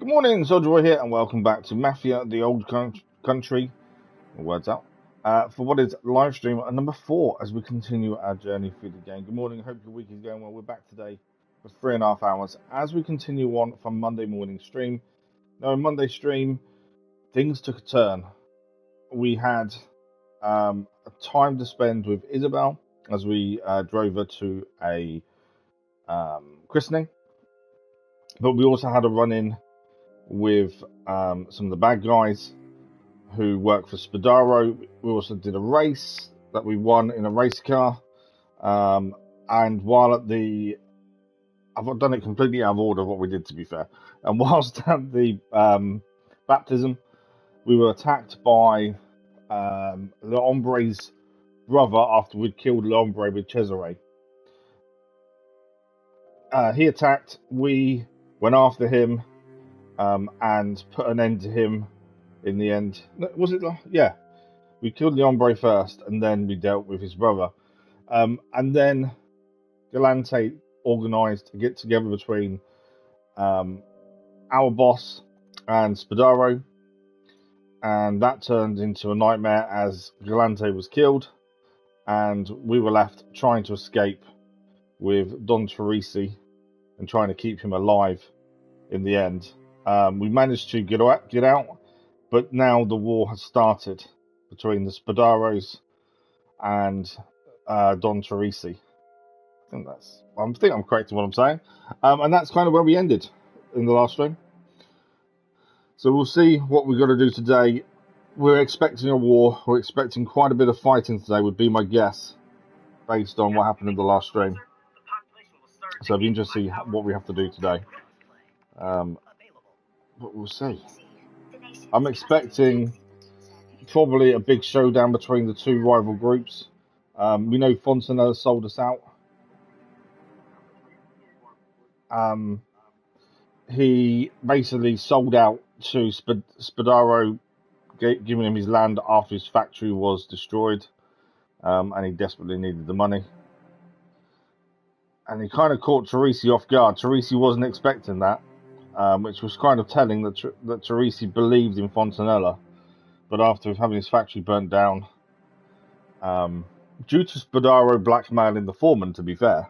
Good morning, Soldier Boy here, and welcome back to Mafia, the old country, words out, for what is live stream number 4 as we continue our journey through the game. Good morning, hope your week is going well. We're back today for 3.5 hours as we continue on from Monday morning stream. Now, in Monday stream, things took a turn. We had a time to spend with Isabella as we drove her to a christening, but we also had a run-in with some of the bad guys who work for Spadaro. We also did a race that we won in a race car. And while at the... I've done it completely out of order of what we did, to be fair. And whilst at the baptism, we were attacked by Le Hombre's brother after we'd killed Le Hombre with Cesare. He attacked, we went after him, and put an end to him in the end. Was it? Yeah. We killed the hombre first, and then we dealt with his brother. And then Galante organised a get-together between our boss and Spadaro, and that turned into a nightmare as Galante was killed, and we were left trying to escape with Don Teresi and trying to keep him alive in the end. We managed to get out, but now the war has started between the Spadaros and Don Teresi. I think I'm correct in what I'm saying. And that's kind of where we ended in the last stream. So we'll see what we've got to do today. We're expecting a war. We're expecting quite a bit of fighting today, would be my guess, based on what happened in the last stream. So it'll be interesting to see what we have to do today. But we'll see. I'm expecting probably a big showdown between the two rival groups. We know Fontanella sold us out. He basically sold out to Spadaro, giving him his land after his factory was destroyed, and he desperately needed the money. And he kind of caught Teresi off guard. Teresi wasn't expecting that, which was kind of telling that Teresi believed in Fontanella. But after having his factory burnt down, due to Spadaro blackmailing the foreman, to be fair,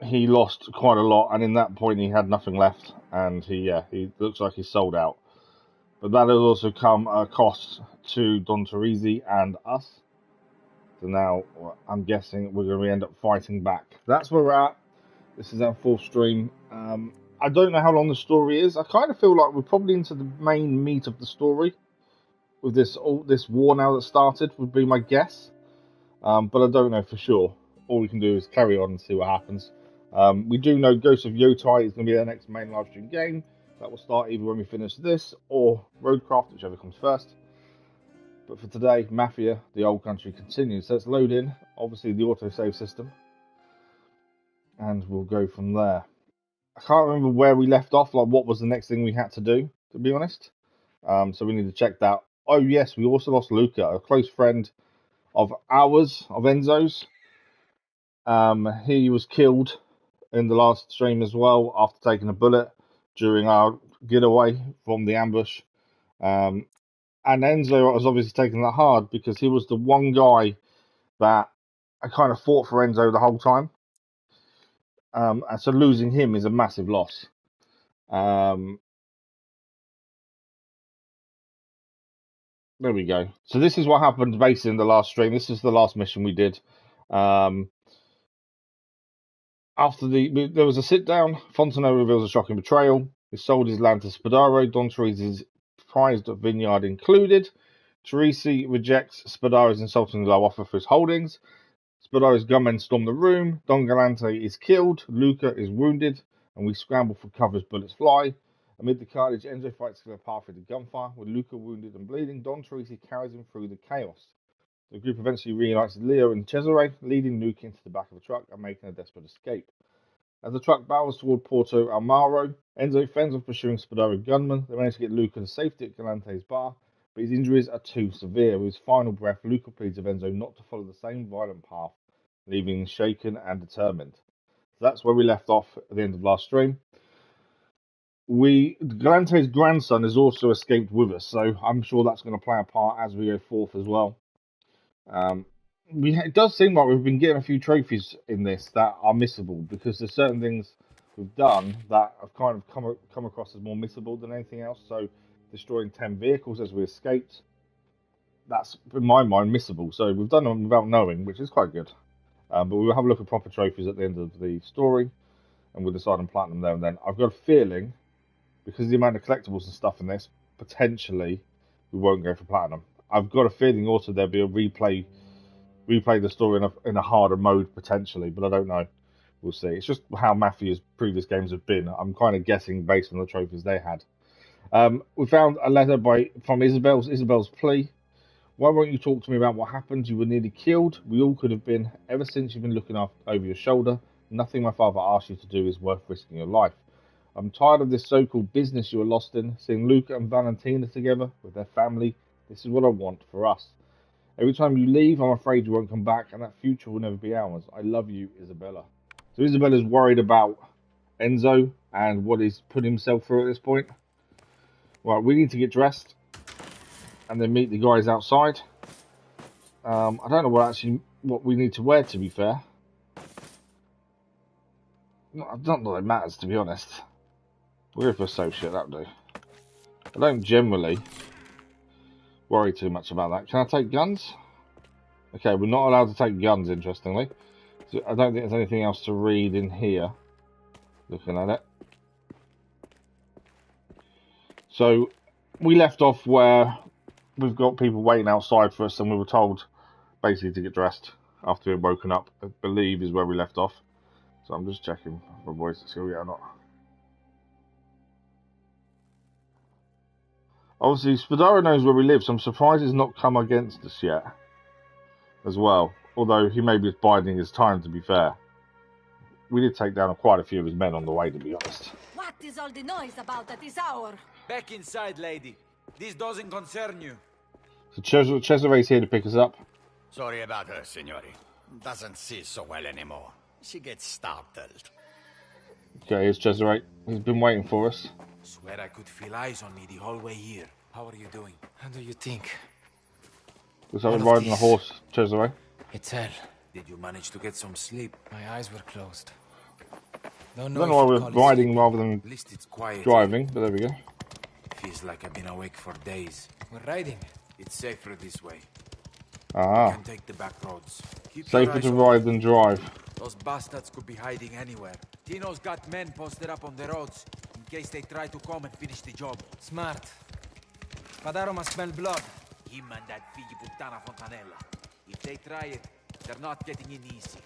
he lost quite a lot, and in that point he had nothing left, and he looks like he sold out. But that has also come at a cost to Don Teresi and us. So now I'm guessing we're going to end up fighting back. That's where we're at. This is our 4th stream. I don't know how long the story is. I kind of feel like we're probably into the main meat of the story with this war now that started, would be my guess. But I don't know for sure. All we can do is carry on and see what happens. We do know Ghost of Yotai is going to be our next main live stream game. That will start either when we finish this or Roadcraft, whichever comes first. But for today, Mafia, the old country, continues. So let's load in, obviously, the autosave system. And we'll go from there. I can't remember where we left off, like what was the next thing we had to do, to be honest. So we need to check that. Oh yes, we also lost Luca, a close friend of ours, of Enzo's. He was killed in the last stream as well after taking a bullet during our getaway from the ambush. And Enzo was obviously taking that hard because he was the one guy that I kind of fought for Enzo the whole time. And so losing him is a massive loss. There we go. So this is what happened basically in the last stream. This is the last mission we did. After there was a sit down, Fontanella reveals a shocking betrayal. He sold his land to Spadaro, Don Teresi's prized vineyard included. Teresi rejects Spadaro's insulting low offer for his holdings. Spadaro's gunmen storm the room. Don Galante is killed. Luca is wounded, and we scramble for cover as bullets fly. Amid the carnage, Enzo fights to the path through the gunfire. With Luca wounded and bleeding, Don Teresi carries him through the chaos. The group eventually reunites Leo and Cesare, leading Luca into the back of a truck and making a desperate escape. As the truck barrels toward Porto Almaro, Enzo fends off pursuing Spadaro gunmen. They manage to get Luca to safety at Galante's bar, but his injuries are too severe. With his final breath, Luca pleads with Enzo not to follow the same violent path, leaving him shaken and determined. So that's where we left off at the end of last stream. Galante's grandson has also escaped with us, so I'm sure that's going to play a part as we go forth as well. It does seem like we've been getting a few trophies in this that are missable because there's certain things we've done that have kind of come across as more missable than anything else. So destroying 10 vehicles as we escaped, that's in my mind missable. So we've done them without knowing, which is quite good. But we'll have a look at proper trophies at the end of the story, and we'll decide on platinum there and then. I've got a feeling, because of the amount of collectibles and stuff in this, potentially we won't go for platinum. I've got a feeling also there'll be a replay the story in a harder mode potentially, but I don't know. We'll see. It's just how Mafia's previous games have been. I'm kind of guessing based on the trophies they had. We found a letter from Isabel's plea. Why won't you talk to me about what happened? You were nearly killed. We all could have been. Ever since you've been looking over your shoulder, nothing my father asked you to do is worth risking your life. I'm tired of this so-called business you were lost in. Seeing Luca and Valentina together with their family. This is what I want for us. Every time you leave, I'm afraid you won't come back, and that future will never be ours. I love you, Isabella. So Isabella's worried about Enzo and what he's put himself through at this point. Right, we need to get dressed and then meet the guys outside. I don't know what we need to wear, to be fair. I don't know that it matters, to be honest. We're for associate, that'll do. I don't generally worry too much about that. Can I take guns? Okay, we're not allowed to take guns, interestingly. So I don't think there's anything else to read in here. Looking at it. So, we left off where we've got people waiting outside for us, and we were told basically to get dressed after we'd woken up. I believe is where we left off. So I'm just checking for boys to see if we are or not. Obviously, Spadaro knows where we live, so I'm surprised he's not come against us yet. As well. Although he may be biding his time, to be fair. We did take down quite a few of his men on the way, to be honest. What is all the noise about at this hour? Back inside, lady. This doesn't concern you. So Cesare's here to pick us up. Sorry about her, signori. Doesn't see so well anymore. She gets startled. Okay, here's Cesare. He's been waiting for us. Swear I could feel eyes on me the whole way here. How are you doing? How do you think? Looks like we're riding a horse, Cesare. It's hell. Did you manage to get some sleep? My eyes were closed. I don't know why we're riding rather than At least it's quiet. driving, but there we go. Feels like I've been awake for days. We're riding. It's safer this way. Ah. You can take the back roads. Keep Safer your eyes to open. ride than drive. Those bastards could be hiding anywhere. Tino's got men posted up on the roads in case they try to come and finish the job. Smart. Spadaro must smell blood. Him and that figli puttana Fontanella. If they try it, they're not getting in easy.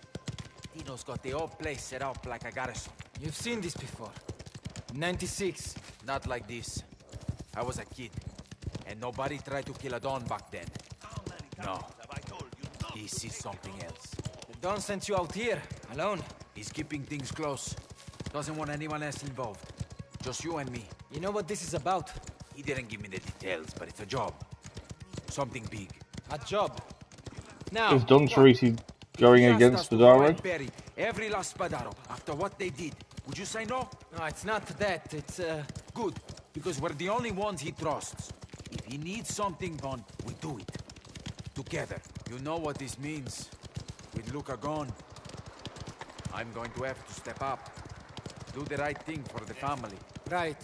Tino's got the whole place set up like a garrison. You've seen this before. 96. Not like this. I was a kid, and nobody tried to kill a Don back then. No. This is something else. The Don sent you out here, alone. He's keeping things close. Doesn't want anyone else involved. Just you and me. You know what this is about? He didn't give me the details, but it's a job. Something big. A job. Now, Is Don Teresi going against Spadaro? Every last Spadaro, after what they did. Would you say no? no, it's not that. It's, Good, because we're the only ones he trusts. If he needs something done, we do it. Together. You know what this means. With Luca gone, I'm going to have to step up. Do the right thing for the family. right.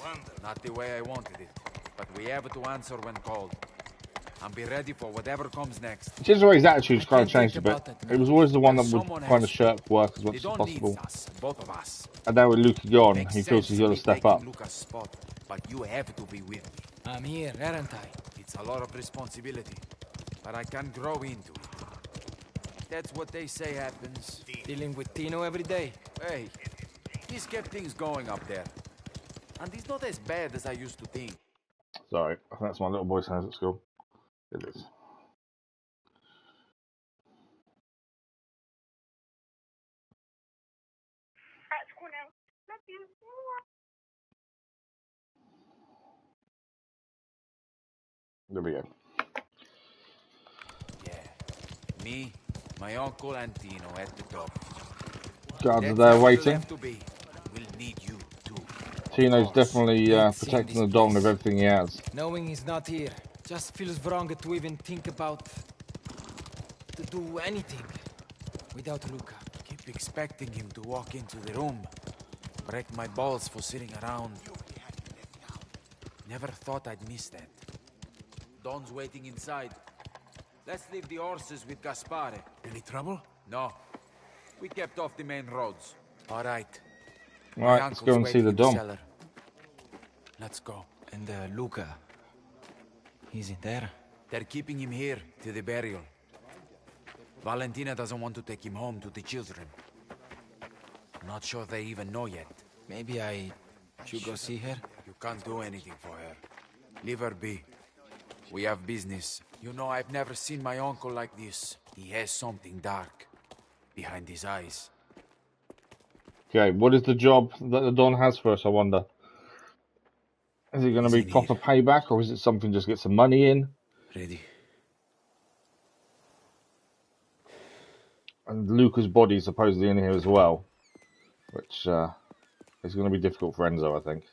Not the way I wanted it, but we have to answer when called. And be ready for whatever comes next. Cesare's attitude's kind of changed a bit. Think about that now. It was always the one that would Someone kind of has shirk work as They much as don't possible. need us, both of us. And now with Luca gone, Makes he feels sense he's got to me step taking up. Luca's spot, but you have to be with me. I'm here, aren't I? It's a lot of responsibility, but I can grow into it. That's what they say happens. Dealing with Tino every day. Hey, he's kept things going up there. And he's not as bad as I used to think. Sorry, I think that's my little boy's hands at school. It is. There we go. Yeah. Me, my uncle and Tino at the top. Guards are That's there how it'll waiting. have to be. We'll need you too. Tino's course. definitely Hate seeing protecting this the Don with place. everything he has. Knowing he's not here just feels wrong to even think about to do anything without Luca. Keep expecting him to walk into the room. Break my balls for sitting around. Never thought I'd miss that. Don's waiting inside. Let's leave the horses with Gaspare. Any trouble? No. We kept off the main roads. All right. My Right, let's go uncle's and see waiting the in the Don. cellar. Let's go. And Luca, he's in there? They're keeping him here till the burial. Valentina doesn't want to take him home to the children. Not sure they even know yet. Maybe I should go see her? You can't do anything for her. Leave her be. We have business. You know, I've never seen my uncle like this. He has something dark behind his eyes. Okay, what is the job that the Don has for us, I wonder? Is it going to He's be in proper here. payback, or is it something just get some money in? Ready? And Luca's body is supposedly in here as well, which is going to be difficult for Enzo, I think.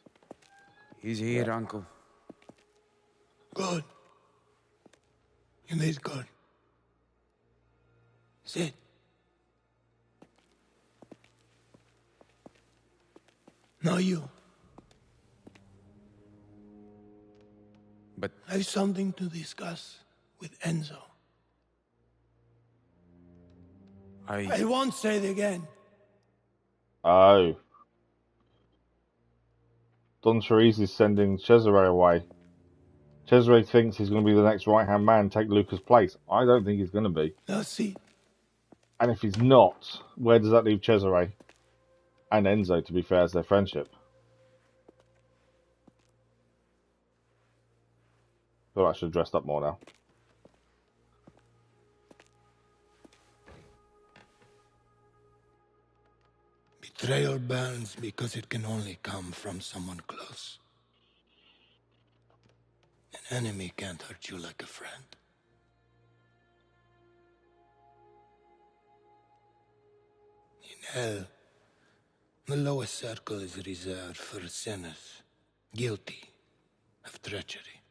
He's here, Uncle. Good. You did good. Sit. Now you. But I have something to discuss with Enzo. I won't say it again. Oh. Don Teresi's sending Cesare away. Cesare thinks he's going to be the next right-hand man, take Luca's place. I don't think he's going to be. Now see. And if he's not, where does that leave Cesare? And Enzo, to be fair, as their friendship. I feel like I should have dressed up more now. Betrayal burns because it can only come from someone close. An enemy can't hurt you like a friend. In hell, the lowest circle is reserved for sinners, guilty of treachery.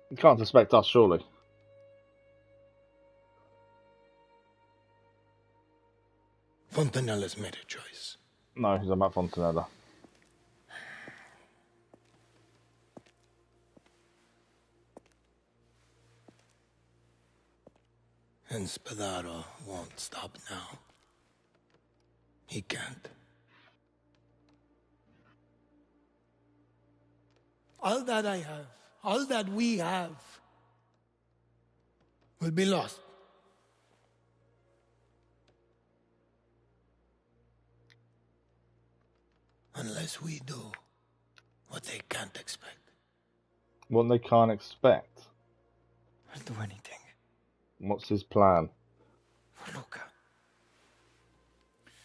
You can't suspect us, surely. Fontanella's made a choice. No, he's about Fontanella. And Spadaro won't stop now. He can't. All that I have, all that we have, will be lost. Unless we do what they can't expect. What they can't expect. I'll do anything. What's his plan? For Luca.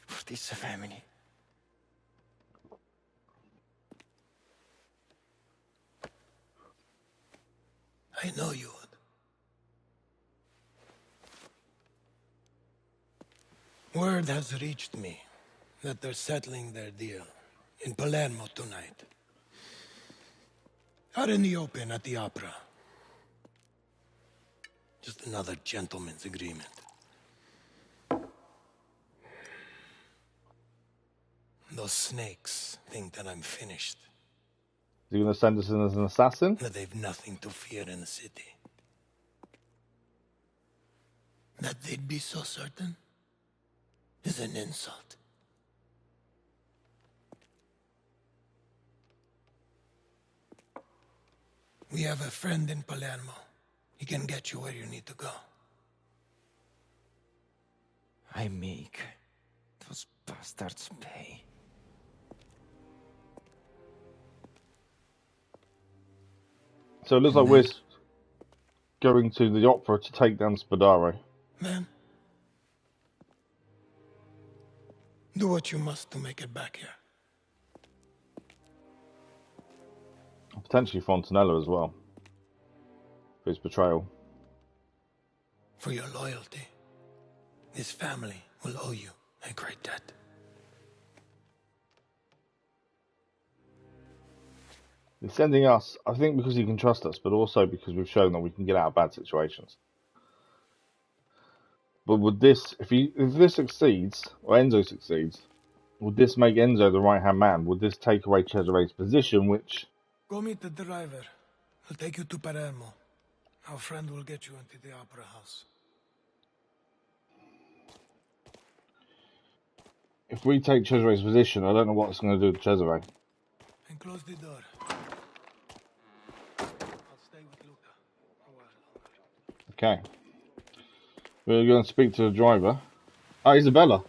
For this family. I know you would. Word has reached me that they're settling their deal in Palermo tonight. Out in the open at the opera. Just another gentleman's agreement. Those snakes think that I'm finished. Is he going to send us in as an assassin? That they've nothing to fear in the city. That they'd be so certain is an insult. We have a friend in Palermo. He can get you where you need to go. I make those bastards pay. So it looks like we're going to the opera to take down Spadaro. Man, do what you must to make it back here. Potentially Fontanella as well. For his betrayal. For your loyalty. This family will owe you a great debt. He's sending us, I think, because he can trust us, but also because we've shown that we can get out of bad situations. But would this, if this succeeds, or Enzo succeeds, would this make Enzo the right-hand man? Would this take away Cesare's position, which... Go meet the driver. He'll take you to Palermo. Our friend will get you into the opera house. If we take Cesare's position, I don't know what it's going to do to Cesare. And close the door. I'll stay with Luca a while longer. Okay. We're going to speak to the driver. Oh, Isabella.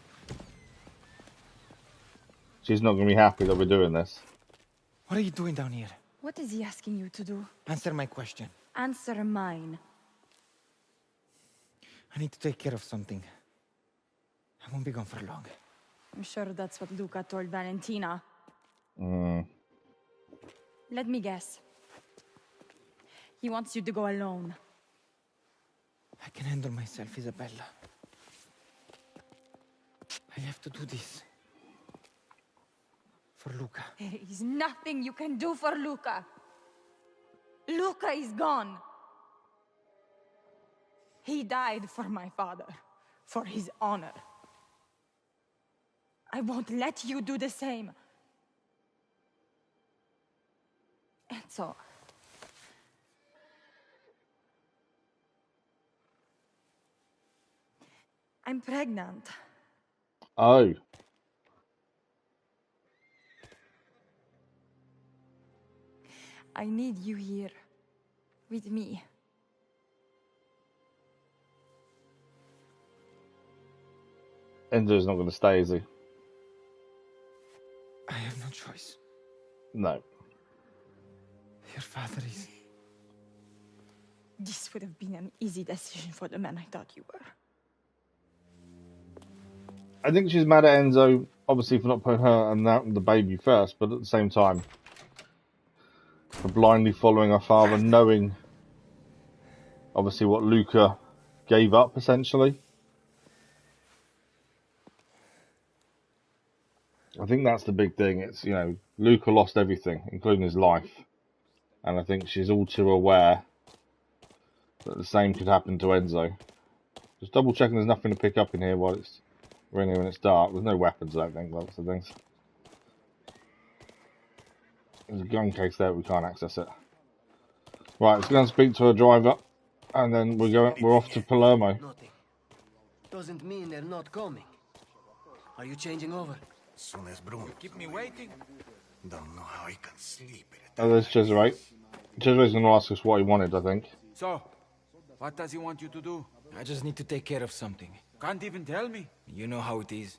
She's not going to be happy that we're doing this. What are you doing down here? What is he asking you to do? Answer my question. Answer mine. I need to take care of something. I won't be gone for long. I'm sure that's what Luca told Valentina. Mm. Let me guess. He wants you to go alone. I can handle myself, Isabella. I have to do this. For Luca. There is nothing you can do for Luca. Luca is gone. He died for my father, for his honor. I won't let you do the same. Enzo. I'm pregnant. Oh. I need you here, with me. Enzo's not going to stay, is he? I have no choice. No. Your father is... This would have been an easy decision for the man I thought you were. I think she's mad at Enzo, obviously, for not putting her and the baby first, but at the same time, for blindly following her father, knowing, obviously, what Luca gave up, essentially. I think that's the big thing. It's, you know, Luca lost everything, including his life. And I think she's all too aware that the same could happen to Enzo. Just double checking there's nothing to pick up in here while we're in here when it's dark. There's no weapons, I don't think, lots of things. There's a gun case there, but we can't access it. Right, let's go and speak to a driver, and then we're off to Palermo. Nothing. Doesn't mean they're not coming. Are you changing over? As soon as Bruno Keep me waiting. don't know how he can sleep in it. Oh, there's Cesare. Cesare's going to ask us what he wanted, I think. So, what does he want you to do? I just need to take care of something. Can't even tell me. You know how it is.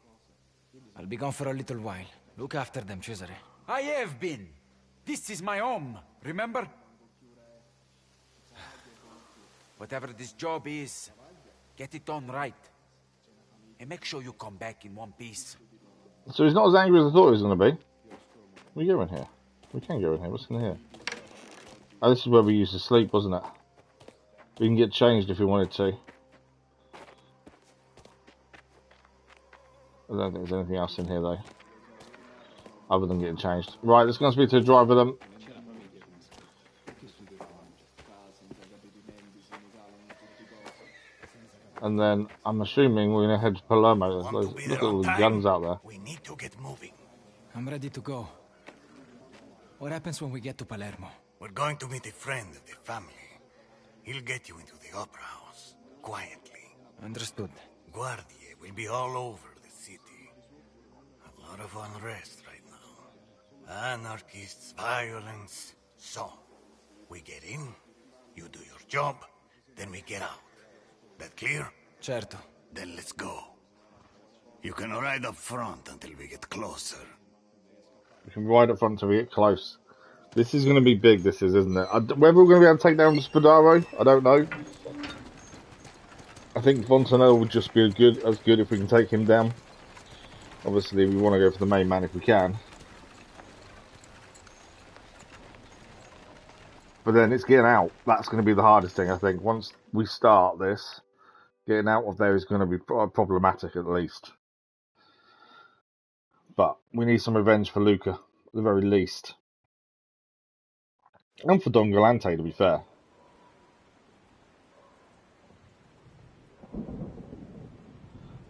I'll be gone for a little while. Look after them, Cesare. I have been. This is my home, remember? Whatever this job is, get it done right. And make sure you come back in one piece. So he's not as angry as I thought he was going to be. We go in here. We can go in here. What's in here? Oh, this is where we used to sleep, wasn't it? We can get changed if we wanted to. I don't think there's anything else in here, though. Other than getting changed. Right, let's go and speak to the driver then. And then I'm assuming we're going to head to Palermo. Look at all the guns out there. We need to get moving. I'm ready to go. What happens when we get to Palermo? We're going to meet a friend of the family. He'll get you into the opera house, quietly. Understood. Guardie will be all over the city. A lot of unrest right now. Anarchists, violence. So, we get in, you do your job, then we get out. That clear? Certo. Then let's go. You can ride up front until we get closer. We can ride up front until we get close. This is going to be big, this is, isn't it? Whether we're going to be able to take down Spadaro, I don't know. I think Fontanella would just be as good if we can take him down. Obviously, we want to go for the main man if we can. But then it's getting out. That's going to be the hardest thing, I think. Once we start this, getting out of there is going to be problematic at least. But we need some revenge for Luca, at the very least. And for Don Galante, to be fair.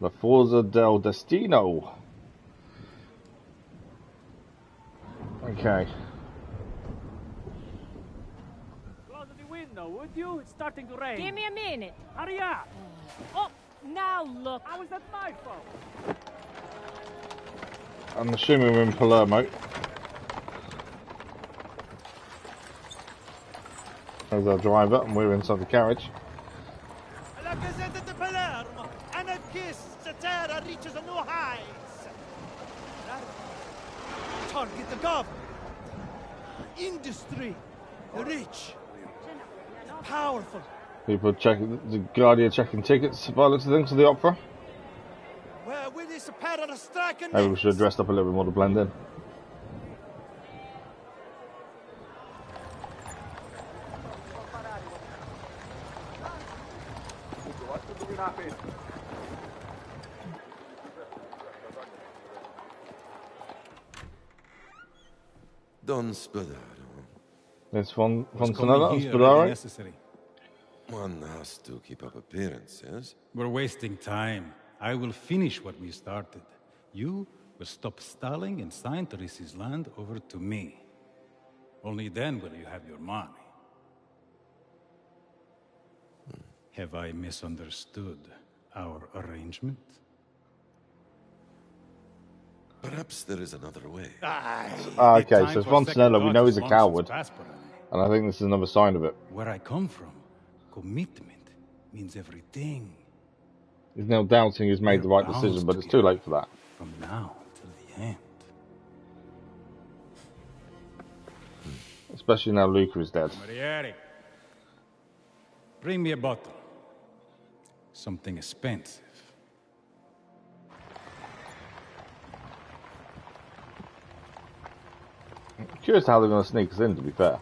La Forza del Destino. Okay. Close the window, would you? It's starting to rain. Give me a minute. Hurry up! Oh, now look. How is that my fault? I'm assuming we're in Palermo. There's our driver, and we're inside the carriage. La Gazzetta di Palermo! Anarchist Satara reaches a new heights! Target the government! Industry! The rich! Powerful! People checking, the Guardian checking tickets by the looks of things to the opera. Where will this pattern strike a Maybe we should have dressed up a little bit more to blend in. Don Spadaro. It's Fontanella, Spadaro. Necessary. One has to keep up appearances. We're wasting time. I will finish what we started. You will stop stalling and sign Teresa's land over to me. Only then will you have your money. Have I misunderstood our arrangement? Perhaps there is another way. Okay, so Fontanella, we know he's a coward. And I think this is another sign of it. Where I come from, commitment means everything. He's now doubting he's made the right decision, but it's too late for that. From now till the end. Especially now Luca is dead. Marieri, bring me a bottle. Something expensive. I'm curious how they're going to sneak us in, to be fair.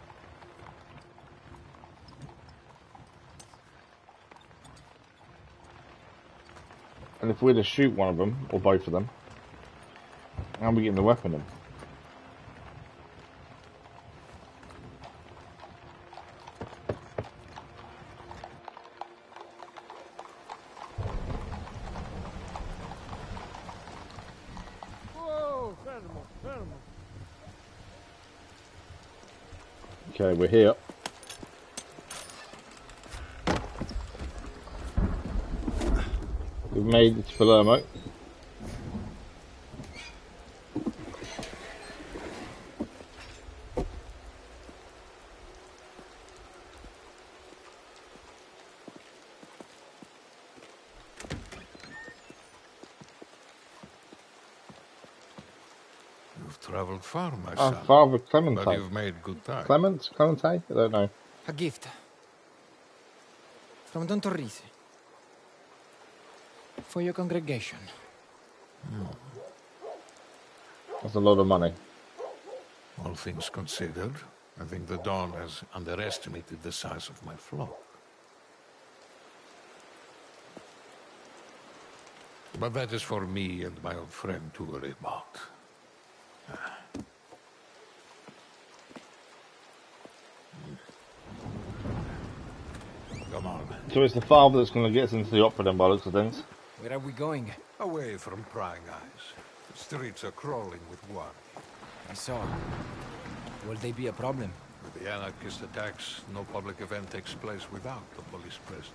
And if we're to shoot one of them, or both of them, how are we getting the weapon in? Whoa, fermo, fermo. Okay, we're here. We've made it to Palermo. You've traveled far, my son. Father Clemente. But you've made good time. Clemente? I don't know. A gift. From Don Torrisi. For your congregation. That's a lot of money. All things considered, I think the Don has underestimated the size of my flock. But that is for me and my old friend to worry about. Come on. So it's the father that's going to get us into the opera then, by the looks of things. Where are we going? Away from prying eyes. The streets are crawling with war. I saw. Will they be a problem? With the anarchist attacks, no public event takes place without the police presence.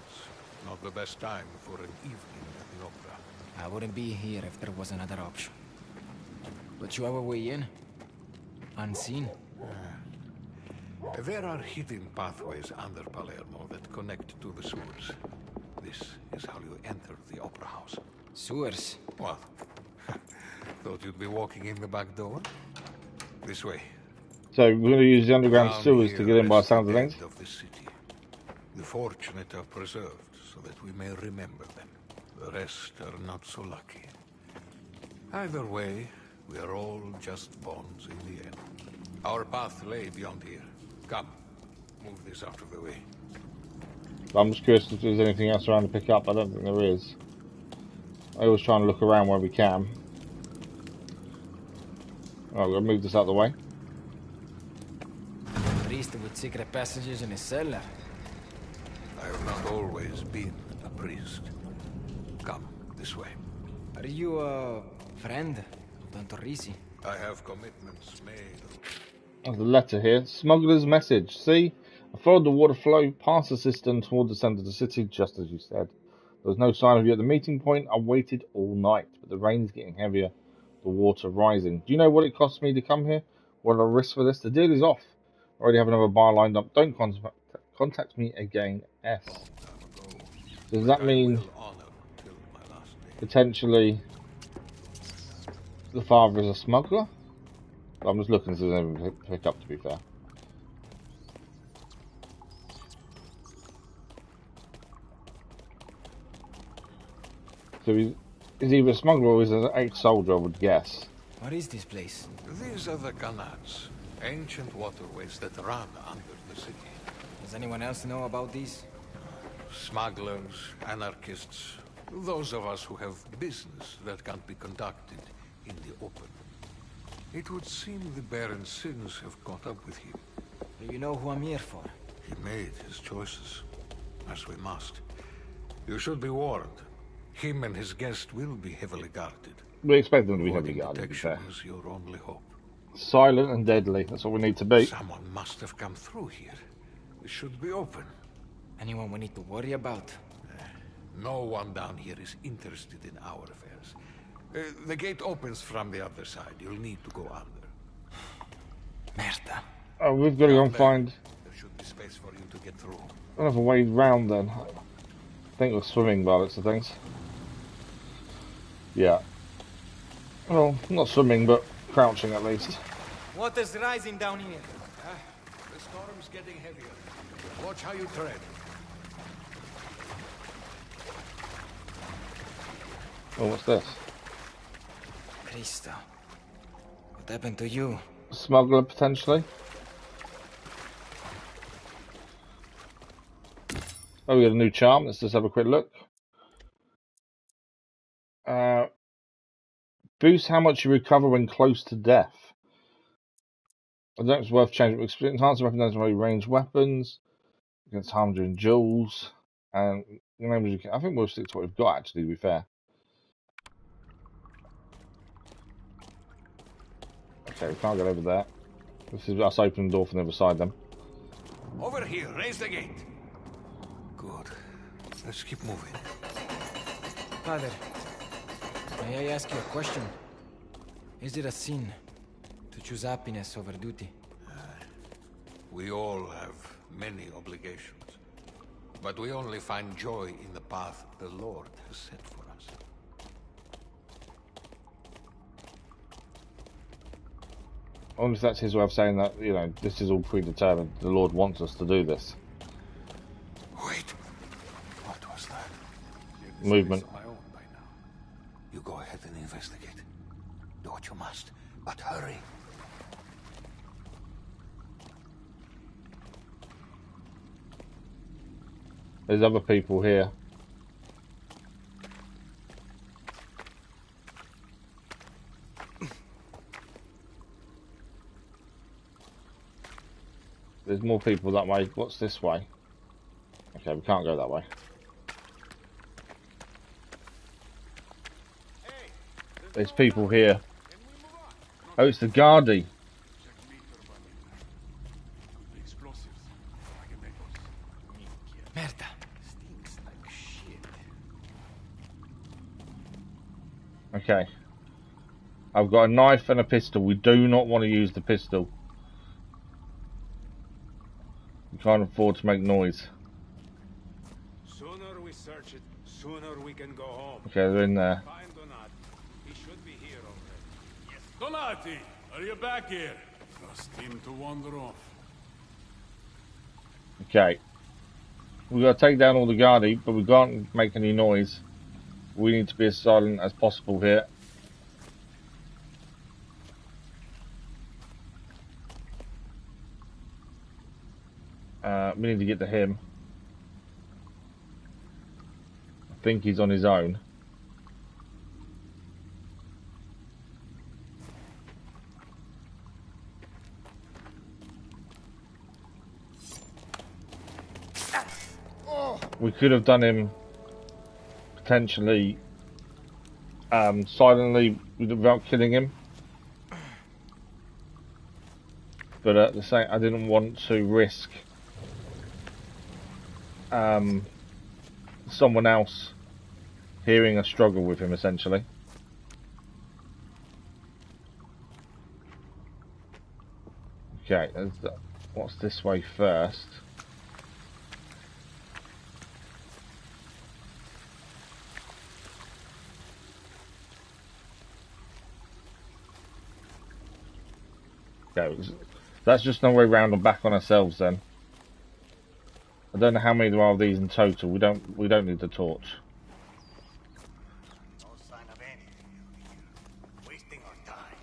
Not the best time for an evening at the opera. I wouldn't be here if there was another option. But you have a way in? Unseen? There are hidden pathways under Palermo that connect to the sewers. This is how you enter the opera house. Sewers? What? Thought you'd be walking in the back door? This way. So we're going to use the underground Down sewers to here get in by the rests sound of the things? dead of the city. The fortunate are preserved so that we may remember them. The rest are not so lucky. Either way, we are all just pawns in the end. Our path lay beyond here. Come, move this out of the way. I'm just curious if there's anything else around to pick up. I don't think there is. I always try and look around where we can. Alright, we'll move this out of the way. Priest would secret passages in his cellar. I have not always been a priest. Come, this way. Are you a friend of Don Torrisi? I have commitments made. There's a letter here. Smuggler's message. See? I followed the water flow past the cistern toward the centre of the city, just as you said. There was no sign of you at the meeting point. I waited all night, but the rain's getting heavier, the water rising. Do you know what it cost me to come here? What I risk for this? The deal is off. I already have another buyer lined up. Don't contact me again, S. Does that mean potentially the father is a smuggler? I'm just looking to see if there's anything to pick up, to be fair. So he's either a smuggler or he's an ex-soldier, I would guess. What is this place? These are the canals, ancient waterways that run under the city. Does anyone else know about these? Smugglers, anarchists, those of us who have business that can't be conducted in the open. It would seem the Baron's sins have caught up with him. Do you know who I'm here for? He made his choices, as we must. You should be warned. Him and his guest will be heavily guarded. We expect them to be heavily guarded, to be fair. Is your only hope. Silent and deadly, that's what we need to be. Someone must have come through here. We should be open. Anyone we need to worry about? No one down here is interested in our affairs. The gate opens from the other side. You'll need to go under. Merda. Oh, we've got to go and find... There should be space for you to get through. Another way round then. I think we're swimming by looks of things. Yeah. Well, not swimming, but crouching at least. Water's rising down here. The storm's getting heavier. Watch how you tread. Oh, what's this? Cristo. What happened to you? Smuggler, potentially. Oh, we got a new charm. Let's just have a quick look. Boost how much you recover when close to death. I don't know if it's worth changing. Enhance recognize ranged weapons against harm during duels. And I think we'll stick to what we've got, actually, to be fair. Okay, we can't get over there. This is us opening the door from the other side then. Over here, raise the gate. Good. Let's keep moving. Father, may I ask you a question? Is it a sin to choose happiness over duty? We all have many obligations. But we only find joy in the path the Lord has set for us. I wonder if that's his way of saying that, you know, this is all predetermined. The Lord wants us to do this. Wait. What was that? Movement. You go ahead and investigate. Do what you must, but hurry. There's other people here. There's more people that way. What's this way? Okay, we can't go that way. There's people here. Oh, it's the Guardi. Merda. Okay. I've got a knife and a pistol. We do not want to use the pistol. We can't afford to make noise. Sooner we search it, sooner we can go home. Okay, they're in there. Find Donati. He should be here already. Yes. Donati, are you back here? Trust him to wander off. Okay. We've got to take down all the Guardi, but we can't make any noise. We need to be as silent as possible here. We need to get to him. I think he's on his own. We could have done him potentially silently without killing him. But at the same, I didn't want to risk someone else hearing a struggle with him, essentially. Okay, what's this way first? Okay, that's just no way round and back on ourselves then. I don't know how many there are of these in total. We don't need the torch. No sign of anything out here. Wasting our time.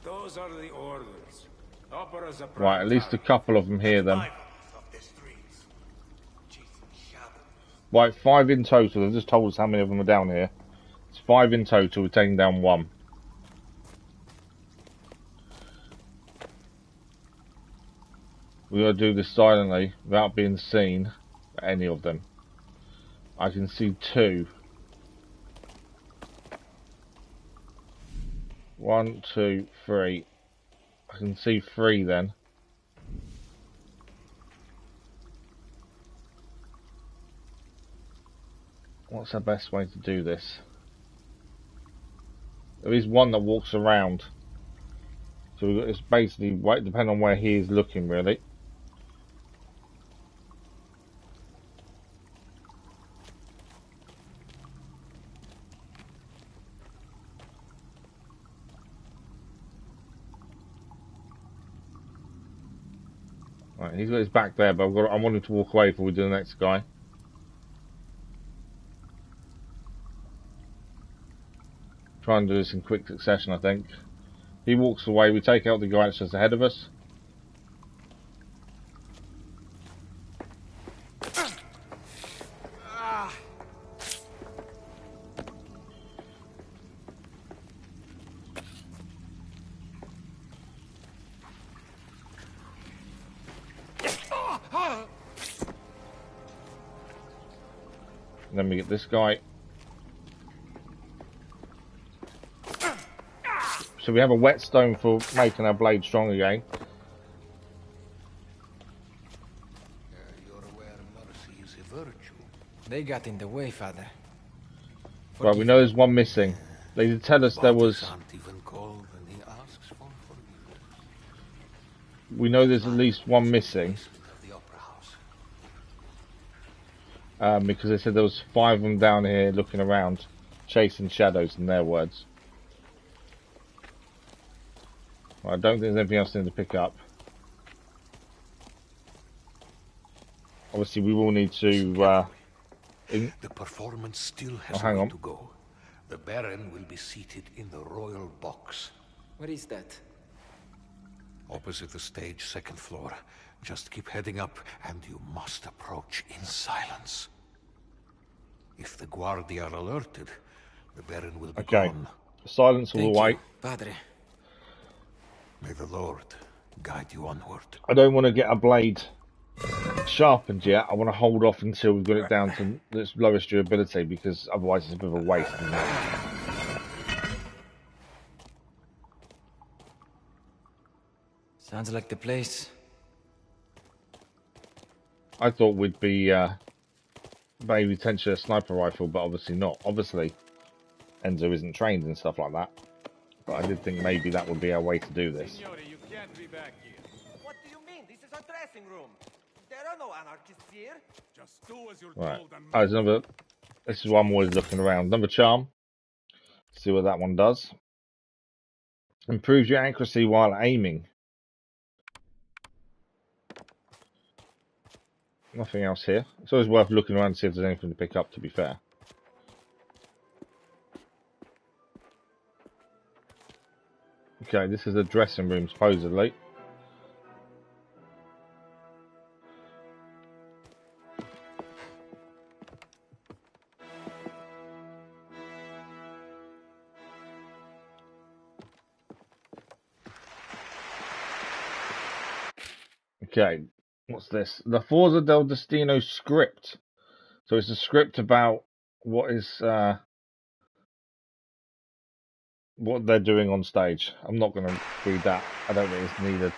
Those are the orders. Opera's a Right, at least a couple of them here then. Right, 5 in total. They've just told us how many of them are down here. It's 5 in total. We're taking down 1. We gotta do this silently without being seen by any of them. I can see 2. 1, 2, 3. I can see 3 then. What's the best way to do this? There is one that walks around. So it's basically depending on where he is looking, really. Right, he's got his back there, but I want him to walk away before we do the next guy. Try and do this in quick succession, I think. He walks away, we take out the guy that's just ahead of us. And then we get this guy. So we have a whetstone for making our blade strong again. You're aware mercy is a virtue. They got in the way, Father. Right, we know there's one missing. They did tell us there was... We know there's at least one missing. Because they said there was 5 of them down here looking around, chasing shadows, in their words. Well, I don't think there's anything else I need to pick up. Obviously, we will need to... The performance still has a way to go. The Baron will be seated in the royal box. What is that? Opposite the stage, 2nd floor. Just keep heading up, and you must approach in silence. If the Guardia are alerted, the Baron will be gone. Silence all the way. Padre. May the Lord guide you onward. I don't want to get a blade sharpened yet. I want to hold off until we've got it down to its lowest durability, because otherwise it's a bit of a waste, isn't it? Sounds like the place. I thought we'd be maybe potentially a sniper rifle, but obviously not. Obviously, Enzo isn't trained and stuff like that. But I did think maybe that would be our way to do this. Signore, you can't be back here. What do you mean? This is a dressing room. There are no anarchists here. Just do as you're Right. told and Oh, there's another. This is one I'm always looking around. Another charm. See what that one does. Improves your accuracy while aiming. Nothing else here. It's always worth looking around to see if there's anything to pick up, to be fair. Okay, this is a dressing room, supposedly. Okay, What's this? The Forza del Destino script. So it's a script about what is what they're doing on stage. I'm not going to read that. I don't think it's needed.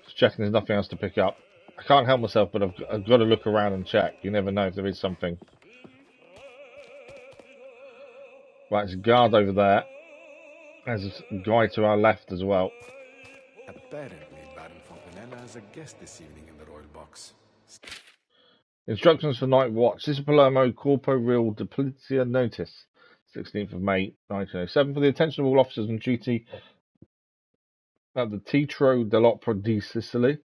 Just checking there's nothing else to pick up. I can't help myself, but I've got to look around and check. You never know if there is something. Right, there's a guard over there. There's a guy to our left as well. Apparently, Baron Fontanella has a guest this evening in the royal box. Instructions for night watch. This is Palermo Corpo Real de Polizia Notice, 16th of May, 1907. For the attention of all officers on duty at the Teatro dell'Opera di Sicily.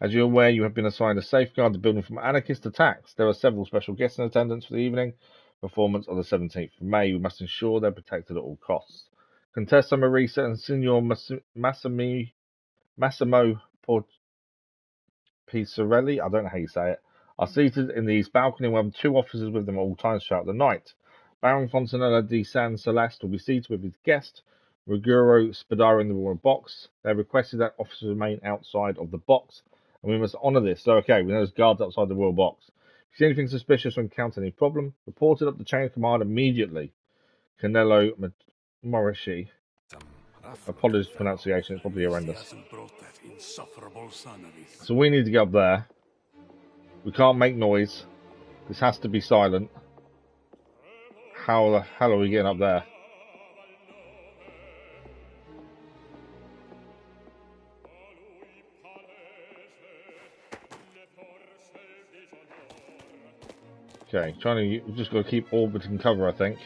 As you're aware, you have been assigned to safeguard the building from anarchist attacks. There are several special guests in attendance for the evening performance on the 17th of May. We must ensure they're protected at all costs. Contessa Marisa and Signor Massimo Pizzarelli, I don't know how you say it, are seated in the east balcony and will have 2 officers with them at all times throughout the night. Baron Fontanella di San Celeste will be seated with his guest, Ruggiero Spadaro, in the royal box. They have requested that officers remain outside of the box, and we must honour this. So, okay, we know there's guards outside the royal box. If you see anything suspicious or encounter any problem, report it up the chain of command immediately. Canello Morishi. Apologies for pronunciation, it's probably horrendous. So we need to get up there. We can't make noise. This has to be silent. How the hell are we getting up there? Okay, we've just got to keep orbiting cover, I think.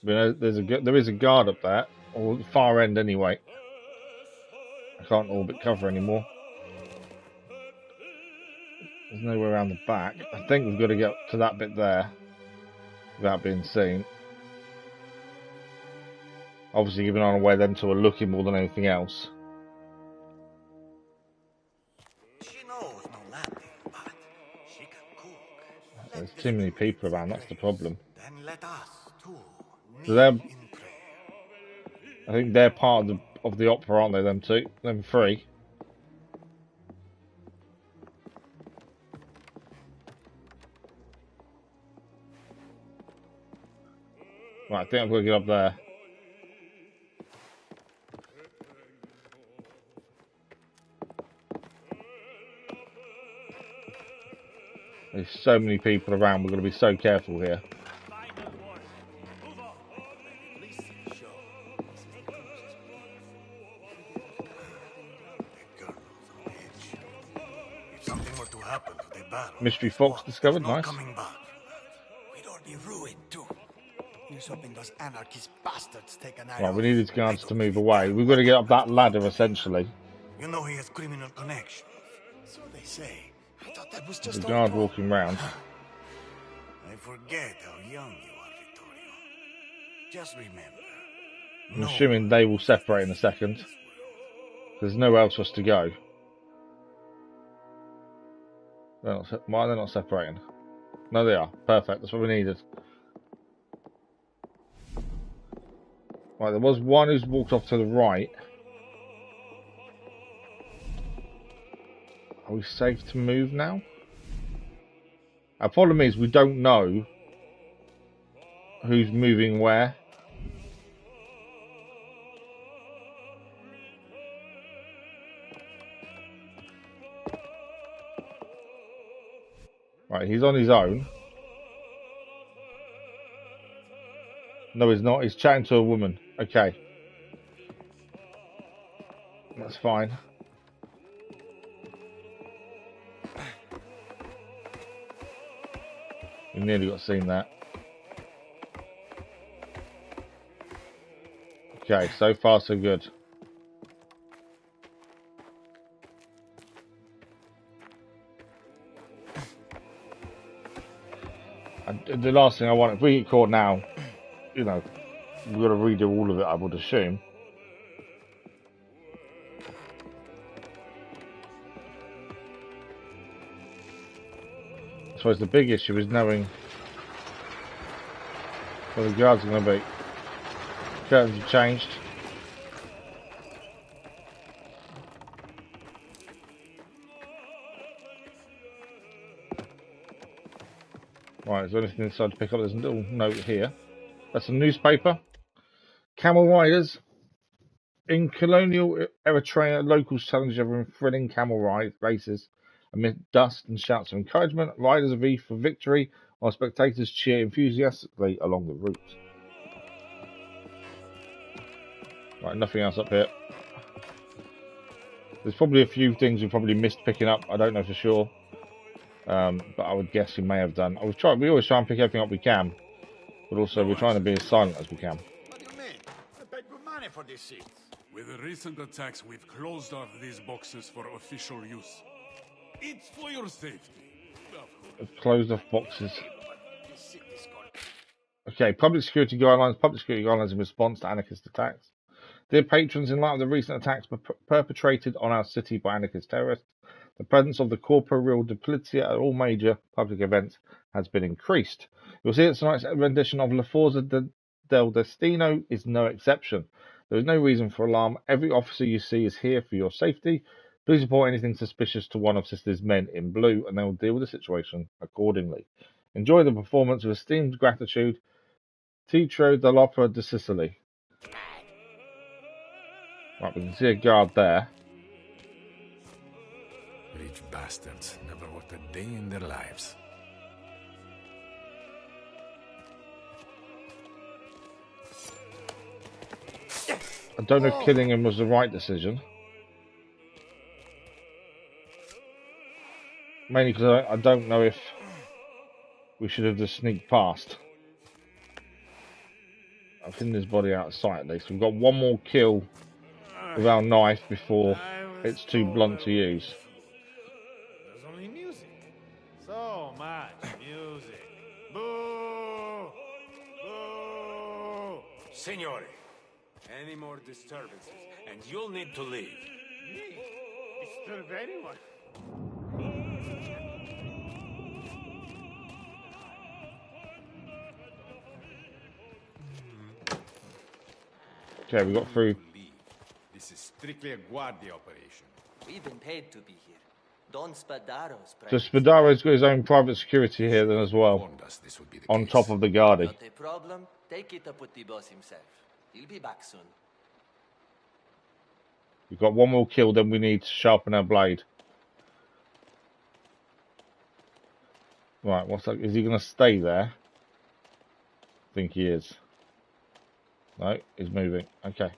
There is a guard up there, or far end anyway. I can't orbit cover anymore. There's nowhere around the back. I think we've got to get to that bit there without being seen. Obviously giving on away them two are looking more than anything else. She knows no Latin, but she can cook. There's too many people around, that's the problem. Then let us too. So they're, I think they're part of the opera, aren't they, them two? Them 3. Right, I think I'm going to get up there. There's so many people around, we're going to be so careful here. Mystery Fox discovered, nice. Right, we need these guards to move away. We've got to get up that ladder, essentially. You know he has criminal connections. So they say. I thought that was just the guard walking round. I forget how young you are, Vittorio. Just remember. I'm assuming they will separate in a second. There's nowhere else for us to go. Why are they not separating? No, they are. Perfect. That's what we needed. Right, there was one who's walked off to the right. Are we safe to move now? Our problem is we don't know who's moving where. Right, he's on his own. No, he's not. He's chatting to a woman. Okay. That's fine. We nearly got seen that. Okay, so far so good. And the last thing I want, if we get caught now, you know, we've got to redo all of it, I would assume. I suppose the big issue is knowing Where the guards are going to be. Curtains have changed. Right, is there anything inside to pick up? There's a little note here. That's a newspaper. Camel riders. In colonial Eritrea, locals challenge each other in thrilling camel ride races amid dust and shouts of encouragement. Riders vie for victory while spectators cheer enthusiastically along the route. Right, nothing else up here. There's probably a few things we probably missed picking up. I don't know for sure, but I would guess we may have done. We always try and pick everything up we can, but also we're trying to be as silent as we can. What do you mean? I paid good money for these seats. With the recent attacks, we've closed off these boxes for official use. It's for your safety. Closed off boxes. Okay, public security guidelines in response to anarchist attacks. Dear patrons, in light of the recent attacks perpetrated on our city by anarchist terrorists, the presence of the Corpo Real de Polizia at all major public events has been increased. You'll see that tonight's rendition of La Forza del Destino is no exception. There is no reason for alarm. Every officer you see is here for your safety. Please report anything suspicious to one of Sister's men in blue, and they will deal with the situation accordingly. Enjoy the performance with esteemed gratitude, Teatro dell'Opera di Sicily. Right, we can see a guard there. Rich bastards never worked a day in their lives. I don't know if killing him was the right decision. Mainly because I don't know if we should have just sneaked past. I've hidden his body out of sight at least. We've got one more kill with our knife before it's too blunt to use. There's only music. So much music. Boo! Boo! Signore, any more disturbances, and you'll need to leave. Me? Disturb anyone? Okay, we got through. This is strictly a Guardia operation. We've been paid to be here. Don Spadaro's So Spadaro's got his own private security here then as well. On top of the Guardi. Not a problem. Take it up with the boss himself. He'll be back soon. We've got one more kill, then we need to sharpen our blade. Right, what's that? Is he going to stay there? I think he is. No, he's moving. Okay.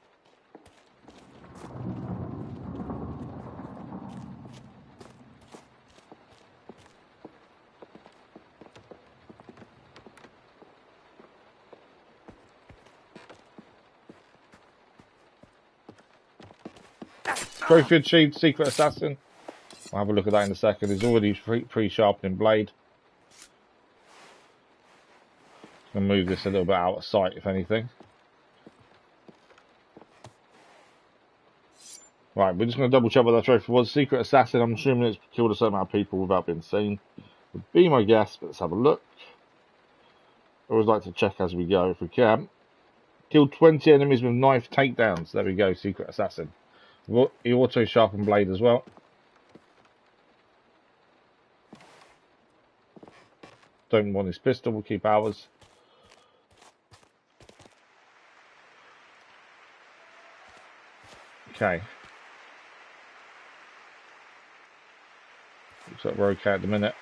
Trophy achieved, Secret Assassin. I'll have a look at that in a second. He's already pre-sharpening blade. I'm going to move this a little bit out of sight, if anything. Right, we're just going to double check what that trophy was. Secret Assassin, I'm assuming it's killed a certain amount of people without being seen. Would be my guess, but let's have a look. I always like to check as we go if we can. Killed 20 enemies with knife takedowns. There we go, Secret Assassin. He auto sharpened blade as well. Don't want his pistol, we'll keep ours. Okay. Looks like we're okay at the minute.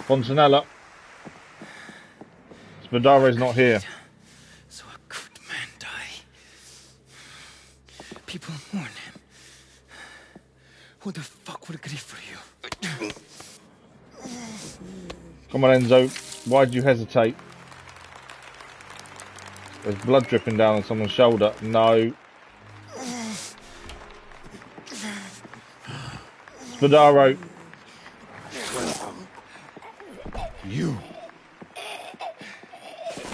Fontanella. Spadaro's not here. So a good man die. People mourn him. Who the fuck would grieve for you? Come on, Enzo. Why did you hesitate? There's blood dripping down on someone's shoulder. No. Spadaro. You.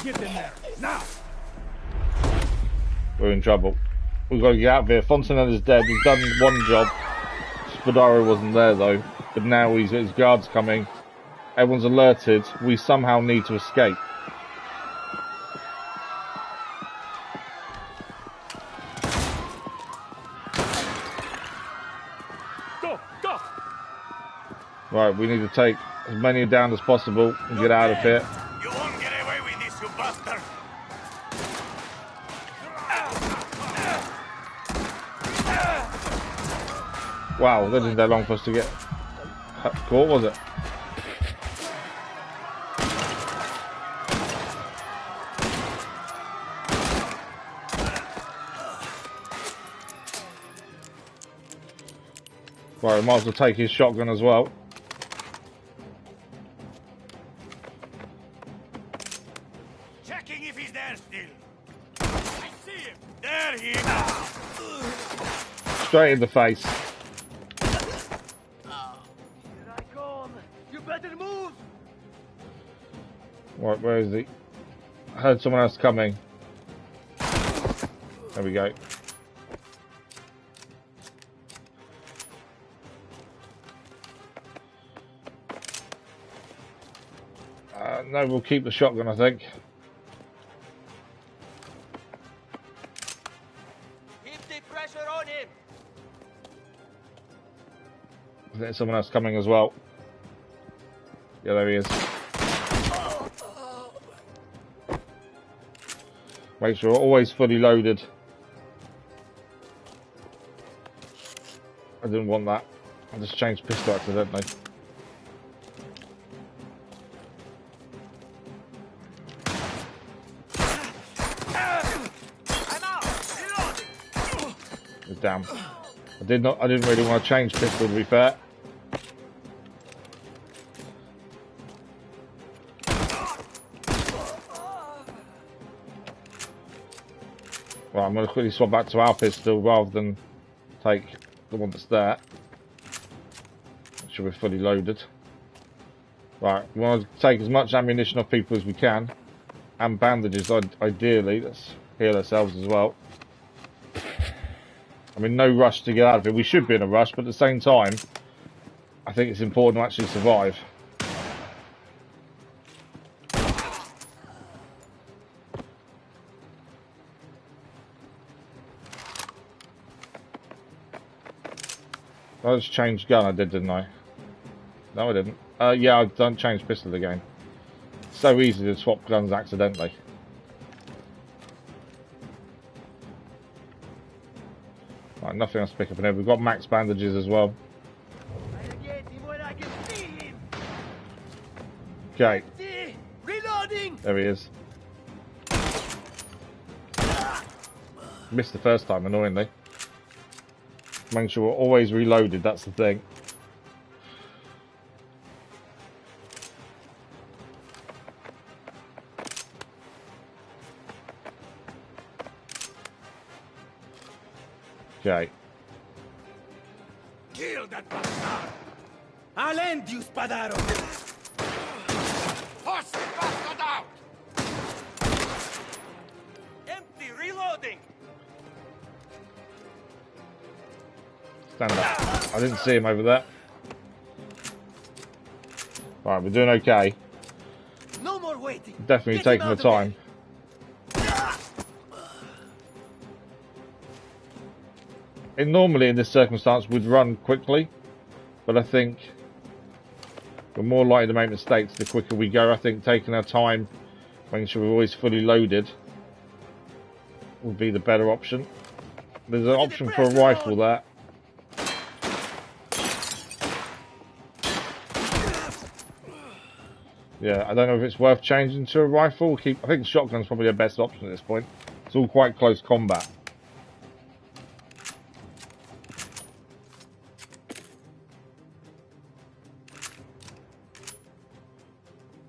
Get in there, now! We're in trouble. We've got to get out of here. Fontanella's dead. He's done one job. Spadaro wasn't there though, but now his guard's coming. Everyone's alerted. We somehow need to escape. Go! Right, we need to take as many down as possible and get out of here. You won't get away with this, you bastard! Wow, that didn't take long for us to get caught, was it? Right, we might as well take his shotgun as well. Checking if he's there still. I see him. There he is. Straight in the face. Here I come. You better move. Right, where is he? I heard someone else coming. There we go. No, we'll keep the shotgun, I think. Keep the pressure on him. I think there's someone else coming as well. Yeah, there he is. Make sure we're always fully loaded. I didn't want that. I just changed pistol accidentally. Damn. I didn't really want to change pistol, to be fair. Right, I'm going to quickly swap back to our pistol rather than take the one that's there. Make sure we're fully loaded. Right, we want to take as much ammunition off people as we can. And bandages, ideally. Let's heal ourselves as well. I mean, no rush to get out of it. We should be in a rush, but at the same time, I think it's important to actually survive. I just changed gun, I did, didn't I? No, I didn't. Yeah, I've done change pistol again. It's so easy to swap guns accidentally. Right, nothing else to pick up in here. We've got max bandages as well. Okay. Reloading. There he is. Missed the first time, annoyingly. Make sure we're always reloaded, that's the thing. Okay. Kill that bastard! I'll end you, Spadaro! Force the bastard out! Empty, reloading! Stand up. I didn't see him over there. Right, we're doing okay. No more waiting. Definitely taking the time. Normally in this circumstance we'd run quickly, but I think we're more likely to make mistakes the quicker we go. I think taking our time, making sure we're always fully loaded, would be the better option. There's an option for a rifle there. Yeah, I don't know if it's worth changing to a rifle. I think shotgun's probably the best option at this point. It's all quite close combat.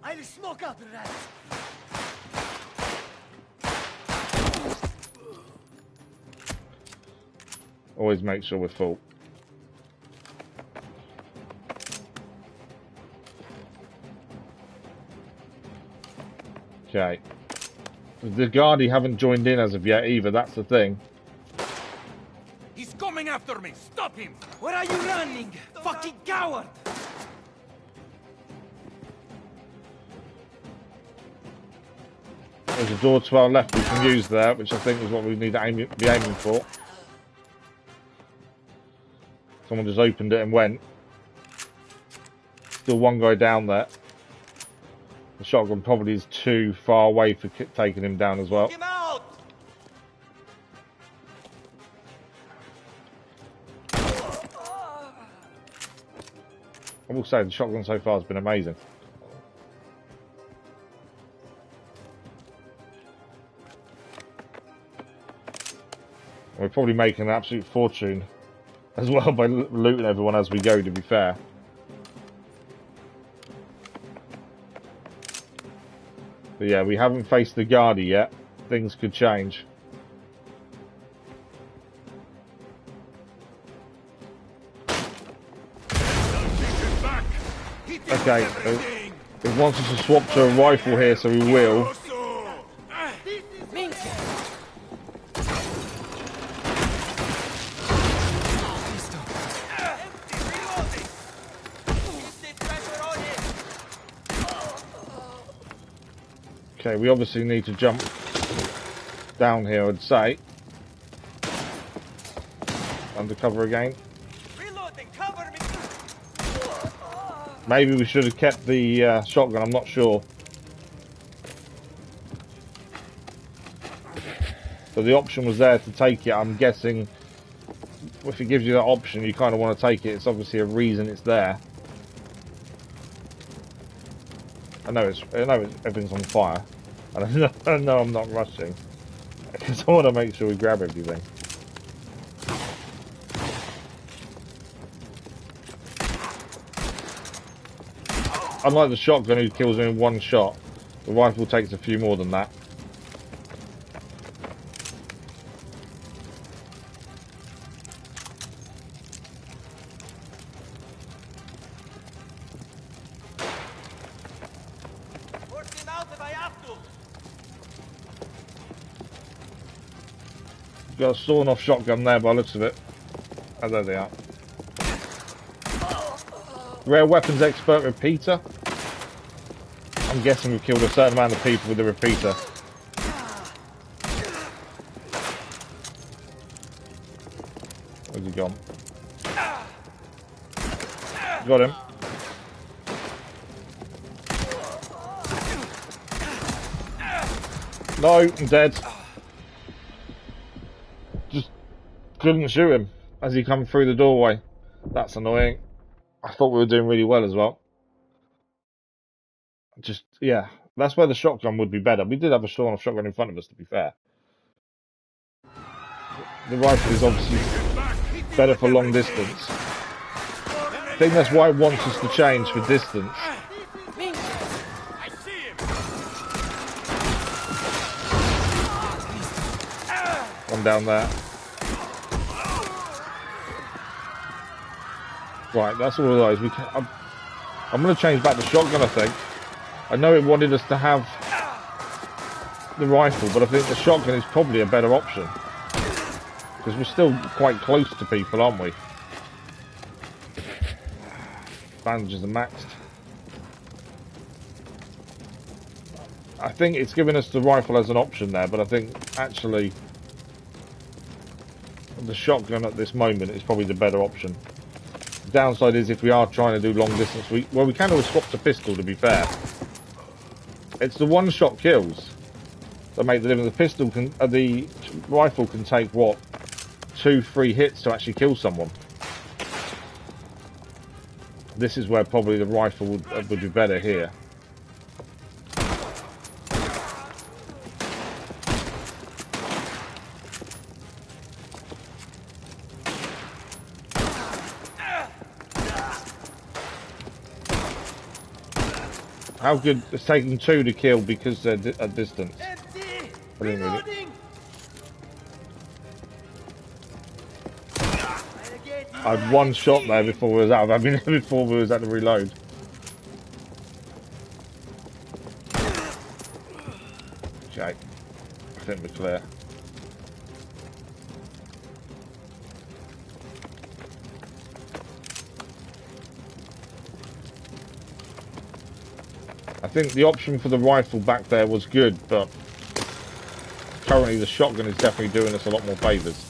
I'll smoke out the rats. Always make sure we're full. Okay. The Guardi haven't joined in as of yet either, that's the thing. me! Stop him! Where are you running? Fucking coward! There's a door to our left we can use there, which I think is what we need to be aiming for. Someone just opened it and went. Still one guy down there. The shotgun probably is too far away for taking him down as well. I will say the shotgun so far has been amazing. We're probably making an absolute fortune as well by looting everyone as we go, to be fair. But yeah, we haven't faced the Guardi yet. Things could change. Okay, it wants us to swap to a rifle here, so we will. Okay, we obviously need to jump down here, I'd say. Undercover again. Maybe we should have kept the shotgun, I'm not sure. So the option was there to take it. I'm guessing if it gives you that option, you kind of want to take it. It's obviously a reason it's there. I know everything's on fire. And I know I'm not rushing. Because I want to make sure we grab everything. Unlike the shotgun who kills him in one shot, the rifle takes a few more than that. Got a sawn off shotgun there by the looks of it. Oh, there they are. Rare weapons expert repeater. I'm guessing we've killed a certain amount of people with the repeater. Where's he gone? Got him. No, I'm dead. Just couldn't shoot him as he come through the doorway. That's annoying. I thought we were doing really well as well. Just, yeah, that's where the shotgun would be better. We did have a sawn-off shotgun in front of us, to be fair. The rifle is obviously better for long distance. I think that's why it wants us to change for distance. One down there. Right, that's all of those. I'm going to change back to shotgun, I think. I know it wanted us to have the rifle, but I think the shotgun is probably a better option. Because we're still quite close to people, aren't we? Bandages are maxed. I think it's giving us the rifle as an option there, but I think actually the shotgun at this moment is probably the better option. The downside is if we are trying to do long distance, we can always swap to pistol, to be fair. It's the one-shot kills that make the difference. The rifle can take, what, 2-3 hits to actually kill someone. This is where probably the rifle would be better here. How good? It's taking 2 to kill because they're at distance. I didn't really. I had one shot there before we was out of ammunition, before we was at the reload. Okay, I think we're clear. I think the option for the rifle back there was good, but currently the shotgun is definitely doing us a lot more favours.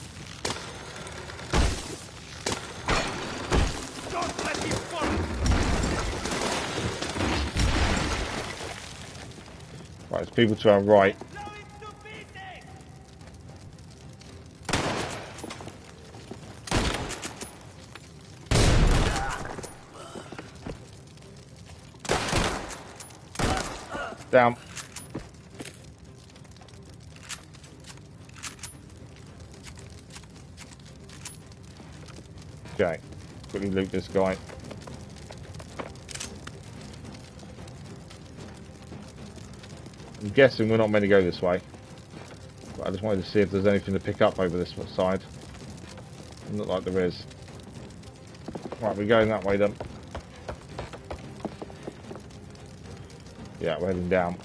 Right, there's people to our right. Down. Okay, quickly loot this guy. I'm guessing we're not meant to go this way. But I just wanted to see if there's anything to pick up over this side. Doesn't look like there is. Right, we're going that way then. Yeah, we're heading down.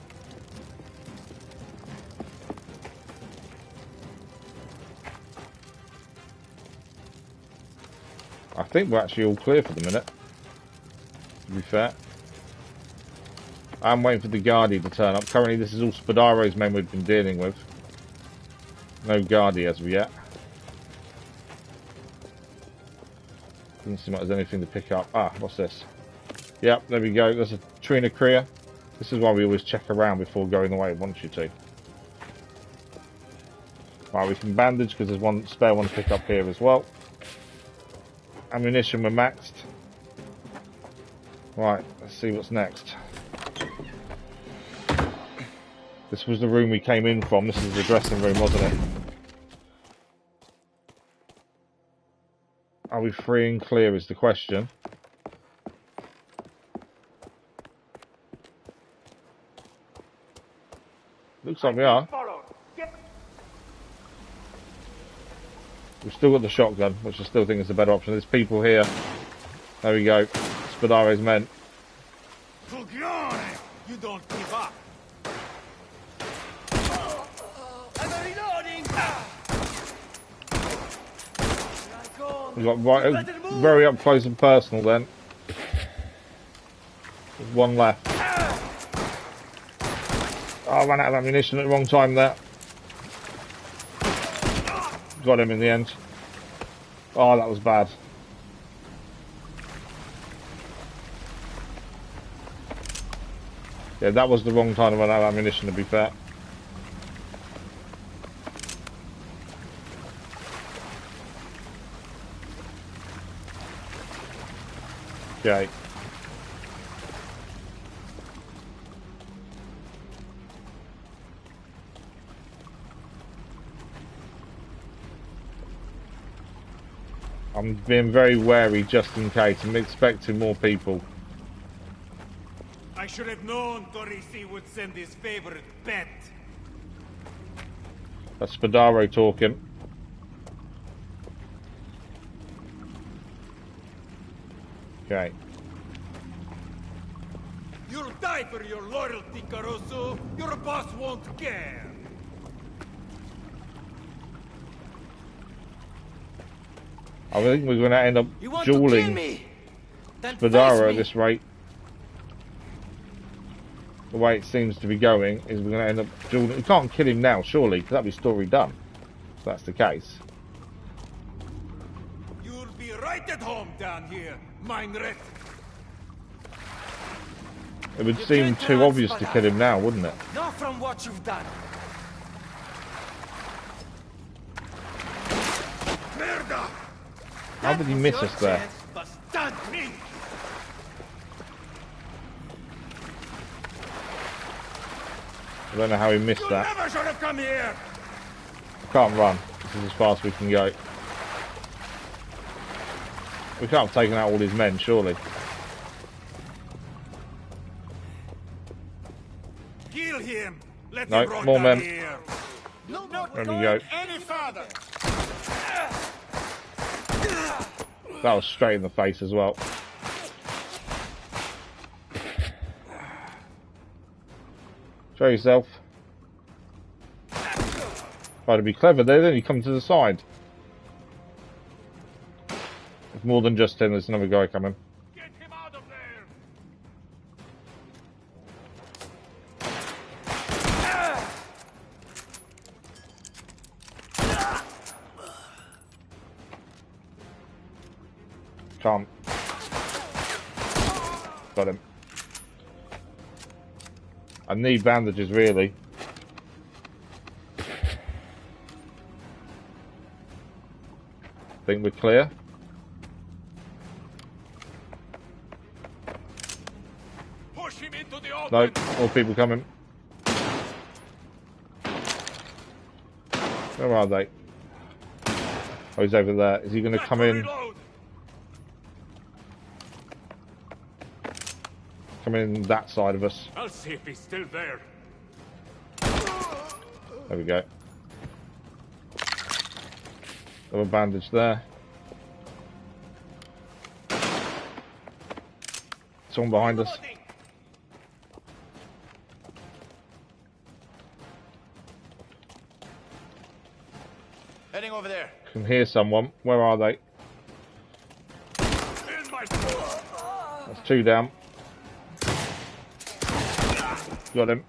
I think we're actually all clear for the minute, to be fair. I'm waiting for the Guardi to turn up. Currently this is all Spadaro's men we've been dealing with. No Guardi as of yet. Doesn't seem like there's anything to pick up. Ah, what's this? Yep, there we go. There's a Trina Crea. This is why we always check around before going away, want you to. Right, we can bandage because there's one spare one to pick up here as well. Ammunition we're maxed. Right, let's see what's next. This was the room we came in from. This is the dressing room, wasn't it? Are we free and clear is the question. Looks like we are. We've still got the shotgun, which I still think is the better option. There's people here. There we go. Spadaro's men. You don't give up. We got right, very up close and personal then. There's one left. Oh, I ran out of ammunition at the wrong time there. Got him in the end. Oh, that was bad. Yeah, that was the wrong time to run out of ammunition, to be fair. Okay. I'm being very wary just in case. I'm expecting more people. I should have known Torisi would send his favorite pet. That's Spadaro talking. Okay. You'll die for your loyalty, Caruso. Your boss won't care. I think we're going to end up dueling Spadaro at this rate. The way it seems to be going is we're going to end up dueling. We can't kill him now, surely, because that'd be story done. If that's the case. You'll be right at home down here, mein Recht. It would seem too obvious to kill him now, wouldn't it? Not from what you've done. How did he miss us there? I don't know how he missed that. Never should have come here. Can't run. This is as fast as we can go. We can't have taken out all his men, surely. Kill him. Let No, him run more down men. here. There we go. Any farther. That was straight in the face as well. Show yourself. Try to be clever there, then you come to the side. It's more than just him, there's another guy coming. Get him out of there. can't. Got him. I need bandages, really. Think we're clear. Push him into the open. No, more people coming. Where are they? Oh, he's over there. Is he going to come in? Come in that side of us. I'll see if he's still there. There we go. Got a bandage there. Someone behind us. Heading over there. Can hear someone. Where are they? That's 2 down. Got him.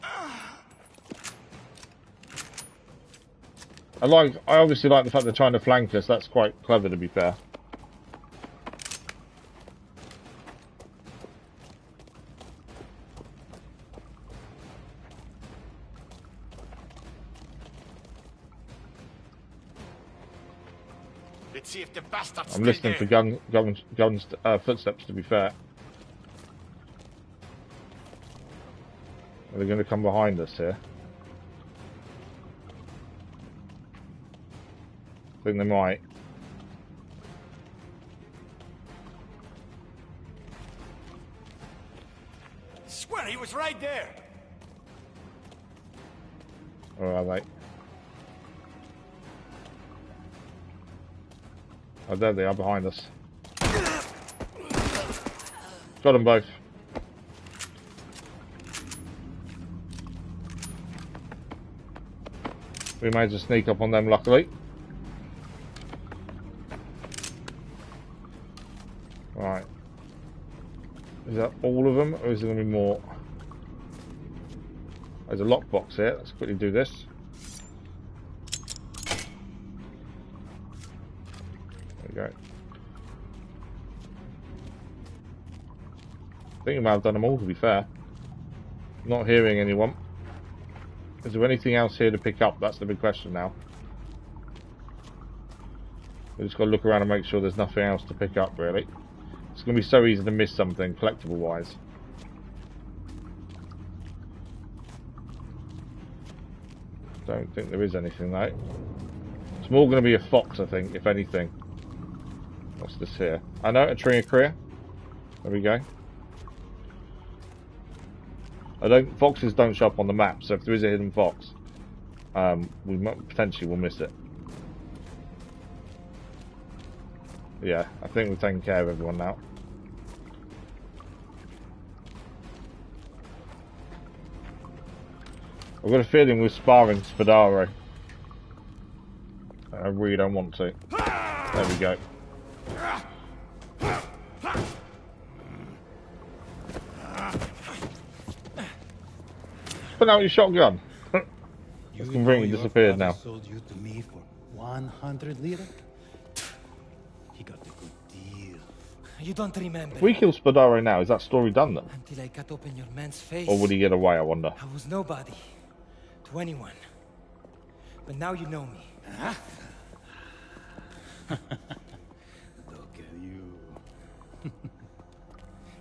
I obviously like the fact they're trying to flank us. That's quite clever, to be fair. Let's see if the bastards. I'm listening for footsteps, to be fair. Are they going to come behind us here? I think they might. Swear he was right there. Or are they? Oh, there they are behind us. Got them both. We managed to sneak up on them, luckily. Right. Is that all of them, or is there going to be more? There's a lockbox here. Let's quickly do this. There we go. I think I might have done them all, to be fair. Not hearing anyone. Is there anything else here to pick up? That's the big question now. We just got to look around and make sure there's nothing else to pick up, really. It's going to be so easy to miss something, collectible-wise. Don't think there is anything, though. It's more going to be a fox, I think, if anything. What's this here? I know, a tree of career. There we go. Foxes don't show up on the map, so if there is a hidden fox, we potentially will miss it. Yeah, I think we've taken care of everyone now. I've got a feeling we're sparring Spadaro. I really don't want to. There we go. Put out your shotgun. It's completely disappeared now. Sold you to me for 100 lira? He got a good deal. You don't remember. If we kill Spadaro now, is that story done then? Until I cut open your man's face. Or would he get away, I wonder? I was nobody to anyone. But now you know me. Huh? Look at you.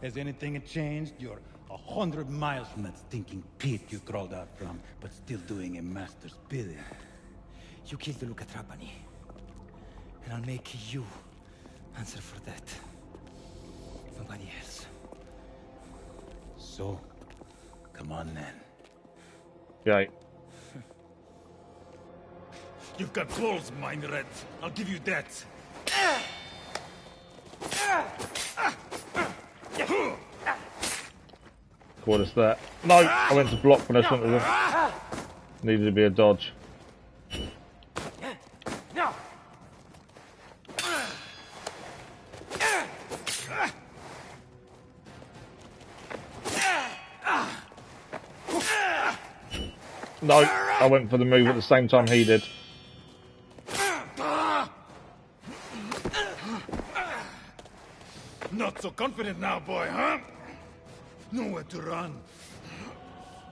Has anything changed? You're 100 miles from that stinking pit you crawled out from, but still doing a master's bidding. You killed the Luca Trapani. And I'll make you answer for that. Nobody else. So, come on then. Okay. You've got balls, mind red. I'll give you that. What is that? No! I went to block when I shouldn't have. Needed to be a dodge. No, I went for the move at the same time he did. confident now, boy, huh? Nowhere to run.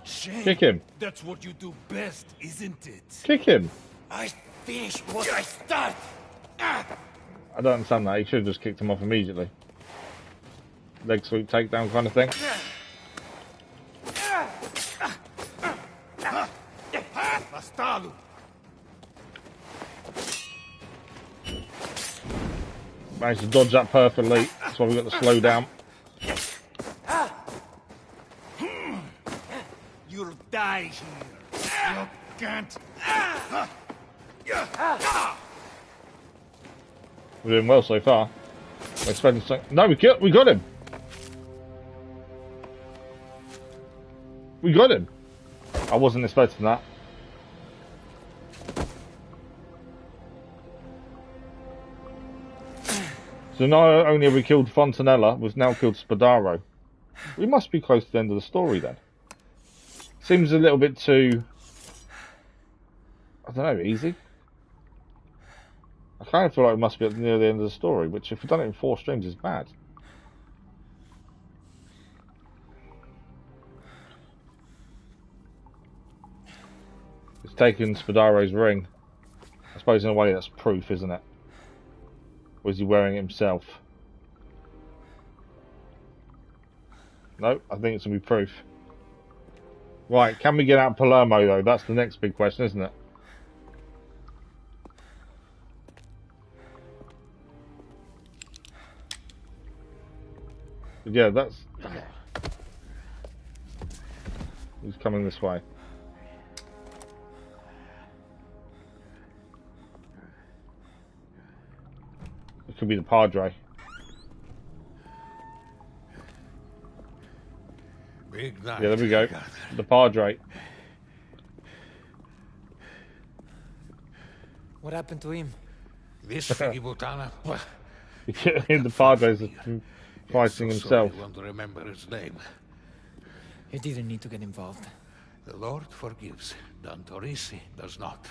Shame. Kick him. That's what you do best, isn't it? Kick him. I finish what I start. I don't understand that. He should have just kicked him off immediately. Leg sweep takedown kind of thing. Bastardo. Managed to dodge that perfectly. That's why we got the slow down. You'll die here. You can't. We're doing well so far. We're spending so... No, we got him. We got him. I wasn't expecting that. So not only have we killed Fontanella, we've now killed Spadaro. We must be close to the end of the story then. Seems a little bit too... I don't know, easy. I kind of feel like we must be near the end of the story, which if we've done it in 4 streams is bad. It's taken Spadaro's ring. I suppose in a way that's proof, isn't it? Or is he wearing it himself? No, I think it's going to be proof. Right, can we get out Palermo though? That's the next big question, isn't it? But yeah, that's... He's coming this way. It could be the Padre. Big night. Yeah, there we go. The Padre. What happened to him? This Butana. The Padre's fighting himself. I want to remember his name. He didn't need to get involved. The Lord forgives. Don Torisi does not.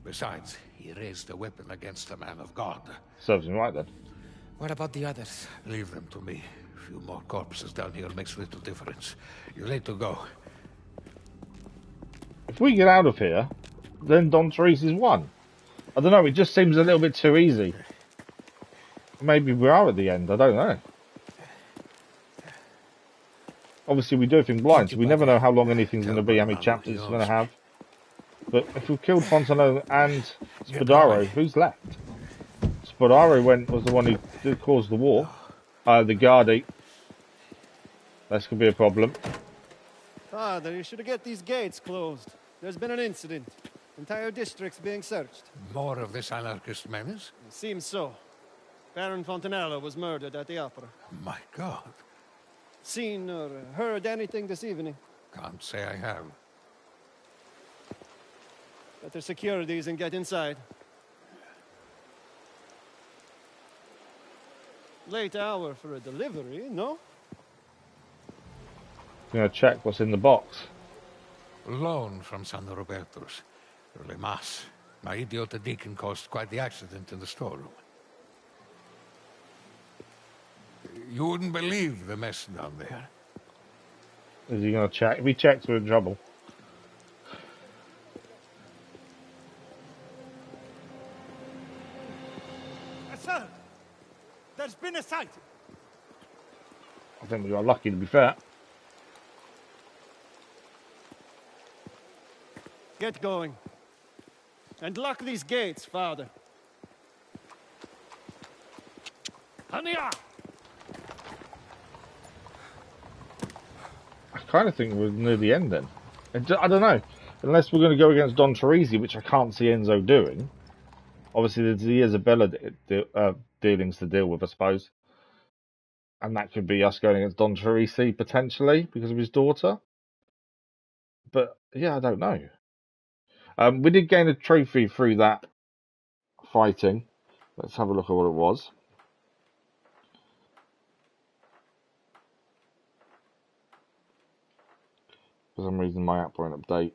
Besides, he raised a weapon against a man of God. Serves him right then. What about the others? Leave them to me. A few more corpses down here makes little difference. You're ready to go. If we get out of here, then Don Torisi's won. I don't know, it just seems a little bit too easy. Maybe we are at the end, I don't know. Obviously we do everything blind, so we never know how long anything's going to be, how many chapters it's going to have. But if we've killed Fontanella and Spadaro, who's left? Spadaro was the one who caused the war. The Guardi. That's going to be a problem. Father, you should get these gates closed. There's been an incident. Entire districts being searched. More of this anarchist menace? It seems so. Baron Fontanella was murdered at the opera. My God. Seen or heard anything this evening? Can't say I have. Better secure these and get inside. Late hour for a delivery, no? I'm going to check what's in the box. Loan from San Roberto's. Early mass. My idiot deacon caused quite the accident in the storeroom. You wouldn't believe the mess down there. Is he going to check? If he checks, we're in trouble. Sir, there's been a sight. I think we got lucky, to be fair. Get going. And lock these gates, Father. Hania! I kind of think we're near the end then. I don't know. Unless we're going to go against Don Torisi, which I can't see Enzo doing. Obviously, there's the Isabella dealings to deal with, I suppose. And that could be us going against Don Torisi, potentially, because of his daughter. But, yeah, I don't know. We did gain a trophy through that fighting. Let's have a look at what it was. For some reason, my app won't update.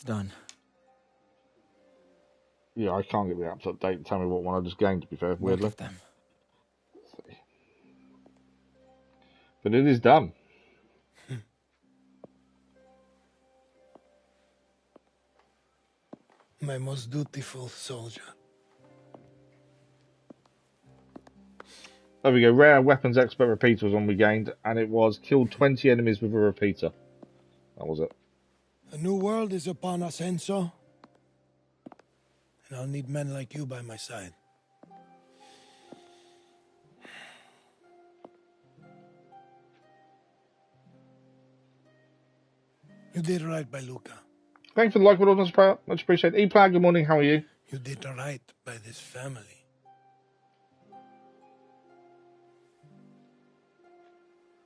done. Yeah, I can't get the apps update. Tell me what one I just gained, to be fair, weirdly. Both of them. But it is done. My most dutiful soldier. There we go. Rare weapons expert repeater was one we gained, and it was killed 20 enemies with a repeater. That was it. A new world is upon us, Enzo. And I'll need men like you by my side. You did right by Luca. Thanks for the like, much appreciated. E-Plan, good morning. How are you? You did right by this family.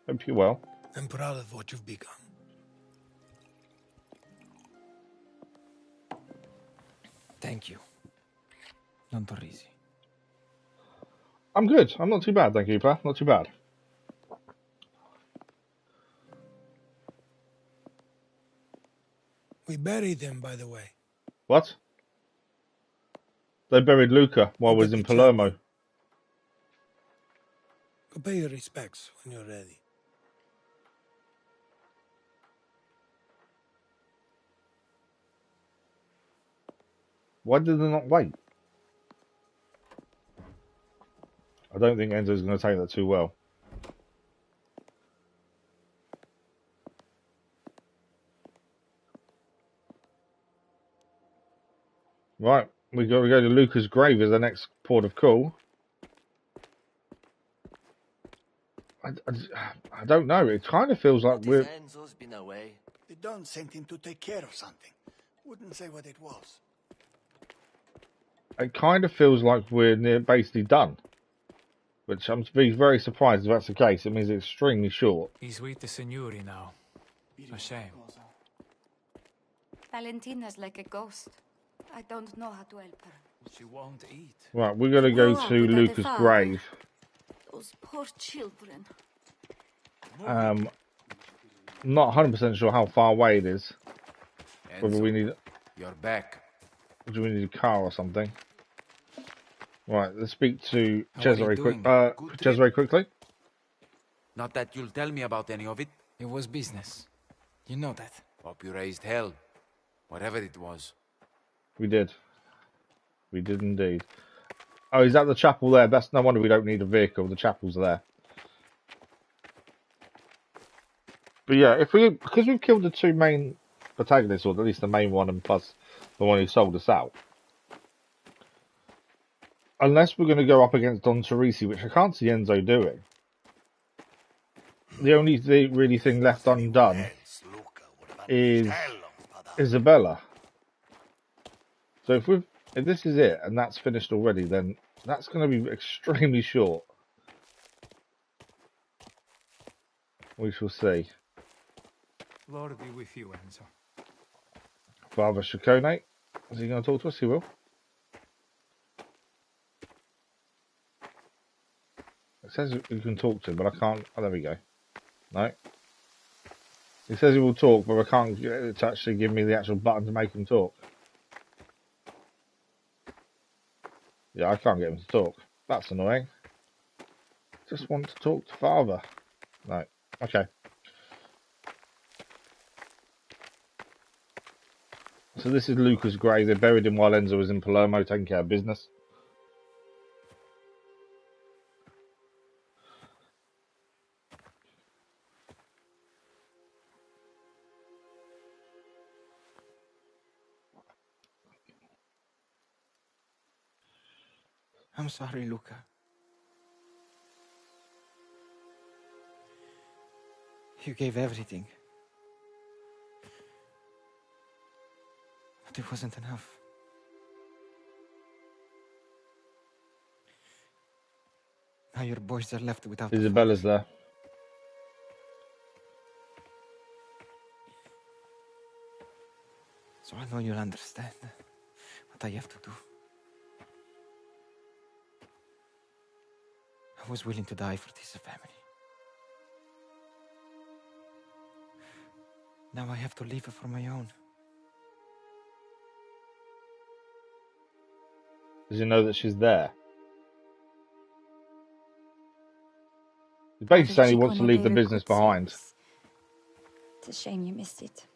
Hope you're well. I'm proud of what you've become. Thank you. Don Torrisi. I'm good. I'm not too bad, thank you, E-Plan. Not too bad. We buried him, by the way. What? They buried Luca while I was in Palermo. Go pay your respects when you're ready. Why did they not wait? I don't think Enzo's going to take that too well. Right, we got to go to Luca's grave as the next port of call. I don't know. It kind of feels like we're... Enzo's been away. The Don sent him to take care of something. Wouldn't say what it was. It kind of feels like we're basically done. Which I'm to be very surprised if that's the case. It means it's extremely short. He's with the Signori now. A shame. Valentina's like a ghost. I don't know how to help her. She won't eat. Right, we're going to go to Luca's grave. Those poor children. Not 100% sure how far away it is. Enzo, Whether we need... You're back. Do we need a car or something? Right, let's speak to Cesare quickly. Not that you'll tell me about any of it. It was business. You know that. Hope you raised hell. Whatever it was. We did. We did indeed. Oh, is that the chapel there? That's no wonder we don't need a vehicle. The chapel's there. But yeah, because we've killed the two main protagonists, or at least the main one, and plus the one who sold us out. Unless we're going to go up against Don Torrisi, which I can't see Enzo doing. The only really thing left undone is Isabella. So if this is it, and that's finished already, then that's going to be extremely short. We shall see. Lord be with you, Enzo. Father Ciccone, is he going to talk to us? He will. It says you can talk to him, but I can't. Oh, there we go. No. He says he will talk, but I can't get it to actually give me the actual button to make him talk. Yeah, I can't get him to talk. That's annoying. Just want to talk to Father. No. Okay. So this is Luca's grave. They buried him while Enzo was in Palermo taking care of business. I'm sorry, Luca. You gave everything. But it wasn't enough. Now your boys are left without... Isabella's there. So I know you'll understand what I have to do. I was willing to die for this family. Now I have to live for my own. Does he know that she's there? He's basically saying he wants to leave the business behind. It's a shame you missed it.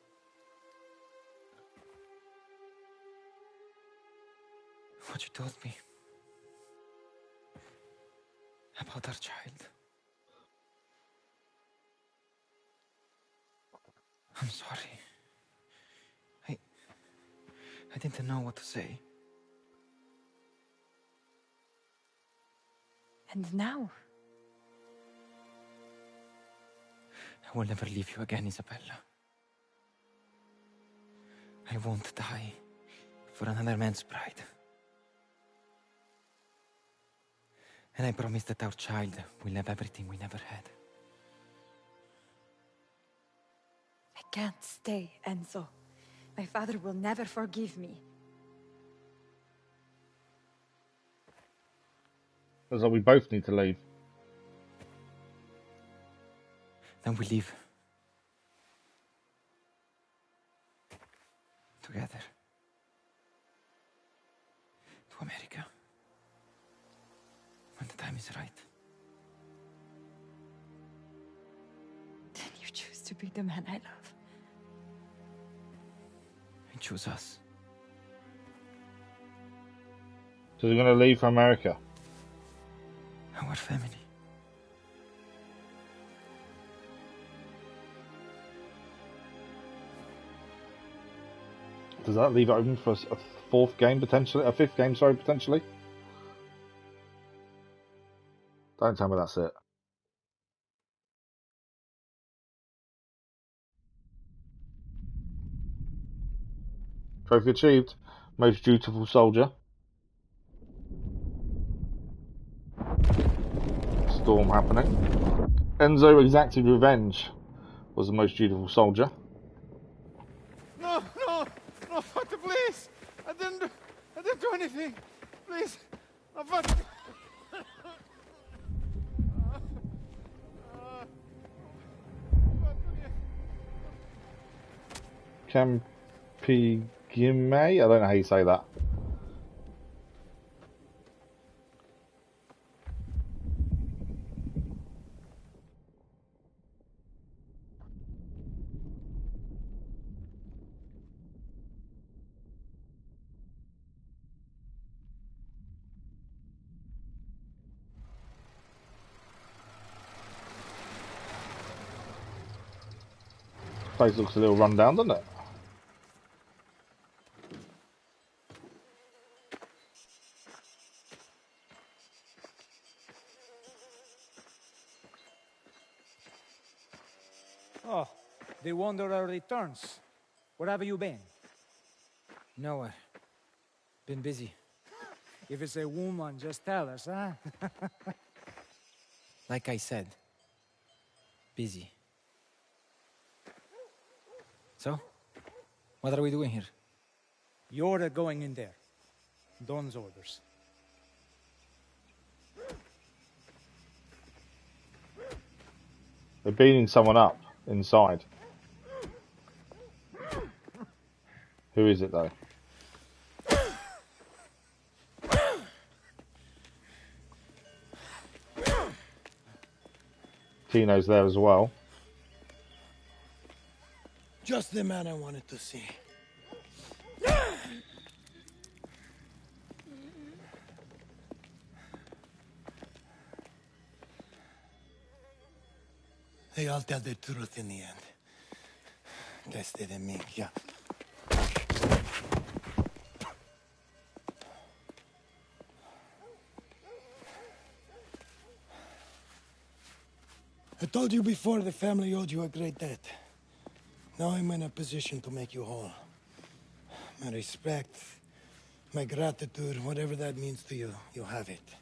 What you told me about our child. I'm sorry. I didn't know what to say. And now? I will never leave you again, Isabella. I won't die for another man's pride. And I promise that our child will have everything we never had. I can't stay, Enzo. My father will never forgive me. Looks like we both need to leave. Then we leave. Together. To America. When the time is right. Then you choose to be the man I love. And choose us. So they're going to leave for America? Our family. Does that leave it open for a fourth game potentially? A fifth game, sorry, potentially? Don't tell me that's it. Trophy achieved. Most Dutiful Soldier. Storm happening. Enzo exacted revenge was the most dutiful soldier. No, Father, please! I didn't do anything. Please, Father. Campigime? I don't know how you say that. Place looks a little run down, doesn't it? Oh, the wanderer returns. Where have you been? Nowhere. Been busy. If it's a woman, just tell us, huh? Like I said. Busy. So? What are we doing here? You're going in there. Don's orders. They're beating someone up inside. Who is it though? Tino's there as well. Just the man I wanted to see. They all tell the truth in the end. Desde de mí, yeah. I told you before the family owed you a great debt. Now I'm in a position to make you whole. My respect, my gratitude, whatever that means to you, you have it.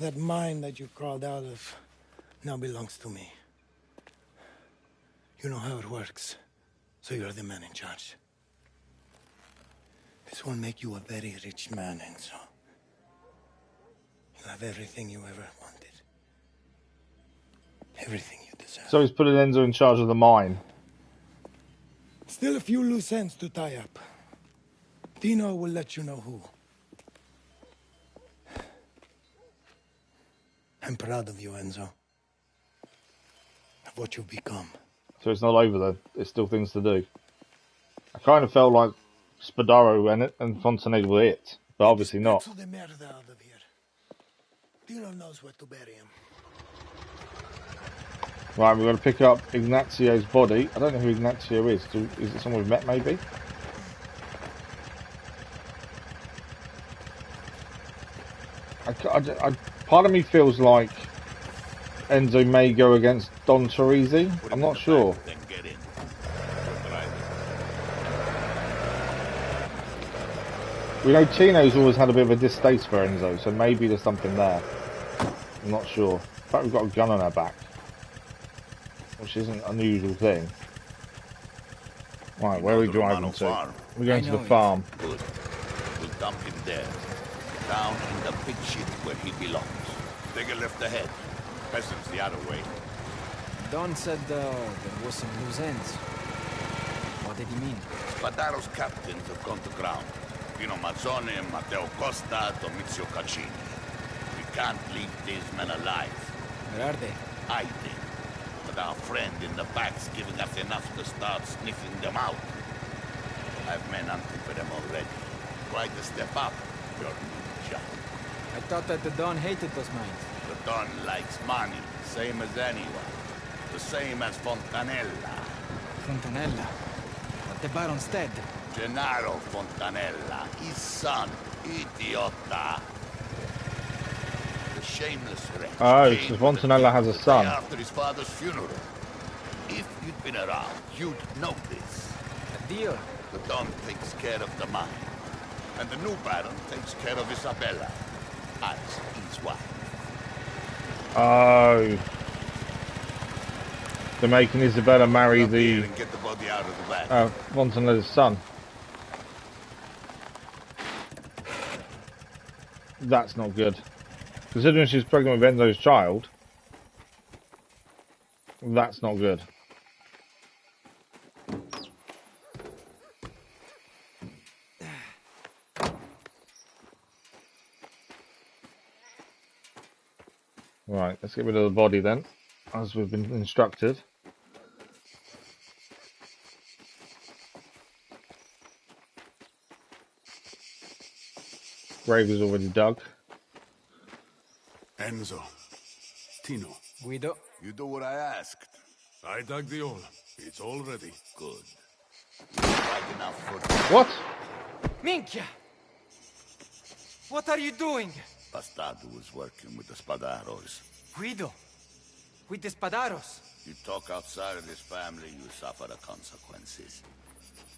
That mine that you crawled out of now belongs to me. You know how it works, so you're the man in charge. This will make you a very rich man, Enzo. You'll have everything you ever wanted. Everything you deserve. So he's putting Enzo in charge of the mine. Still a few loose ends to tie up. Tino will let you know who. I'm proud of you, Enzo. Of what you've become. So it's not over then. There's still things to do. I kind of felt like Spadaro and Fontanella were it, but obviously not. Expulso de merda out of here. Dino knows where to bury him. Right, we're going to pick up Ignazio's body. I don't know who Ignazio is. Is it someone we've met, maybe? Part of me feels like Enzo may go against Don Teresi. I'm not sure. We know Tino's always had a bit of a distaste for Enzo, so maybe there's something there. I'm not sure. In fact, we've got a gun on our back, which isn't an unusual thing. Right, where are we driving to? We're going to the farm. Good. We'll dump him there. Down in the pit shit where he belongs. Take a left ahead. Peasants the other way. Don said there was some loose ends. What did he mean? Spadaro's captains have gone to ground. Pino Mazzone, Matteo Costa, Domizio Caccini. We can't leave these men alive. Where are they? Hiding. But our friend in the back's giving us enough to start sniffing them out. I've men hunting for them already. Try to step up, your ninja. I thought that the Don hated those mines. The Don likes money, same as anyone. The same as Fontanella. Fontanella? But the Baron's dead. Gennaro Fontanella, his son, idiota. The shameless wretch. Oh, so Fontanella has a son. After his father's funeral. If you'd been around, you'd know this. A deal. The Don takes care of the mine. And the new Baron takes care of Isabella. As his wife. Oh. They're making Isabella marry the Fontanella's son. That's not good. Considering she's pregnant with Enzo's child, that's not good. Right, let's get rid of the body then, as we've been instructed. Grave is already dug. Enzo. Tino. Guido. You do what I asked. I dug the hole. It's all ready. Good. Enough for... What? Minchia! What are you doing? Bastardo was working with the Spadaros. Guido. With the Spadaros. You talk outside of this family, you suffer the consequences.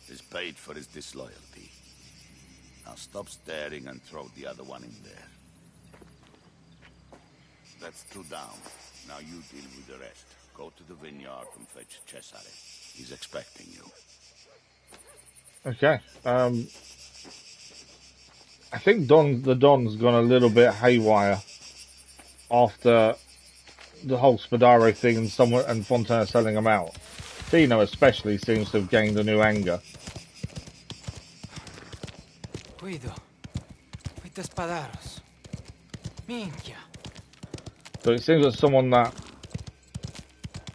He's paid for his disloyalty. Now stop staring and throw the other one in there. That's 2 down. Now you deal with the rest. Go to the vineyard and fetch Cesare. He's expecting you. Okay. I think the Don's gone a little bit haywire after the whole Spadaro thing and Fontanella selling him out. Tino especially seems to have gained a new anger. Guido. With the Spadaros. Minchia. So it seems that someone that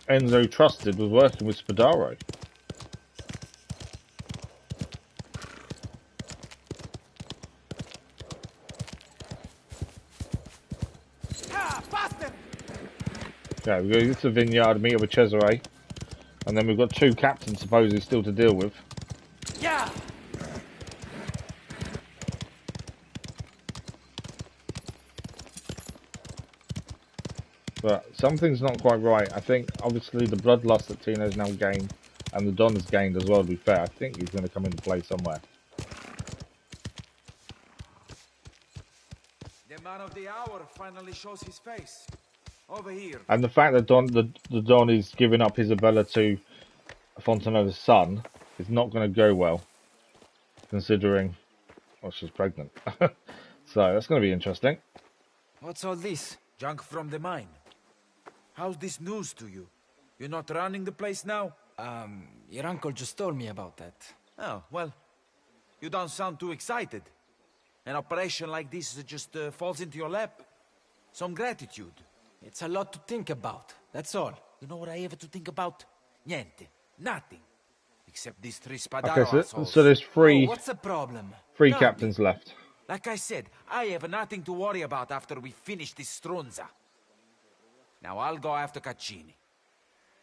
Enzo trusted was working with Spadaro. Yeah, we go to the vineyard, meet up with Cesare, and then we've got 2 captains supposedly still to deal with. Yeah. But something's not quite right. I think obviously the bloodlust that Tino's now gained, and the Don has gained as well, to be fair, I think he's going to come into play somewhere. The man of the hour finally shows his face. Over here. And the fact that the Don is giving up Isabella to Fontanella's son is not going to go well, considering, well, she's pregnant. So that's going to be interesting. What's all this? Junk from the mine. How's this news to you? You're not running the place now? Your uncle just told me about that. Oh, well, you don't sound too excited. An operation like this just falls into your lap. Some gratitude. It's a lot to think about, that's all. You know what I have to think about? Niente. Nothing. Except these three Spadaro Okay, so assholes. there's three. Oh, what's the problem? Three Nothing. captains left. Like I said, I have nothing to worry about after we finish this Strunza. Now I'll go after Caccini.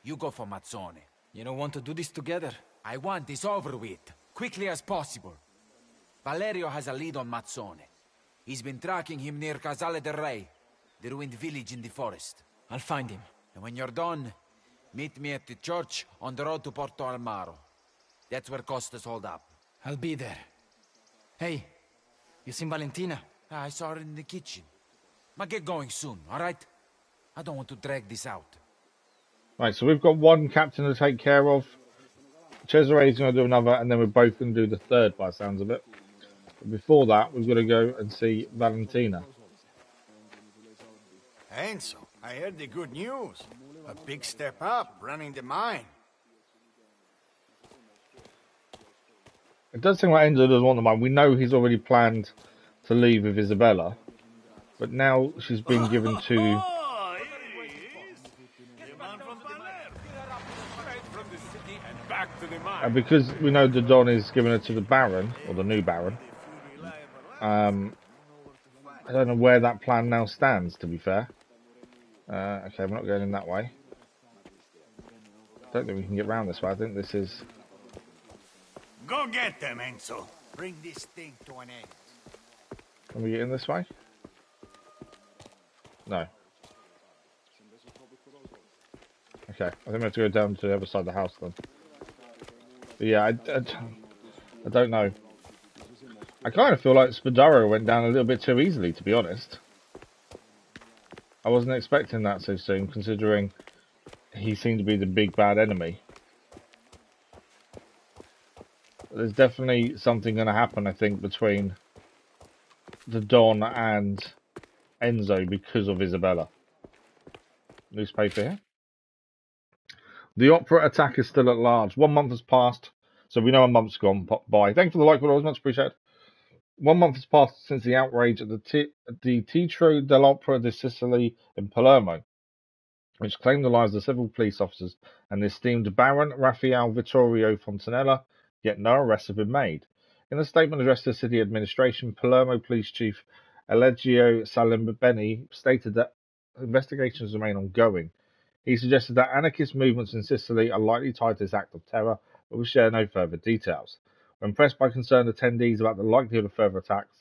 You go for Mazzone. You don't want to do this together? I want this over with, quickly as possible. Valerio has a lead on Mazzone. He's been tracking him near Casale del Rey, the ruined village in the forest. I'll find him. And when you're done, meet me at the church on the road to Porto Almaro. That's where Costa's hold up. I'll be there. Hey, you seen Valentina? I saw her in the kitchen. But get going soon, alright? I don't want to drag this out. Right, so we've got one captain to take care of. Cesare's going to do another, and then we're both going to do the third by the sounds of it. But before that, we've got to go and see Valentina. Enzo, I heard the good news. A big step up, running the mine. It does seem like Enzo doesn't want the mine. We know he's already planned to leave with Isabella, but now she's been given to... And because we know the Don is giving it to the Baron, or the new Baron, I don't know where that plan now stands, to be fair. Okay, we're not going in that way. Don't think we can get round this way. I think this is... Go get them, Enzo. Bring this thing to an end. Can we get in this way? No. Okay, I think we have to go down to the other side of the house then. But yeah, I don't know. I kind of feel like Spadaro went down a little bit too easily, to be honest. I wasn't expecting that so soon, considering he seemed to be the big bad enemy. There's definitely something going to happen, I think, between the Don and Enzo because of Isabella. Newspaper here. The opera attack is still at large. 1 month has passed, so we know a month's gone by. Thank you for the like, but always much appreciated. 1 month has passed since the outrage at the Teatro dell'Opera di Sicily in Palermo, which claimed the lives of several police officers and the esteemed Baron Raphael Vittorio Fontanella, yet no arrests have been made. In a statement addressed to the city administration, Palermo Police Chief Eligio Salimbeni stated that investigations remain ongoing. He suggested that anarchist movements in Sicily are likely tied to this act of terror, but will share no further details. When pressed by concerned attendees about the likelihood of further attacks,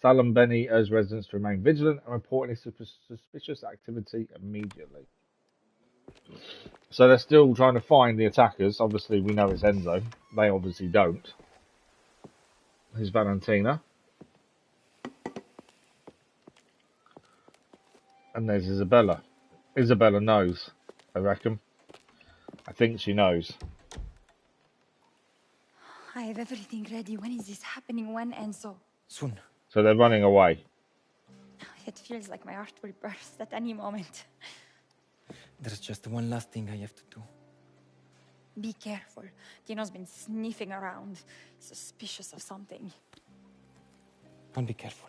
Salimbeni urged residents to remain vigilant and report any suspicious activity immediately. So they're still trying to find the attackers. Obviously, we know it's Enzo. They obviously don't. Here's Valentina. And there's Isabella. Isabella knows, I reckon. I think she knows. I have everything ready. When is this happening? When, Enzo? Soon. So they're running away. It feels like my heart will burst at any moment. There's just one last thing I have to do. Be careful. Tino's been sniffing around, suspicious of something. Don't be careful.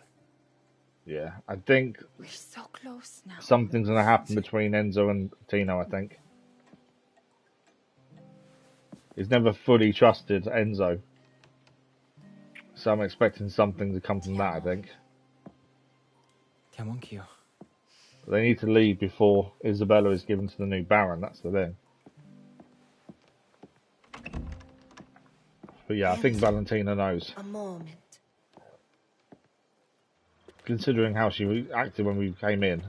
Yeah, I think we're so close now. Something's going to happen between Enzo and Tino, I think. He's never fully trusted Enzo. So I'm expecting something to come from that, I think. Ti amo anch'io. They need to leave before Isabella is given to the new Baron, that's the thing. But yeah, I think Valentina knows. A moment. Considering how she acted when we came in.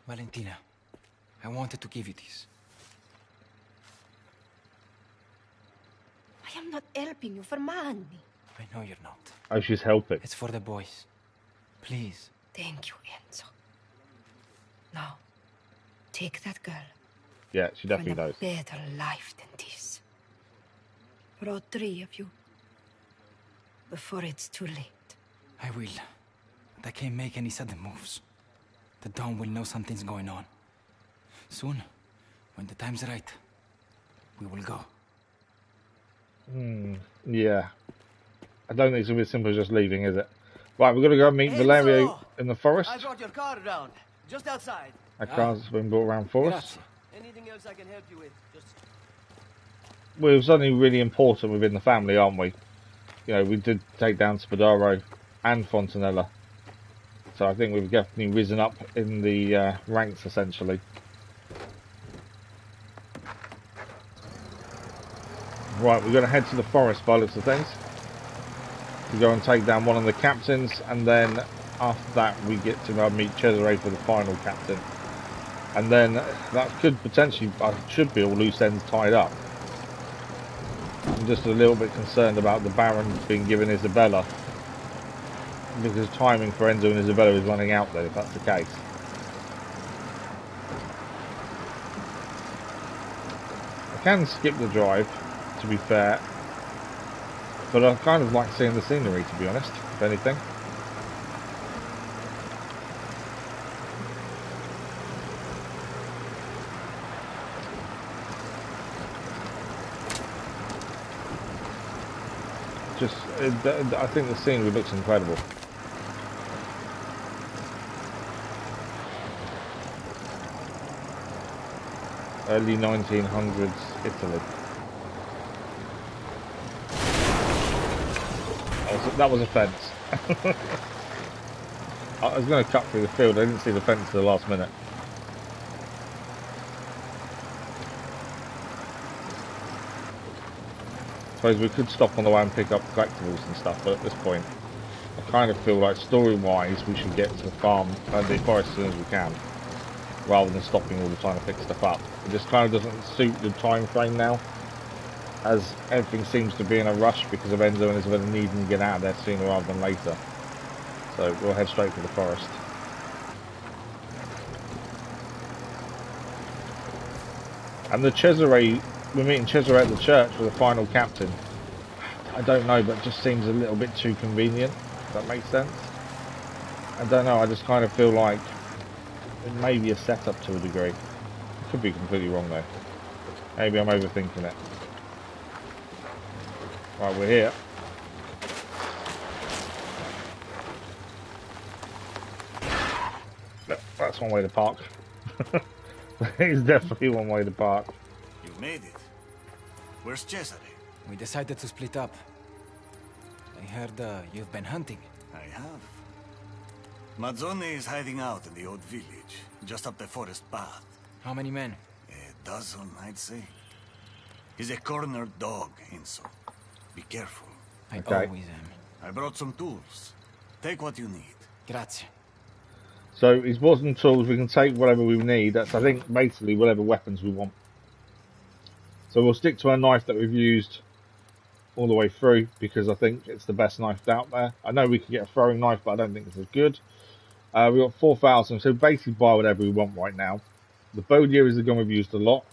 Valentina, I wanted to give you this. I am not helping you, fermandi. I know you're not. Oh, she's helping. It's for the boys. Please. Thank you, Enzo. Now, take that girl. Yeah, she definitely knows. For a better life than this. For all three of you. Before it's too late. I will. But I can't make any sudden moves. The Dawn will know something's going on. Soon, when the time's right, we will go. Yeah. I don't think it's going to be as simple as just leaving, is it? Right, we're going to go meet Valerio in the forest. I brought your car around. Just outside. Our car's been brought around for us. Anything else I can help you with? Just... We're suddenly really important within the family, aren't we? You know, we did take down Spadaro and Fontanella. So I think we've definitely risen up in the ranks, essentially. Right, we're going to head to the forest by the looks of things. We go and take down one of the captains, and then after that we get to meet Cesare for the final captain. And then that could potentially, should be all loose ends tied up. I'm just a little bit concerned about the Baron being given Isabella, because timing for Enzo and Isabella is running out there, if that's the case. I can skip the drive, to be fair, but I kind of like seeing the scenery, to be honest, if anything. I think the scenery looks incredible. Early 1900s Italy. That was a fence. I was going to cut through the field. I didn't see the fence at the last minute. I suppose we could stop on the way and pick up collectibles and stuff, but at this point, I kind of feel like story-wise we should get to the farm and the forest as soon as we can, rather than stopping all the time to pick stuff up. It just kind of doesn't suit the time frame now, as everything seems to be in a rush because of Enzo and Isabella needing to get out of there sooner rather than later. So we'll head straight for the forest. And the Cesare, we're meeting Cesare at the church for the final captain. I don't know, but it just seems a little bit too convenient, if that makes sense. I don't know, I just kind of feel like it may be a setup to a degree. I could be completely wrong though. Maybe I'm overthinking it. Right, we're here. That's one way to park. It's definitely one way to park. You made it. Where's Cesare? We decided to split up. I heard you've been hunting. I have. Mazzone is hiding out in the old village, just up the forest path. How many men? A dozen, I'd say. He's a cornered dog, Enzo. Be careful. I always am. I brought some tools. Take what you need. Grazie. So he's bought some tools. We can take whatever we need. That's, I think, basically whatever weapons we want. So we'll stick to our knife that we've used all the way through, because I think it's the best knife out there. I know we could get a throwing knife, but I don't think it's as good. We've got 4,000, so basically buy whatever we want right now. The Bowdeer is the gun we've used a lot.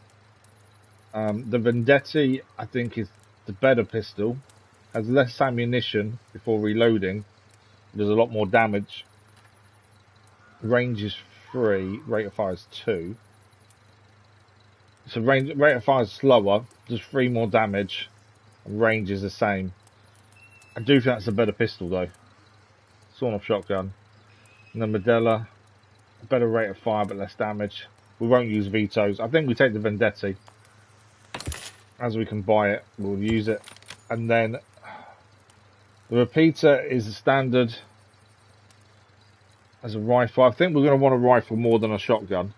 The Vendetti, I think, is the better pistol. Has less ammunition before reloading. Does a lot more damage. Range is 3, rate of fire is 2. So rate of fire is slower, does 3 more damage, and range is the same. I do think that's a better pistol though. Sawn-off shotgun. And the Medella, a better rate of fire but less damage. We won't use vetoes. I think we take the Vendetti. As we can buy it, we'll use it. And then the repeater is a standard as a rifle. I think we're going to want a rifle more than a shotgun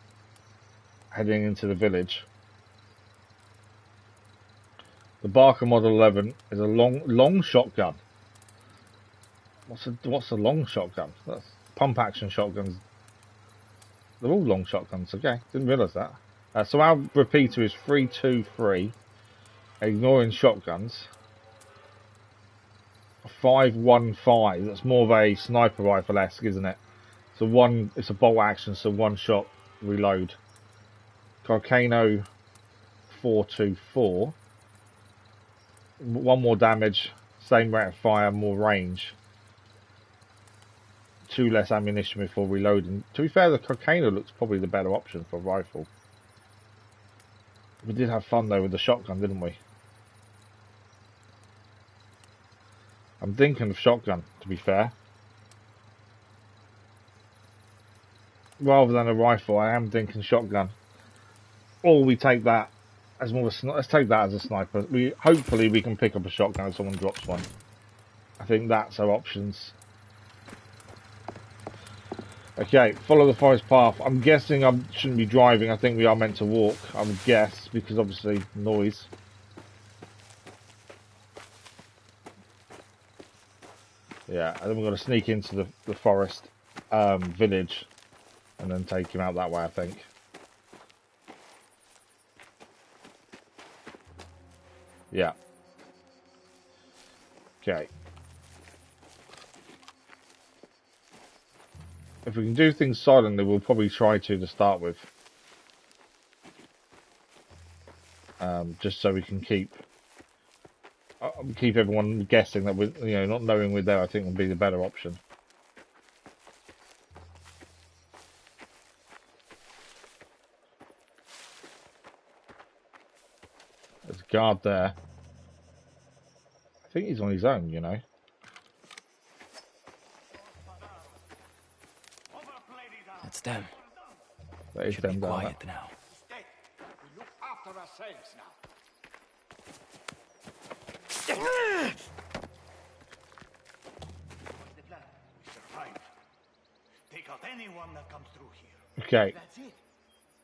heading into the village. The Barker Model 11 is a long shotgun. What's a long shotgun? That's pump action shotguns. They're all long shotguns. Okay, didn't realise that. So our repeater is 323, ignoring shotguns. 515. That's more of a sniper rifle-esque, isn't it? So it's a bolt action, so one shot reload. Carcano 424. 1 more damage, same rate of fire, more range. 2 less ammunition before reloading. To be fair, the Carcano looks probably the better option for a rifle. We did have fun though with the shotgun, didn't we? I'm thinking of shotgun, to be fair. rather than a rifle, I am thinking shotgun. Or we take that as more of a let's take that as a sniper. Hopefully we can pick up a shotgun if someone drops one. I think that's our options. Okay, follow the forest path. I'm guessing I shouldn't be driving. I think we are meant to walk, I would guess, because obviously noise. Yeah, and then we're going to sneak into the forest village and then take him out that way, I think. Yeah. Okay. If we can do things silently, we'll probably try to start with. Just so we can keep everyone guessing that we're, not knowing we're there, I think would be the better option. There's a guard there. I think he's on his own, It's them. That is Should them be down quiet there. now. We look after ourselves now. What's the plan? We survive. Take out anyone that comes through here. Okay. That's it.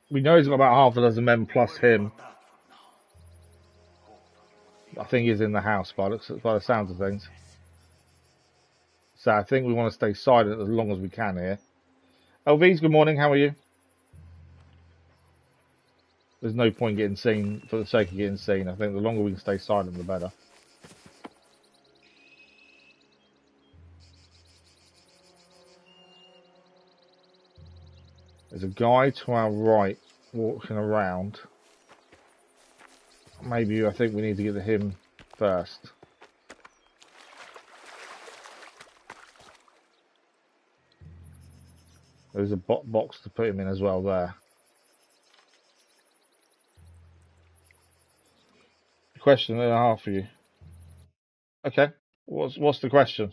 We know he's got about half a dozen men plus him. I think he's in the house by the sounds of things. So I think we want to stay silent as long as we can here. LVs, good morning. How are you? There's no point getting seen for the sake of getting seen. I think the longer we can stay silent, the better. There's a guy to our right walking around. Maybe I think we need to get to him first. There's a box to put him in as well there. Question and a half for you. Okay. What's the question?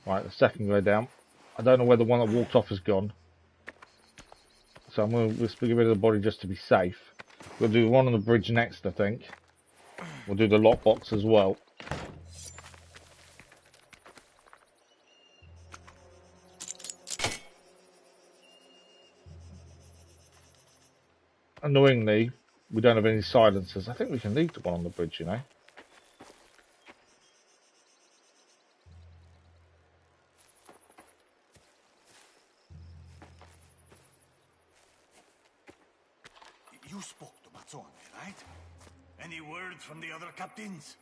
Right, the second guy down. I don't know where the one that walked off has gone. So I'm going to get rid of the body just to be safe. We'll do one on the bridge next, I think. We'll do the lockbox as well. Annoyingly, we don't have any silencers. I think we can leave the one on the bridge, You spoke to Mazzone, right? Any word from the other captains?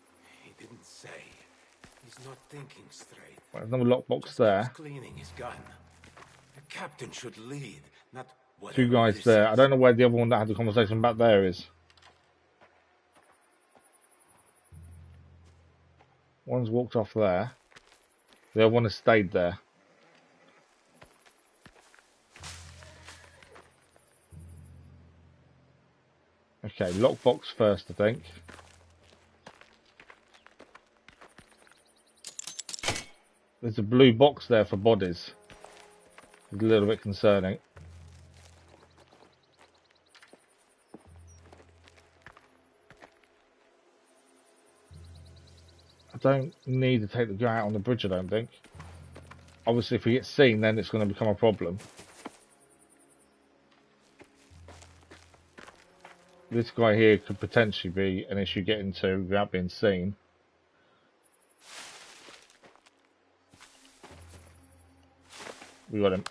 He didn't say. He's not thinking straight. Right, there's another lockbox there. Cleaning his gun. The captain should lead, not whatever. Two guys there. I don't know where the other one that had the conversation back there is. One's walked off there. The other one has stayed there. Okay, lockbox first, I think. There's a blue box there for bodies. It's a little bit concerning. I don't need to take the guy out on the bridge, I don't think. Obviously, if we get seen, then it's going to become a problem. This guy here could potentially be an issue getting to without being seen. We got him.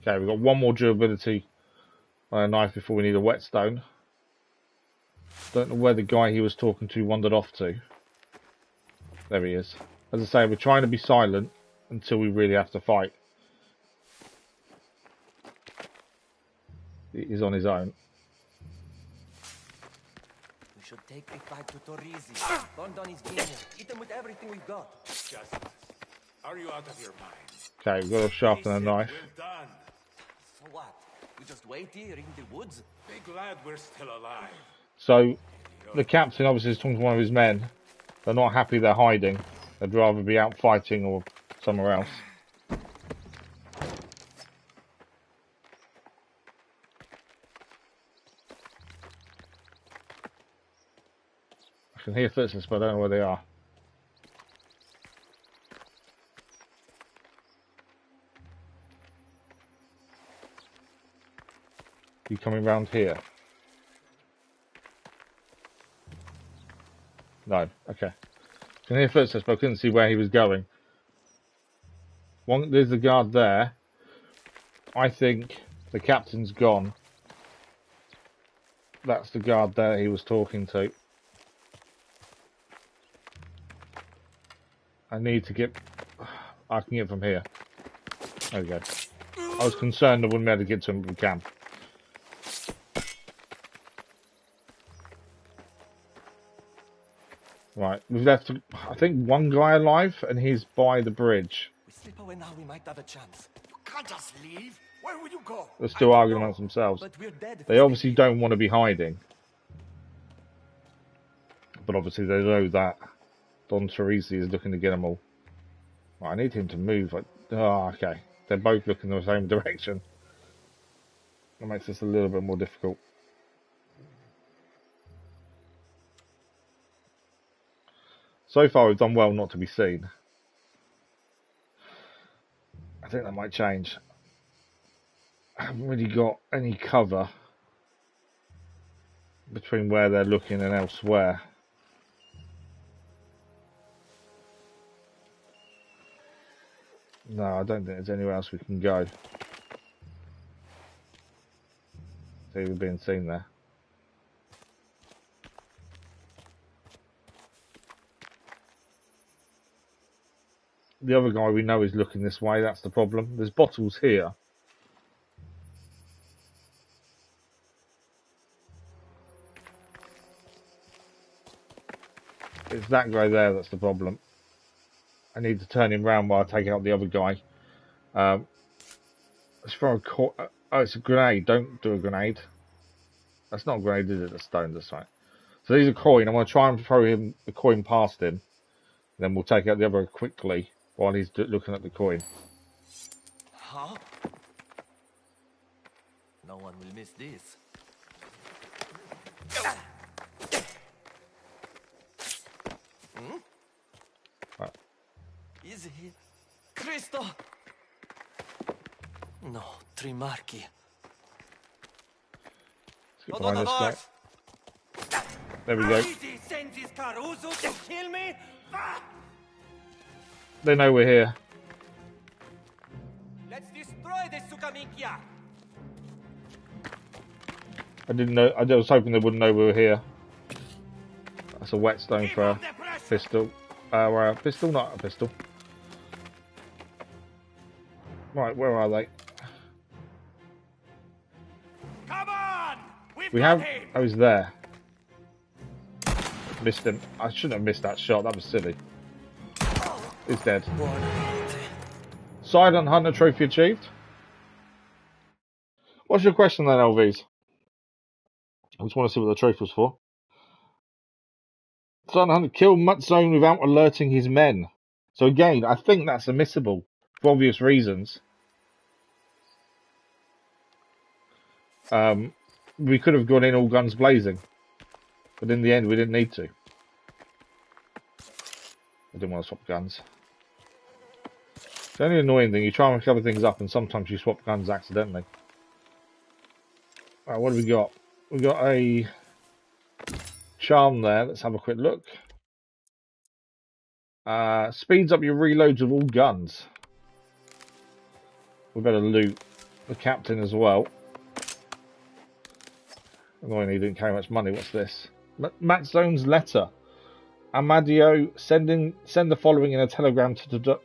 Okay, we've got one more durability on a knife before we need a whetstone. Don't know where the guy he was talking to wandered off to. There he is. As I say, we're trying to be silent until we really have to fight. He's on his own. We should take the fight to Torrisi. Burn down his vineyard. Eat him with everything we've got. Justice. Are you out of your mind? Okay, we've got to sharpen a knife. Well done. So what? We just wait here in the woods? Be glad we're still alive. So, the captain obviously is talking to one of his men. They're not happy they're hiding. They'd rather be out fighting or somewhere else. I can hear footsteps, but I don't know where they are. You coming round here? No. Okay. I can hear footsteps, but I couldn't see where he was going. There's the guard there. I think the captain's gone. That's the guard there he was talking to. I need to get... I can get from here. There we go. I was concerned I wouldn't be able to get to him, but we can. Right, we've left, I think, one guy alive, and he's by the bridge. We slip away now, we might have a chance. You can't just leave. Where would you go? They're still arguing amongst themselves. But we're dead. They obviously don't want to be hiding. But obviously they know that Don Teresi is looking to get them all. Right, I need him to move. Oh, okay. They're both looking in the same direction. That makes this a little bit more difficult. So far we've done well not to be seen. I think that might change. I haven't really got any cover between where they're looking and elsewhere. No, I don't think there's anywhere else we can go. See, we're being seen there. The other guy we know is looking this way, that's the problem. There's bottles here. It's that guy there that's the problem. I need to turn him round while I take out the other guy. It's from a oh, it's a grenade. Don't do a grenade. That's not a grenade, is it? A stone, that's right. So these are coin. I'm going to try and throw him the coin past him. Then we'll take out the other quickly while he's looking at the coin. Huh? No one will miss this. Hmm? Right. Is he? Cristo! No, Trimarchi. Let's get behind this guy. There we go. They know we're here. Let's destroy the Sukamikia. I didn't know. I was hoping they wouldn't know we were here. That's a whetstone for a pistol. Or a pistol, not a pistol. Right, where are they? Come on! We have. Oh, he's there. Missed him. I shouldn't have missed that shot. That was silly. He's dead. Silent Hunter trophy achieved. What's your question then, LVs? I just want to see what the trophy was for. Silent Hunter killed Mazzone without alerting his men. So again, I think that's admissible for obvious reasons. We could have gone in all guns blazing, but in the end we didn't need to. I didn't want to swap guns. The only annoying thing, you try and cover things up and sometimes you swap guns accidentally. Right, what do we got? We got a charm there. Let's have a quick look. Speeds up your reloads of all guns. We better loot the captain as well. Annoyingly, he didn't carry much money. What's this? Mazzone's letter. Amadio, send the following in a telegram to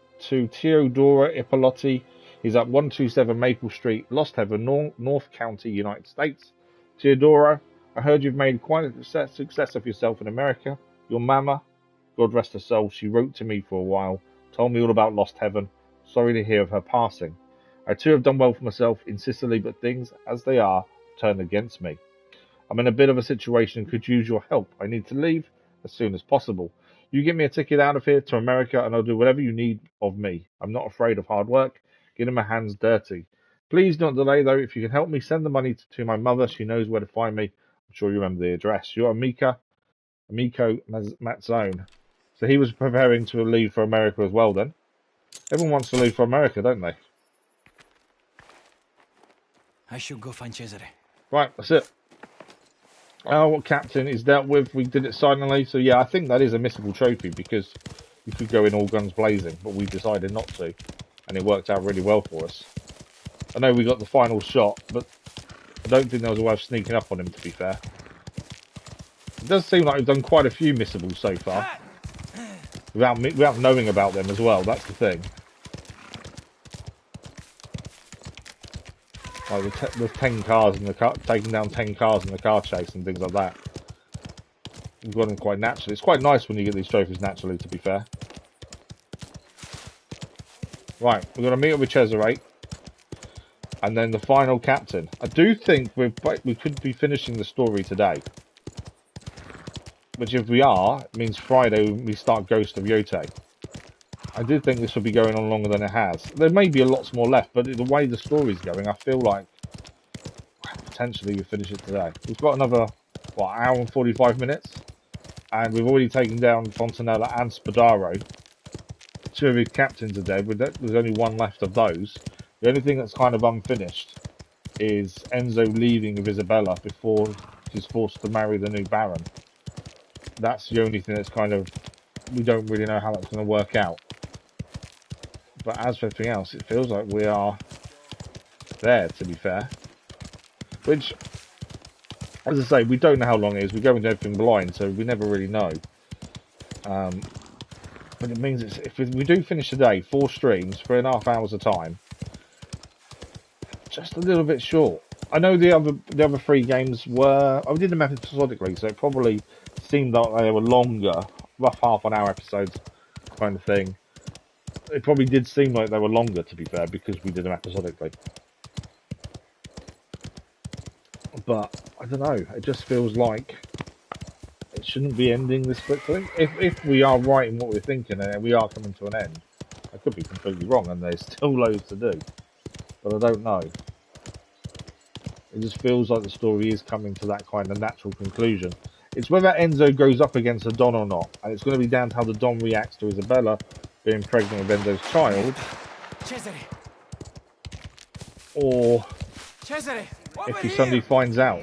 Teodora Ippoliti. He's at 127 Maple Street, Lost Heaven, North County, United States. Teodora, I heard you've made quite a success of yourself in America. Your mama, God rest her soul, she wrote to me for a while, told me all about Lost Heaven. Sorry to hear of her passing. I too have done well for myself in Sicily, but things, as they are, turned against me. I'm in a bit of a situation and could use your help. I need to leave as soon as possible. You get me a ticket out of here to America and I'll do whatever you need of me. I'm not afraid of hard work, getting my hands dirty. Please don't delay though. If you can help me send the money to my mother, she knows where to find me. I'm sure you remember the address. You're Amico Mazzone. So he was preparing to leave for America as well then. Everyone wants to leave for America, don't they? I should go find Cesare. Right, that's it. Our captain is dealt with. We did it silently, so yeah, I think that is a missable trophy because we could go in all guns blazing, but we decided not to, and it worked out really well for us. I know we got the final shot, but I don't think there was a way of sneaking up on him, to be fair. It does seem like we've done quite a few missables so far, without knowing about them as well. That's the thing. Like the 10 cars in the car, taking down 10 cars in the car chase and things like that. We've got them quite naturally. It's quite nice when you get these trophies naturally, to be fair. Right, we're going to meet up with Cesare. And then the final captain. I do think we could be finishing the story today. Which if we are, it means Friday we start Ghost of Yote. I did think this would be going on longer than it has. There may be a lot more left, but the way the story's going, I feel like potentially we finish it today. We've got another, what, hour and 45 minutes? And we've already taken down Fontanella and Spadaro. 2 of his captains are dead. There's only 1 left of those. The only thing that's kind of unfinished is Enzo leaving with Isabella before she's forced to marry the new Baron. That's the only thing that's kind of, we don't really know how that's going to work out. But as for everything else, it feels like we are there, to be fair. Which, as I say, we don't know how long it is. We go into everything blind, so we never really know. But it means if we do finish today, 4 streams, 3.5 hours a time, just a little bit short. I know the other 3 games were, I did them episodically, so it probably seemed like they were longer, rough half an hour episodes kind of thing. It probably did seem like they were longer, to be fair, because we did them episodically. But I don't know, it just feels like it shouldn't be ending this quickly. If we are right in what we're thinking and we are coming to an end, I could be completely wrong and there's still loads to do. But I don't know. It just feels like the story is coming to that kind of natural conclusion. It's whether Enzo goes up against the Don or not, and it's going to be down to how the Don reacts to Isabella being pregnant with Enzo's child. Cesare. Or Cesare, if he suddenly finds out.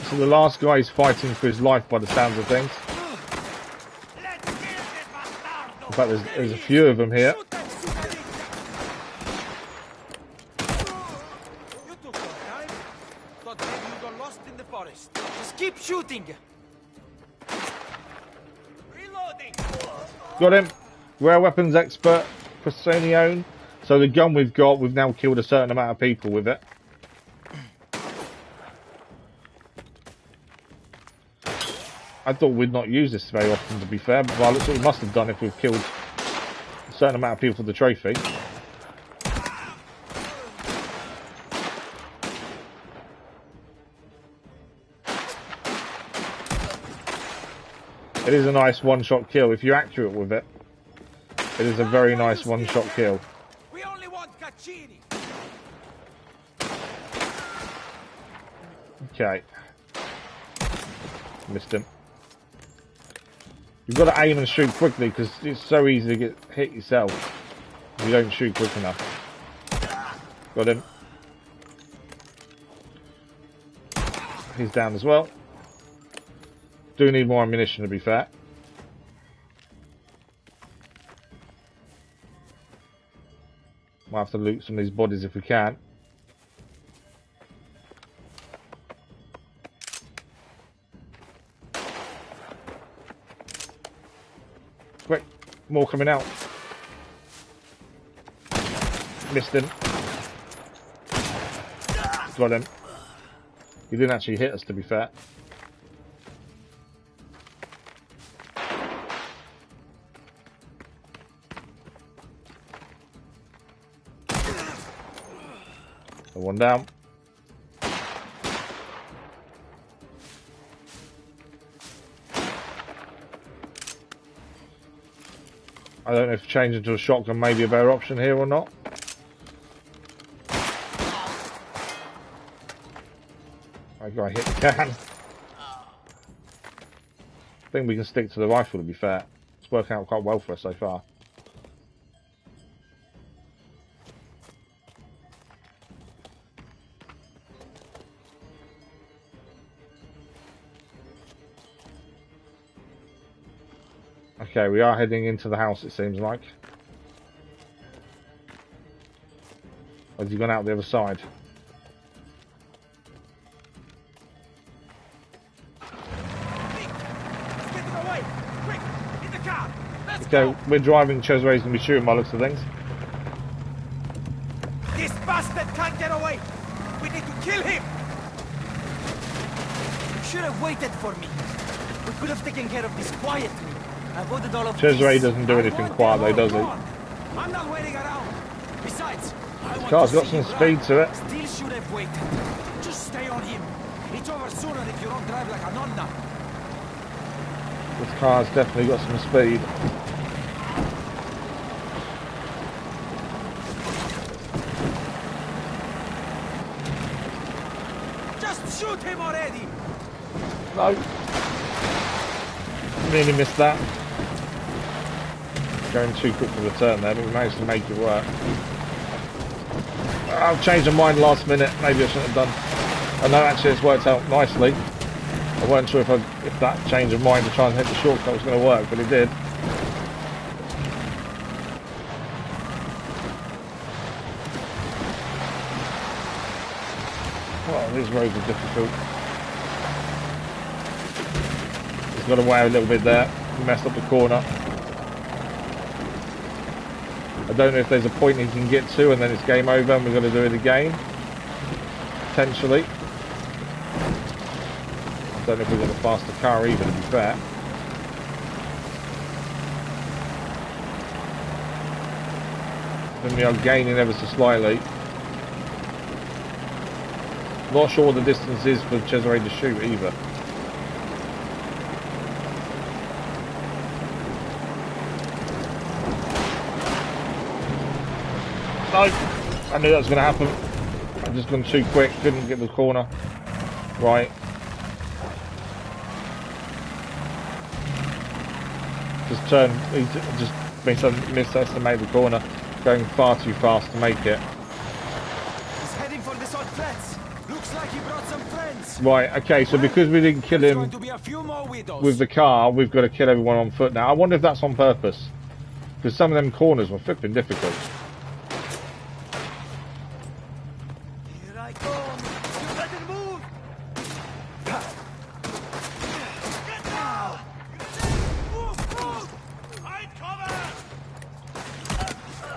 So the last guy is fighting for his life by the sounds of things. In fact, there's a few of them here. Just keep shooting. Got him. Rare weapons expert, Praecisione. So the gun we've got, we've now killed a certain amount of people with it. I thought we'd not use this very often, to be fair, but well, that's what we must have done if we've killed a certain amount of people for the trophy. It is a nice one-shot kill. If you're accurate with it, it is a very nice one-shot kill. We only want Caccini. Okay. Missed him. You've got to aim and shoot quickly because it's so easy to get hit yourself if you don't shoot quick enough. Got him. He's down as well. Do need more ammunition, to be fair. Might have to loot some of these bodies if we can. Quick, more coming out. Missed him. Got him. He didn't actually hit us, to be fair. One down. I don't know if changing to a shotgun may be a better option here or not. I gotta hit the can. I think we can stick to the rifle, to be fair. It's working out quite well for us so far. Okay, we are heading into the house, it seems like. Or has he gone out the other side? Okay, we're driving. Cesare's gonna be shooting by looks of things. This bastard can't get away! We need to kill him! You should have waited for me. We could have taken care of this quietly. Avoided all of Cesare doesn't do anything quiet though, does he? I'm not waiting around. Besides, This car's got some speed to it. Still should have waited. Just stay on him. It's over sooner if you don't drive like a nonna. This car's definitely got some speed. Just shoot him already. No. Nearly missed that. Going too quick for the turn there, but we managed to make it work. I've changed my mind last minute. Maybe I shouldn't have done. I know actually it's worked out nicely. I wasn't sure if that change of mind to try and hit the shortcut was going to work, but it did. Well, these roads are difficult. He's got away a little bit there. He messed up the corner. I don't know if there's a point he can get to and then it's game over and we're going to do it again. Potentially. I don't know if we've got a faster car either, to be fair. Then we are gaining ever so slightly. Not sure what the distance is for Cesare to shoot either. No! I knew that was going to happen. I've just gone too quick, couldn't get the corner right. Just turned, he just misestimated the corner, going far too fast to make it. He's heading for this old flats. Looks like he brought some friends. Right, okay, so because we didn't kill him with the car, we've got to kill everyone on foot now. I wonder if that's on purpose. Because some of them corners were flipping difficult. Here I go. You better move. Get down. Move. Hide cover.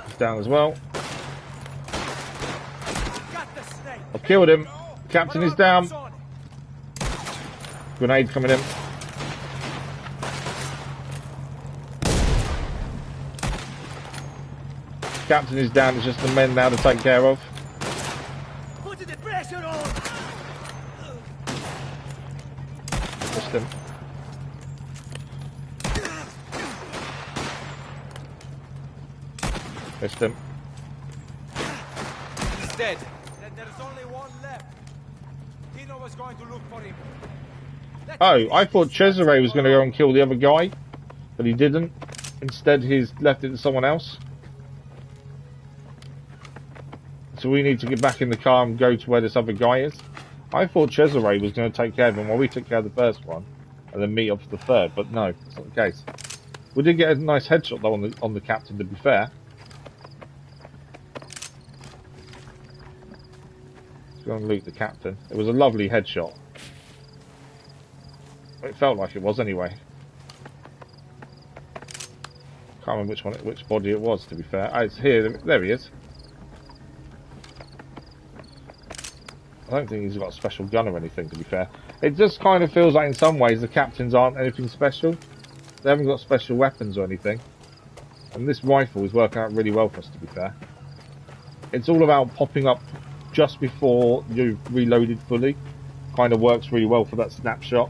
He's down as well. Got the snake. I've killed him. Captain is down. Grenade coming in. Captain is down. It's just the men now to take care of. Put the pressure on. Missed him. Missed him. He's dead. Then there's only one left. Tino was going to look for him. Oh, I thought Cesare was going to go and kill the other guy, but he didn't. Instead, he's left it to someone else. So we need to get back in the car and go to where this other guy is. I thought Cesare was going to take care of him while we took care of the first one, and then meet up for the third. But no, that's not the case. We did get a nice headshot though on the captain. To be fair, let's go and loot the captain. It was a lovely headshot. It felt like it was anyway. Can't remember which body it was. To be fair, oh, it's here. There he is. I don't think he's got a special gun or anything, to be fair. It just kind of feels like in some ways the captains aren't anything special. They haven't got special weapons or anything. And this rifle is working out really well for us, to be fair. It's all about popping up just before you've reloaded fully. Kind of works really well for that snapshot.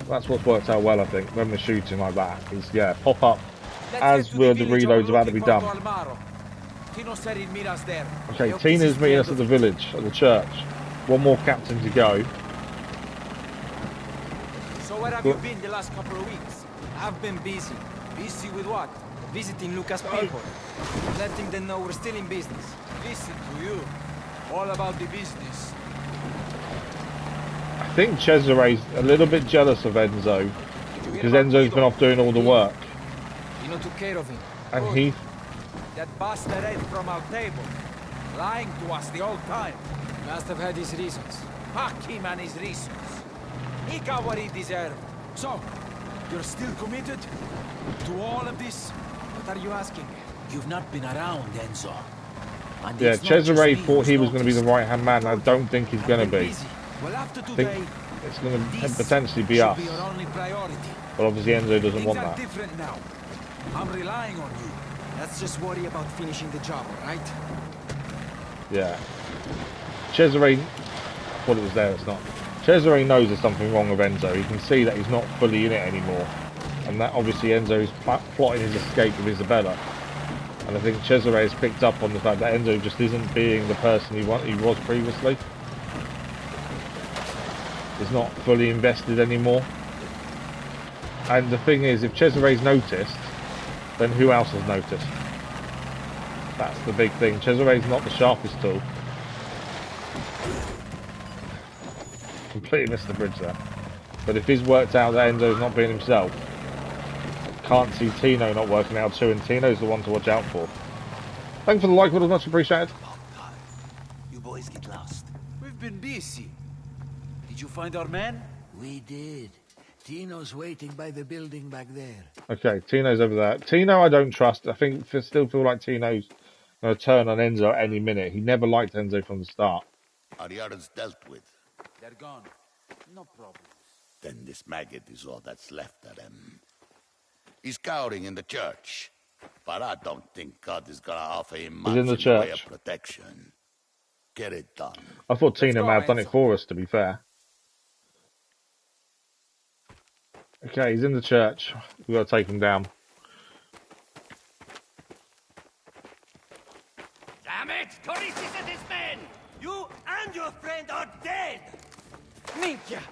That's what's worked out well, I think, when we're shooting like that. Is, yeah, pop up as the reload's about to be done. Okay, Tina's meeting us at the village, at the church. One more captain to go. So where have you been the last couple of weeks? I've been busy. Busy with what? Visiting Lucas' people. Letting them know we're still in business. Listen to you. All about the business. I think Cesare's a little bit jealous of Enzo. Because Enzo's been off doing all the work. You know, took care of him. And he... That bastard ate from our table. Lying to us the whole time. Must have had his reasons. Fuck him and his reasons. He got what he deserved. So, you're still committed to all of this? What are you asking? You've not been around, Enzo. And yeah, Cesare thought he was going to be the right-hand man. I don't think he's going to be. Well, after I today, think it's going to potentially be us. But obviously Enzo doesn't want that. Different now. I'm relying on you. Let's just worry about finishing the job, right? Yeah. Cesare... Well, it was there, it's not. Cesare knows there's something wrong with Enzo. You can see that he's not fully in it anymore. And that obviously Enzo is plotting his escape with Isabella. And I think Cesare has picked up on the fact that Enzo just isn't being the person he was previously. He's not fully invested anymore. And the thing is, if Cesare's noticed, then who else has noticed? That's the big thing. Cesare's not the sharpest tool. Completely missed the bridge there. But if he's worked out that Enzo's not being himself, can't see Tino not working out too, and Tino's the one to watch out for. Thanks for the like, it was much appreciated. You boys get lost. We've been busy. Did you find our man? We did. Tino's waiting by the building back there. Okay, Tino's over there. Tino I don't trust. I still feel like Tino's going to turn on Enzo at any minute. He never liked Enzo from the start. Are the others dealt with? They're gone. No problem. Then this maggot is all that's left of them. He's cowering in the church. But I don't think God is going to offer him much in the the way church. of protection. Get it done. I thought Tino may have done it for us, to be fair. Okay, he's in the church. We've got to take him down. Damn it! Torrisis and his men! You and your friend are dead! Minchia!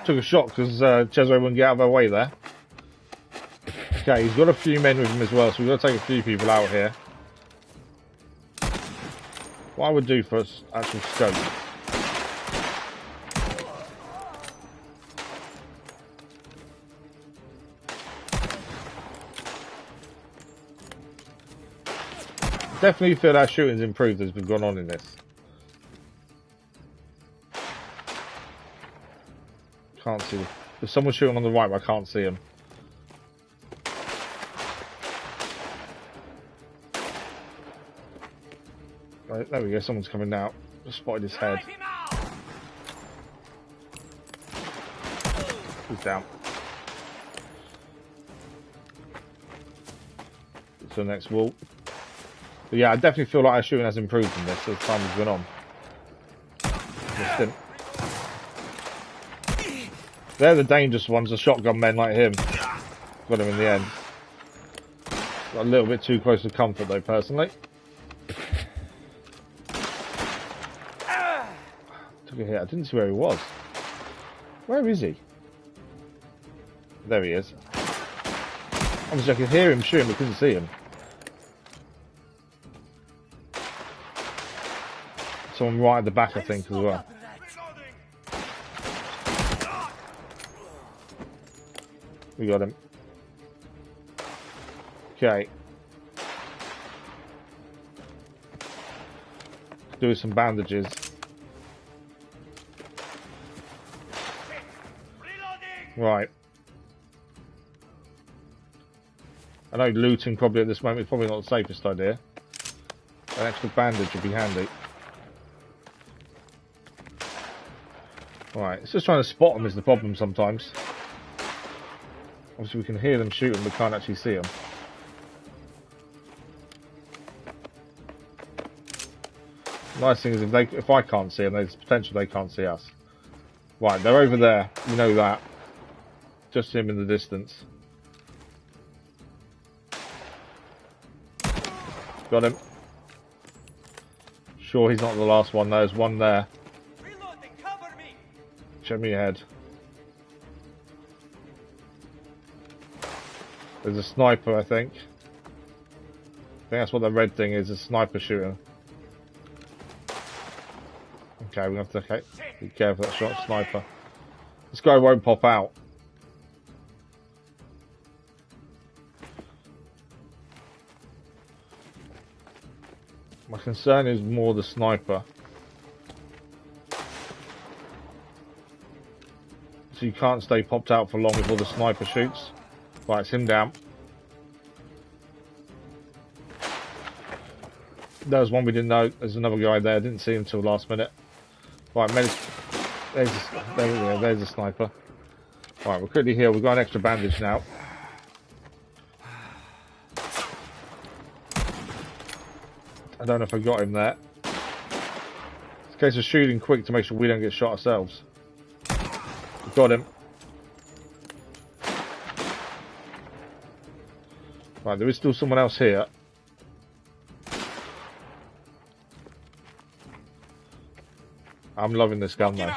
Took a shot because Cesare wouldn't get out of our way there. Okay, he's got a few men with him as well, so we've got to take a few people out here. What I would do for us, actual scope. Definitely feel our shooting's improved as we've gone on in this. Can't see them. There's someone shooting on the right, but I can't see him. Right, there we go, someone's coming now. Just spotted his head. He's down. To the next wall. But yeah, I definitely feel like our shooting has improved in this as time has gone on. Missed him. They're the dangerous ones, the shotgun men like him. Got him in the end. Got a little bit too close to comfort though, personally. Took a hit. I didn't see where he was. Where is he? There he is. Obviously I could hear him shooting, but couldn't see him. Someone right at the back, I think, as well. We got him. Okay. Do some bandages. Right. I know looting probably at this moment is probably not the safest idea. An extra bandage would be handy. Right, it's just trying to spot them is the problem sometimes. Obviously we can hear them shooting, but can't actually see them. Nice thing is if I can't see them, there's potential they can't see us. Right, they're over there. You know that. Just him in the distance. Got him. Sure, he's not the last one. There's one there. Show me your head. There's a sniper, I think. I think that's what the red thing is, a sniper shooting. Okay, we have to be careful that shot sniper. This guy won't pop out. My concern is more the sniper. So you can't stay popped out for long before the sniper shoots. Right, it's him down. There's one we didn't know. There's another guy there. Didn't see him until the last minute. Right, there we go. There's a sniper. Right, we're quickly healed. We've got an extra bandage now. I don't know if I got him there. It's a case of shooting quick to make sure we don't get shot ourselves. We've got him. Right, there is still someone else here. I'm loving this gun though.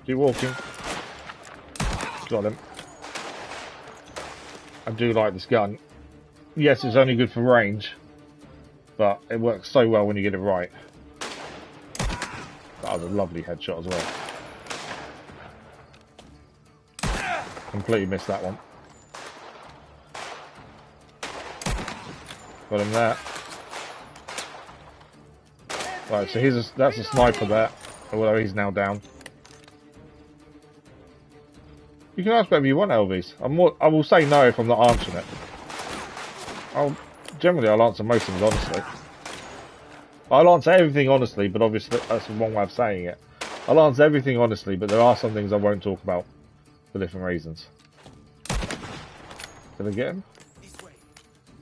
Keep walking. Got him. I do like this gun. Yes, it's only good for range, but it works so well when you get it right. That was a lovely headshot as well. Completely missed that one. Got him there. Right, so that's a sniper there, although he's now down. You can ask whatever you want, Elvis. I will say no if I'm not answering it. Generally, I'll answer most of it honestly. I'll answer everything honestly, but obviously that's the wrong way of saying it. I'll answer everything honestly, but there are some things I won't talk about for different reasons. Did I get him?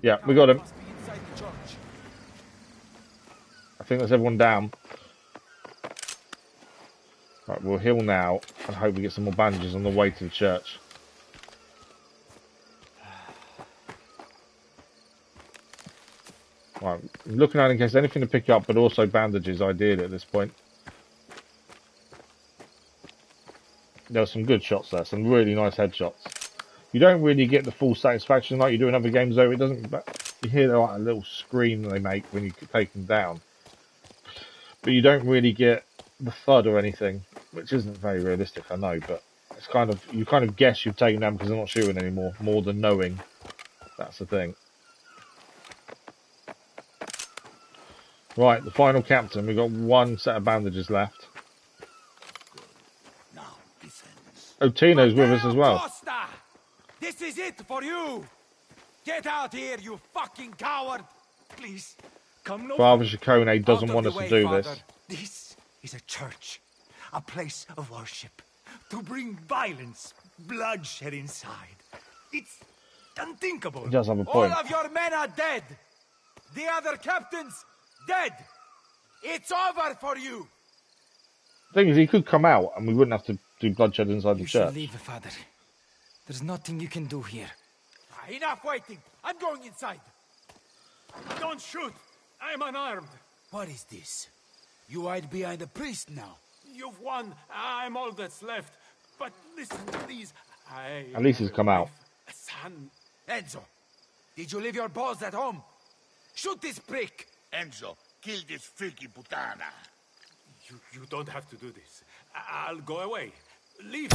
Yeah, we got him. I think that's everyone down. Right, we'll heal now and hope we get some more bandages on the way to the church. Right, looking out in case anything to pick up, but also bandages ideally at this point. There were some good shots there, some really nice headshots. You don't really get the full satisfaction like you do in other games though. It doesn't. You hear like a little scream they make when you take them down, but you don't really get the thud or anything, which isn't very realistic, I know. But it's kind of you kind of guess you've taken them because they're not shooting anymore, more than knowing. That's the thing. Right, the final captain. We've got one set of bandages left. Oh, Tino's with us as well. Costa! This is it for you! Get out here, you fucking coward! Please, come no Father Ciccone doesn't want us to do this. This is a church, a place of worship, to bring violence, bloodshed inside. It's unthinkable. He does have a point. All of your men are dead! The other captains, dead! It's over for you! The thing is, he could come out and we wouldn't have to do bloodshed inside the You church. should leave, Father. There's nothing you can do here. Enough waiting! I'm going inside! Don't shoot! I'm unarmed! What is this? You hide behind a priest now? You've won. I'm all that's left. But listen, please. At least he's come out. Son. Enzo, did you leave your balls at home? Shoot this prick! Enzo, kill this freaky putana. You don't have to do this. I'll go away. Leave.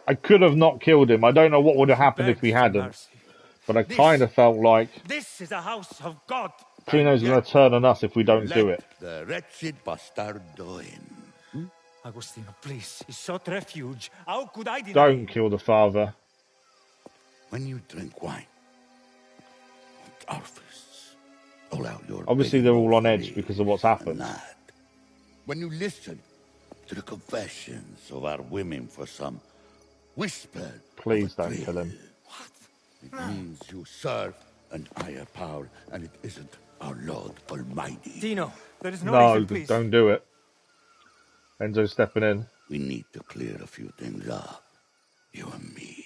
I could have not killed him. I don't know what would have happened if we hadn't. But I kind of felt like This is a house of God. Tino's going to turn on us if we don't do it. The wretched bastardo in. Agostino, please. He sought refuge. How could I deny? Don't kill the father. When you drink wine, Arthurs, all out your Obviously, they're all on edge because of what's happened. when you listen to the confessions of our women for some whisper. Please don't kill him. It means you serve an higher power, and it isn't our Lord Almighty. Tino, there is no No, reason, please. don't do it. Enzo's stepping in. We need to clear a few things up. You and me.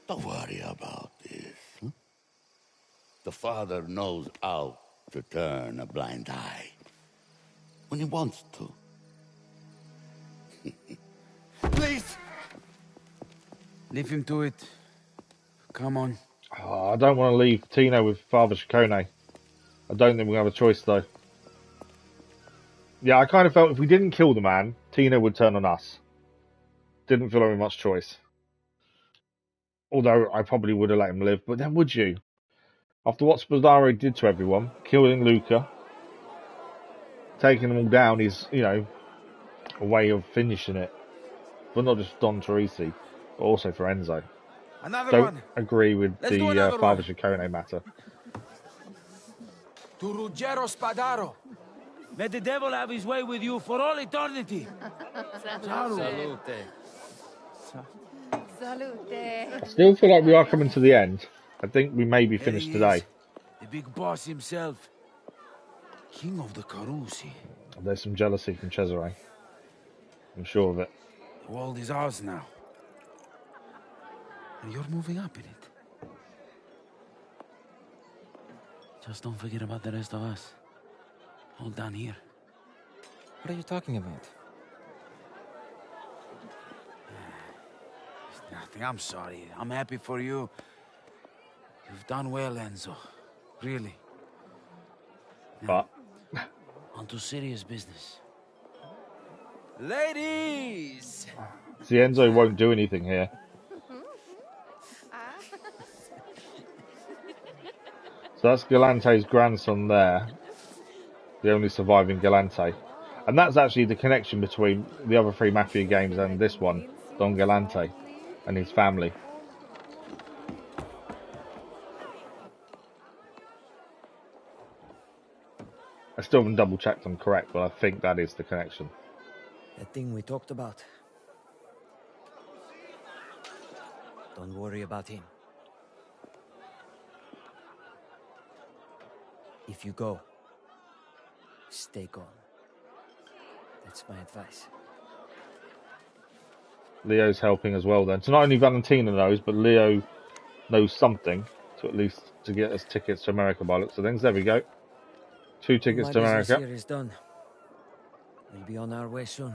Don't worry about this. The Father knows how to turn a blind eye. When he wants to. Please! Leave him to it. Come on. Oh, I don't want to leave Tino with Father Ciccone. I don't think we have a choice, though. Yeah, I kind of felt if we didn't kill the man, Tino would turn on us. Didn't feel like much choice. Although I probably would have let him live, but then would you? After what Spadaro did to everyone, killing Luca, taking them all down is, you know, a way of finishing it. But not just Don Teresi, but also for Enzo. Don't agree with the Father Ciccone matter. To Ruggero Spadaro. May the devil have his way with you for all eternity. Salute. I still feel like we are coming to the end. I think we may be finished today. The big boss himself. King of the Carusi. There's some jealousy from Cesare. I'm sure of it. The world is ours now. And you're moving up in it. Just don't forget about the rest of us. All down here. What are you talking about? It's nothing. I'm sorry. I'm happy for you. You've done well, Enzo. Really. But on to serious business. Ladies! See, Enzo won't do anything here. So that's Galante's grandson there. The only surviving Galante. And that's actually the connection between the other three Mafia games and this one, Don Galante and his family. I still haven't double checked I'm correct, but I think that is the connection. That thing we talked about. Don't worry about him. If you go, stay gone. That's my advice. Leo's helping as well then. So not only Valentina knows, but Leo knows something to at least to get us tickets to America by looks of things. There we go. 2 tickets to My business America. here is done. We'll be on our way soon.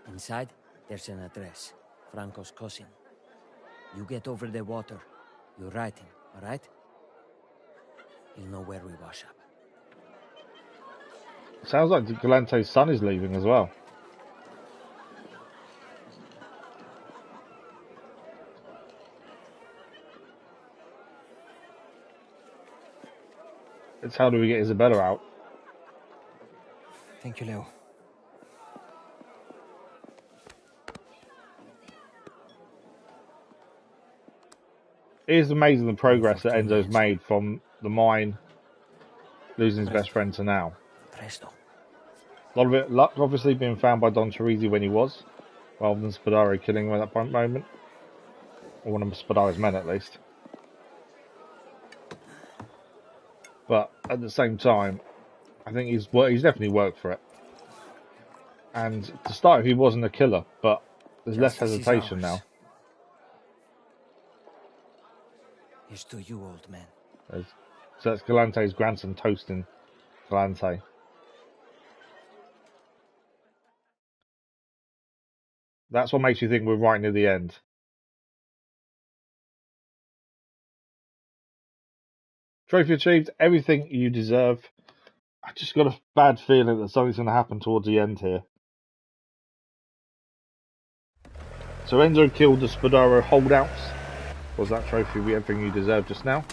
Inside, there's an address. Franco's cousin. You get over the water. You write him, all right? He'll know where we wash up. Sounds like Galante's son is leaving as well. It's how do we get Isabella out? Thank you, Leo. It is amazing the progress that Enzo's made from the mine, losing his best friend to now. A lot of it, luck obviously being found by Don Teresi when he was, rather than Spadaro killing him at that moment. Or one of Spadaro's men at least. But at the same time, I think he's definitely worked for it. And to start, he wasn't a killer, but there's less hesitation now. Here's to you, old man. So that's Galante's grandson toasting Galante. That's what makes you think we're right near the end. Trophy achieved, everything you deserve. I just got a bad feeling that something's going to happen towards the end here. So Enzo killed the Spadaro holdouts. Was that trophy be everything you deserve just now?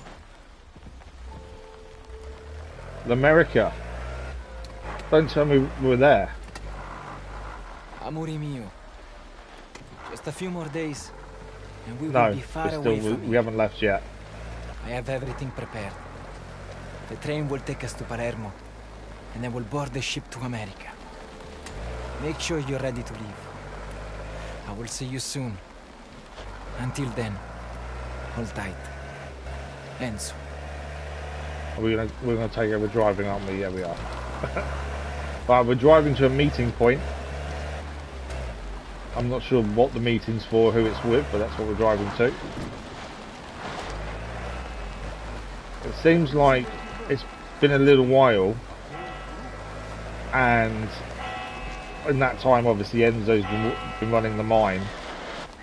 America. Don't tell me we're there. Amore mio. Just a few more days, and we will be far away from you. We haven't left yet. I have everything prepared. The train will take us to Palermo, and then we'll board the ship to America. Make sure you're ready to leave. I will see you soon. Until then, hold tight. Enzo. We're gonna take over driving, aren't we? Yeah, we are. Right, we're driving to a meeting point. I'm not sure what the meeting's for, who it's with, but that's what we're driving to. It seems like it's been a little while, and in that time, obviously, Enzo's been running the mine,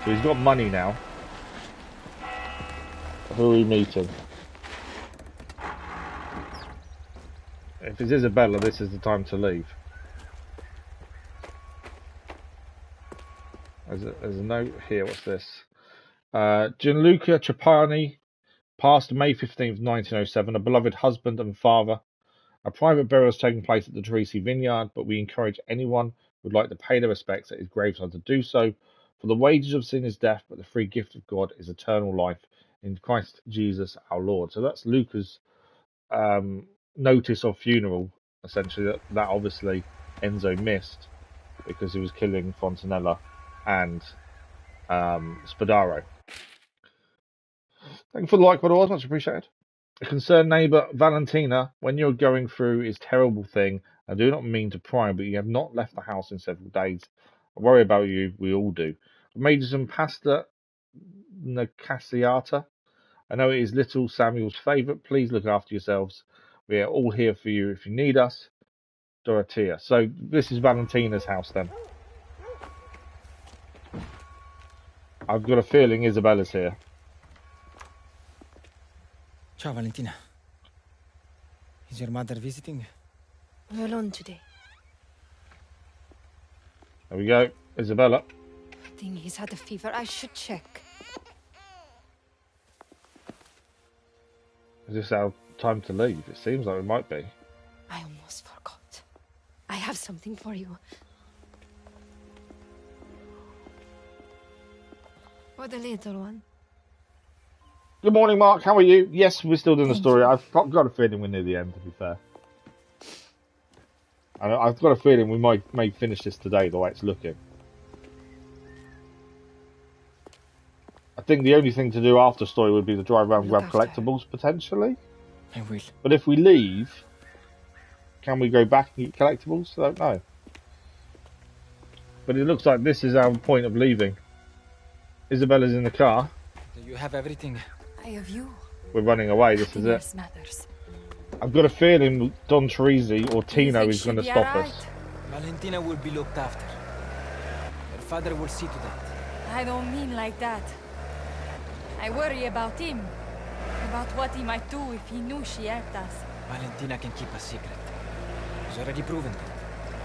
so he's got money now. Who are we meeting? If it's Isabella, this is the time to leave. There's a note here. What's this? Gianluca Trapani passed May 15th, 1907, a beloved husband and father. A private burial is taking place at the Teresi Vineyard, but we encourage anyone who would like to pay their respects at his graveside to do so. For the wages of sin is death, but the free gift of God is eternal life in Christ Jesus our Lord. So that's Luca's notice of funeral, essentially, that obviously Enzo missed because he was killing Fontanella and Spadaro. Thank you for the like, followers, much appreciated. A concerned neighbour, Valentina, when you're going through this terrible thing, I do not mean to pry, but you have not left the house in several days. I worry about you, we all do. I made you some pasta nicasiata. I know it is little Samuel's favourite. Please look after yourselves. We are all here for you if you need us. Dorothea. So this is Valentina's house then. I've got a feeling Isabella's here. Ciao, Valentina. Is your mother visiting? I'm alone today. There we go. Isabella. I think he's had a fever. I should check. Is this our time to leave? It seems like it might be. I almost forgot. I have something for you. For the little one. Good morning, Mark. How are you? Yes, we're still doing the story. I've got a feeling we're near the end, to be fair. I've got a feeling we may finish this today, the way it's looking. I think the only thing to do after story would be to drive around and grab collectibles, potentially. I will. But if we leave, can we go back and get collectibles? I don't know. But it looks like this is our point of leaving. Isabella's in the car. Do you have everything? I have you. We're running away, this is it. Matters. I've got a feeling Don Teresi or Tino is going to stop us. Valentina will be looked after. Her father will see to that. I don't mean like that. I worry about him. About what he might do if he knew she helped us. Valentina can keep a secret. She's already proven that.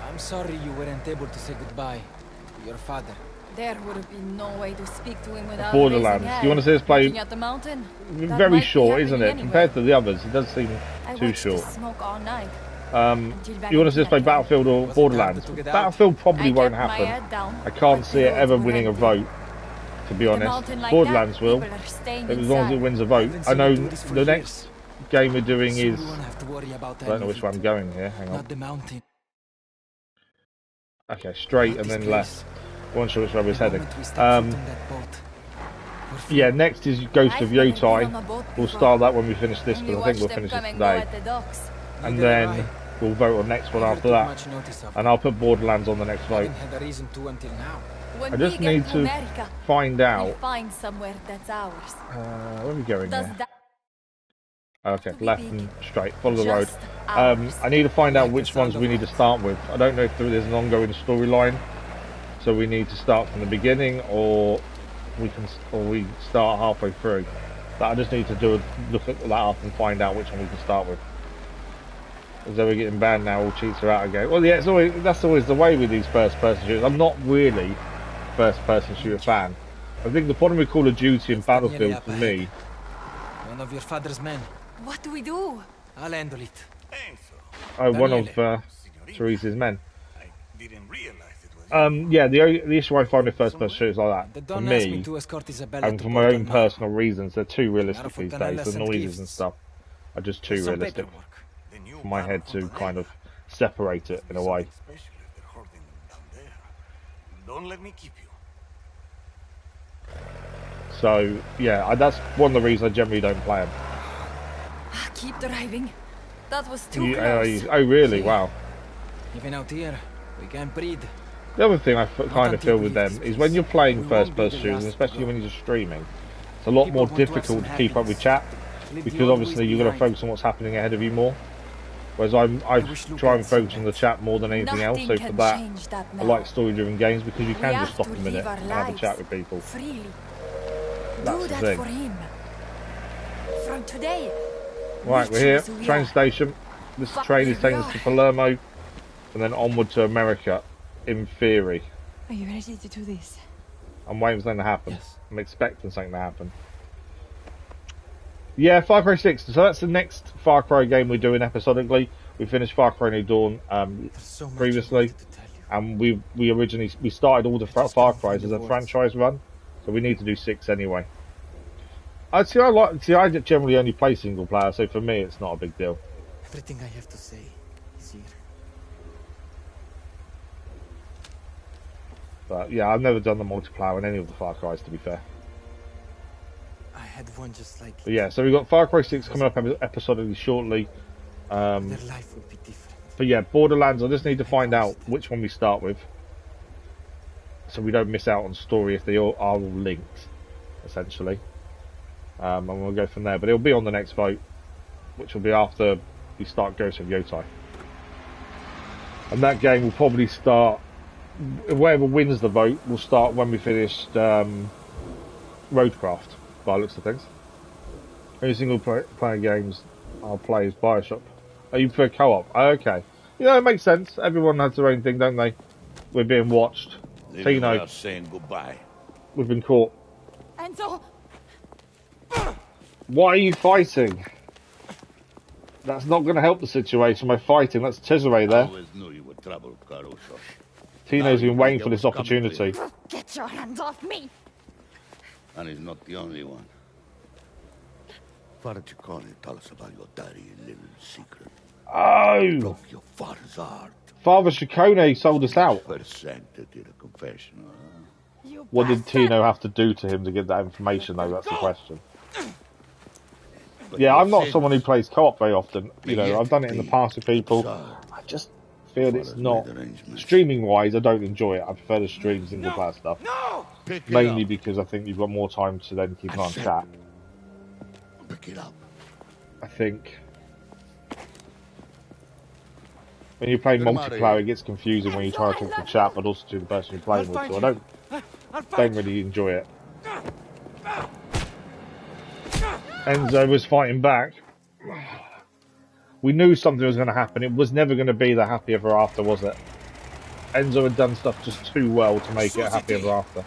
I'm sorry you weren't able to say goodbye to your father. There would have been no way to speak to him without Borderlands. Do you want to see us play? At the mountain? Very short, isn't it? Anyway. Compared to the others, it does seem too short. Smoke all night. You want to see us play Battlefield or Borderlands? Battlefield probably won't happen. I can't see it ever winning a vote, to be honest. Like Borderlands will, as long as it wins a vote. I know the next game we're doing is... I don't know which way I'm going here, hang on. Okay, straight and then left. I wasn't sure which way we're heading. Yeah, next is Ghost of Yotai. We'll start that when we finish this, because I think we'll finish this today. And then we'll vote on the next one after that. And I'll put Borderlands on the next vote. I just need to find out. Where are we going here? Okay, left and straight. Follow the road. I need to find out which ones we need to start with. I don't know if there's an ongoing storyline. So we need to start from the beginning, or we start halfway through. But I just need to look at that up and find out which one we can start with. As though we're getting banned now, all cheats are out again. Well, yeah, that's always the way with these first-person shooters. I'm not really a first-person shooter fan. I think the problem with Call of Duty and Battlefield for me. One of your father's men. What do we do? I'll handle it. Oh, one of Teresa's men. Yeah, the issue I find with first-person shooters like that, for me, and for my own personal reasons, they're too realistic these days. The noises and stuff are just too realistic for my head to kind of separate it in a way. Don't let me keep you. So yeah, that's one of the reasons I generally don't play them. Keep driving. That was too close. Oh really? Wow. Even out here, we can't breathe. The other thing I kind of feel with them is when you're playing first-person shooters, especially when you're just streaming, it's a lot more difficult to keep up with chat because obviously you've got to focus on what's happening ahead of you more. Whereas I try and focus on the chat more than anything else. So for that, I like story-driven games because you can just stop a minute and have a chat with people. Freely. That's Do the that thing. for him. From today. Right, we're here. Train station. This train is taking us to Palermo and then onward to America, in theory. Are you ready to do this? I'm waiting for something to happen. Yes. I'm expecting something to happen. Yeah, Far Cry 6. So that's the next Far Cry game we're doing episodically. We finished Far Cry New Dawn previously, and we started all the Far Cries as a franchise run, so we need to do 6 anyway. I generally only play single player, so for me it's not a big deal. Everything I have to say is here. But yeah, I've never done the multiplayer in any of the Far Cries, to be fair. I had one just like. But yeah, so we've got Far Cry 6 coming up episodically shortly. Their life will be different. But yeah, Borderlands, I just need to find out which one we start with, so we don't miss out on story if they are all linked, essentially. And we'll go from there. But it'll be on the next vote, which will be after we start Ghost of Yotai. And that game will probably start, whoever wins the vote will start when we finished Roadcraft, by the looks of things. Only single player games I'll play is Bioshock. Oh, you prefer co-op? Oh, okay. You know, it makes sense. Everyone has their own thing, don't they? We're being watched. Tino, saying goodbye. We've been caught. Enzo! Why are you fighting? That's not going to help the situation by fighting. That's Cesare there. I always knew you were trouble, Caruso. Tino's been waiting for this opportunity. Get your hands off me! And he's not the only one. Father Ciccone, tell us about your dirty little secret. Oh! Broke your father's heart. Father Ciccone sold us out. Percent did a confession. What did Tino have to do to him to get that information, though? That's the question. Yeah, I'm not someone who plays co-op very often. You know, I've done it in the past with people. I just feel it's not... Streaming-wise, I don't enjoy it. I prefer to stream single-player stuff. Mainly because I think you've got more time to then keep an eye on chat. Pick it up. I think... When you play multiplayer, it gets confusing when you try to talk to chat, but also to the person you're playing with, so I don't really enjoy it. Enzo was fighting back. We knew something was going to happen. It was never going to be the happy ever after, was it? Enzo had done stuff just too well to make it a happy ever after.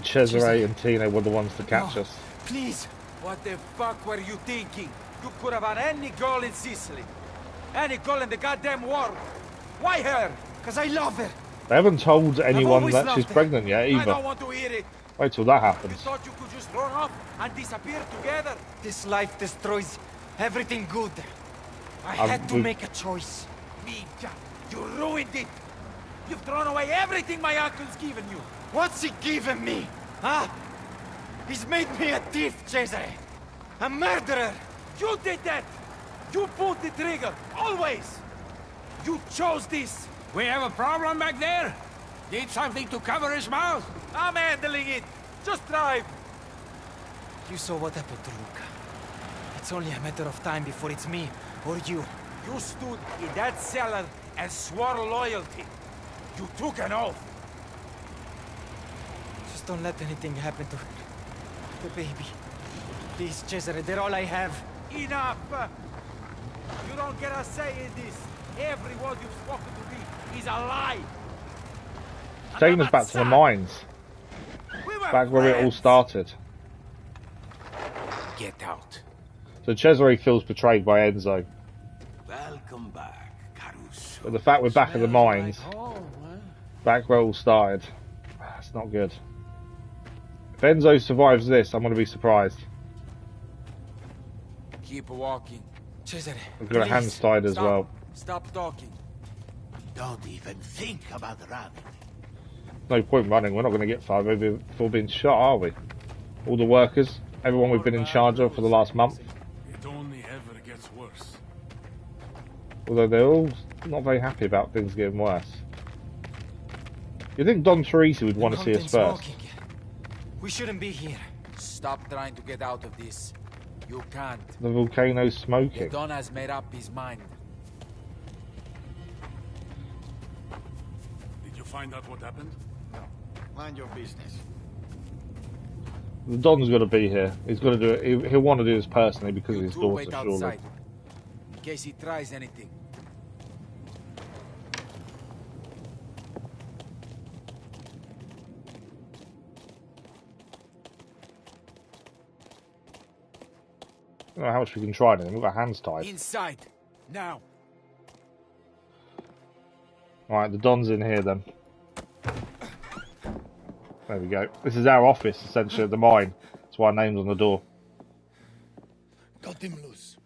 Cesare and Tino were the ones to catch us. Please! What the fuck were you thinking? You could have had any girl in Sicily. Any girl in the goddamn world. Why her? Because I love her. They haven't told anyone that she's pregnant yet, either. I don't want to hear it. Wait till that happens. You thought you could just run off and disappear together? This life destroys everything good. I had to make a choice. Minchia, you ruined it. You've thrown away everything my uncle's given you. What's he given me? Huh? He's made me a thief, Cesare. A murderer. You did that. You pulled the trigger, always. You chose this. We have a problem back there? Need something to cover his mouth? I'm handling it. Just drive. You saw what happened to Luca. It's only a matter of time before it's me or you. You stood in that cellar and swore loyalty. You took an oath. Just don't let anything happen to the baby. Please, Cesare, they're all I have. Enough! You don't get a say in this. Every word you've spoken to me is a lie. Taking us back to the mines. Back where it all started. Get out. So Cesare feels betrayed by Enzo. Welcome back, Caruso. But the fact we're back at the mines, back where it all started, that's not good. If Enzo survives this, I'm going to be surprised. Keep walking. Cesare, We've got a hands tied as well. Stop talking. Don't even think about running. no point running. We're not going to get far before being shot, are we? All the workers, everyone we've been in charge of for the last month. It only ever gets worse. Although they're all not very happy about things getting worse. You think Don Teresi would want to see us first? We shouldn't be here. Stop trying to get out of this. You can't. The volcano's smoking. Don has made up his mind. Did you find out what happened? No. Mind your business. The Don's got to be here. He's got to do it. He'll want to do this personally because of his daughter, Wait surely. outside, in case he tries anything. I don't know how much we can try then. We've got hands tied. Inside, now. Alright, the Don's in here then. There we go. This is our office, essentially, at the mine. That's why our name's on the door. Cut him loose.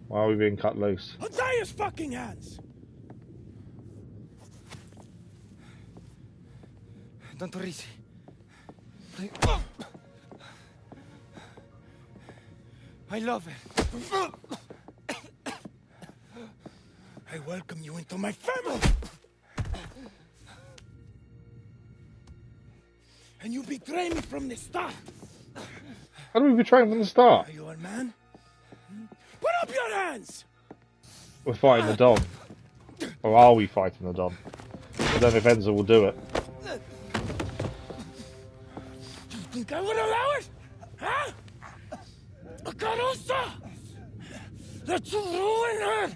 Why are we being cut loose? Untie his fucking hands! Don Teresi. I love it. I welcome you into my family! And you betray me from the start! How do we betray him from the start? Are you a man? Put up your hands! We're fighting the Don. Or are we fighting the Don? I don't know if Enzo will do it. You think I would allow it? Huh? A Caruso! Let's ruin her!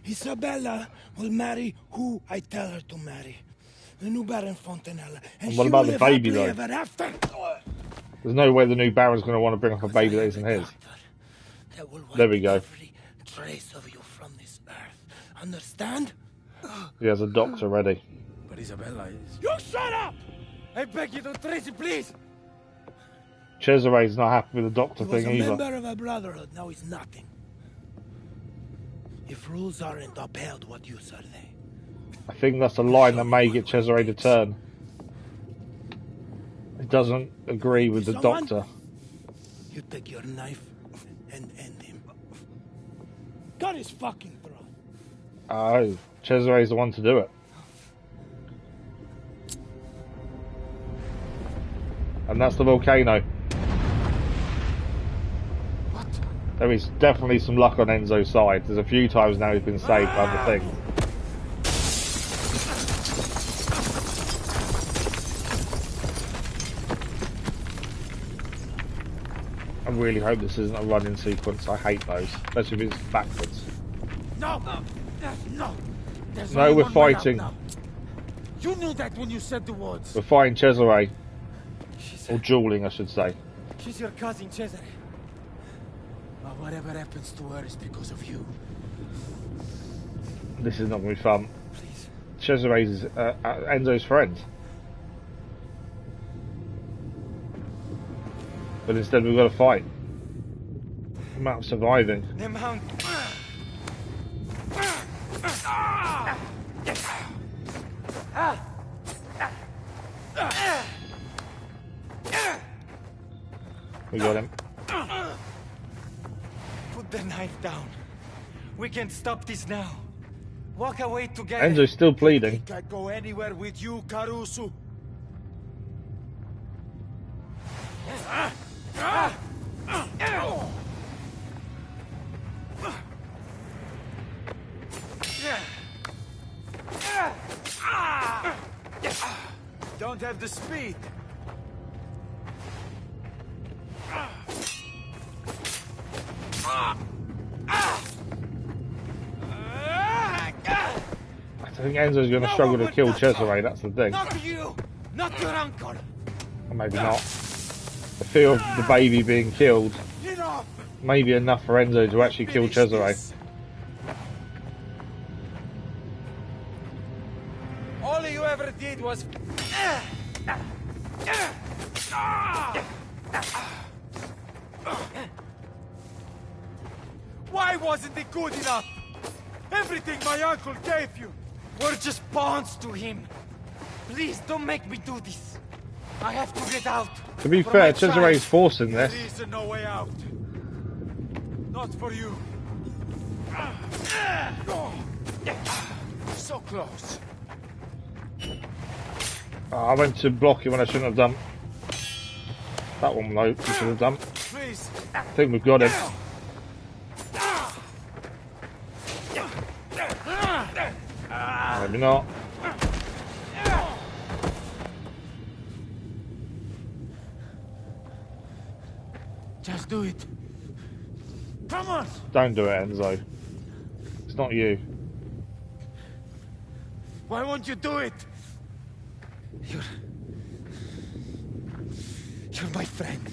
Isabella will marry who I tell her to marry. The new Baron Fontanella. And what about the baby, though? Ever after. There's no way the new Baron's going to want to bring up a baby that isn't his. There we go. Every trace of you from this earth. Understand? He has a doctor ready. But Isabella is... You shut up! I beg you, Don Teresi, please! Cesare's not happy with the doctor He was thing a either. member of a brotherhood, now he's nothing. If rules aren't upheld, what use are they? I think that's a line that may get Cesare to turn. He doesn't agree with the doctor. You take your knife and end him. Cut his fucking throat. Oh, Cesare's the one to do it. And that's the volcano. What? There is definitely some luck on Enzo's side. There's a few times now he's been saved by other things. I really hope this isn't a running sequence. I hate those, especially if it's backwards. No! No! There's No, only we're one way out fighting. now. You knew that when you said the words. We're fighting Cesare. Or dueling, I should say. She's your cousin, Cesare. But whatever happens to her is because of you. This is not going to be fun. Please. Cesare's Enzo's friend. But instead we've got to fight. I'm out surviving. The mount. We got him. Put the knife down. We can't stop this now. Walk away together. Enzo's still pleading. I'd go anywhere with you, Caruso. Don't have the speed. I think Enzo's going to struggle to kill Cesare, that's the thing. Not you, not your uncle. Or maybe not. The fear of the baby being killed Enough. may be enough for Enzo to actually kill Cesare. All you ever did was... Why wasn't it good enough? Everything my uncle gave you! We're just pawns to him. Please, don't make me do this. I have to get out. To be fair, Cesare's forcing this. There is no way out. Not for you. So close. Oh, I went to block it when I shouldn't have done. That one, though, we should have done. Please. I think we've got him. Maybe not. Just do it. Come on. Don't do it, Enzo. It's not you. Why won't you do it? You're my friend.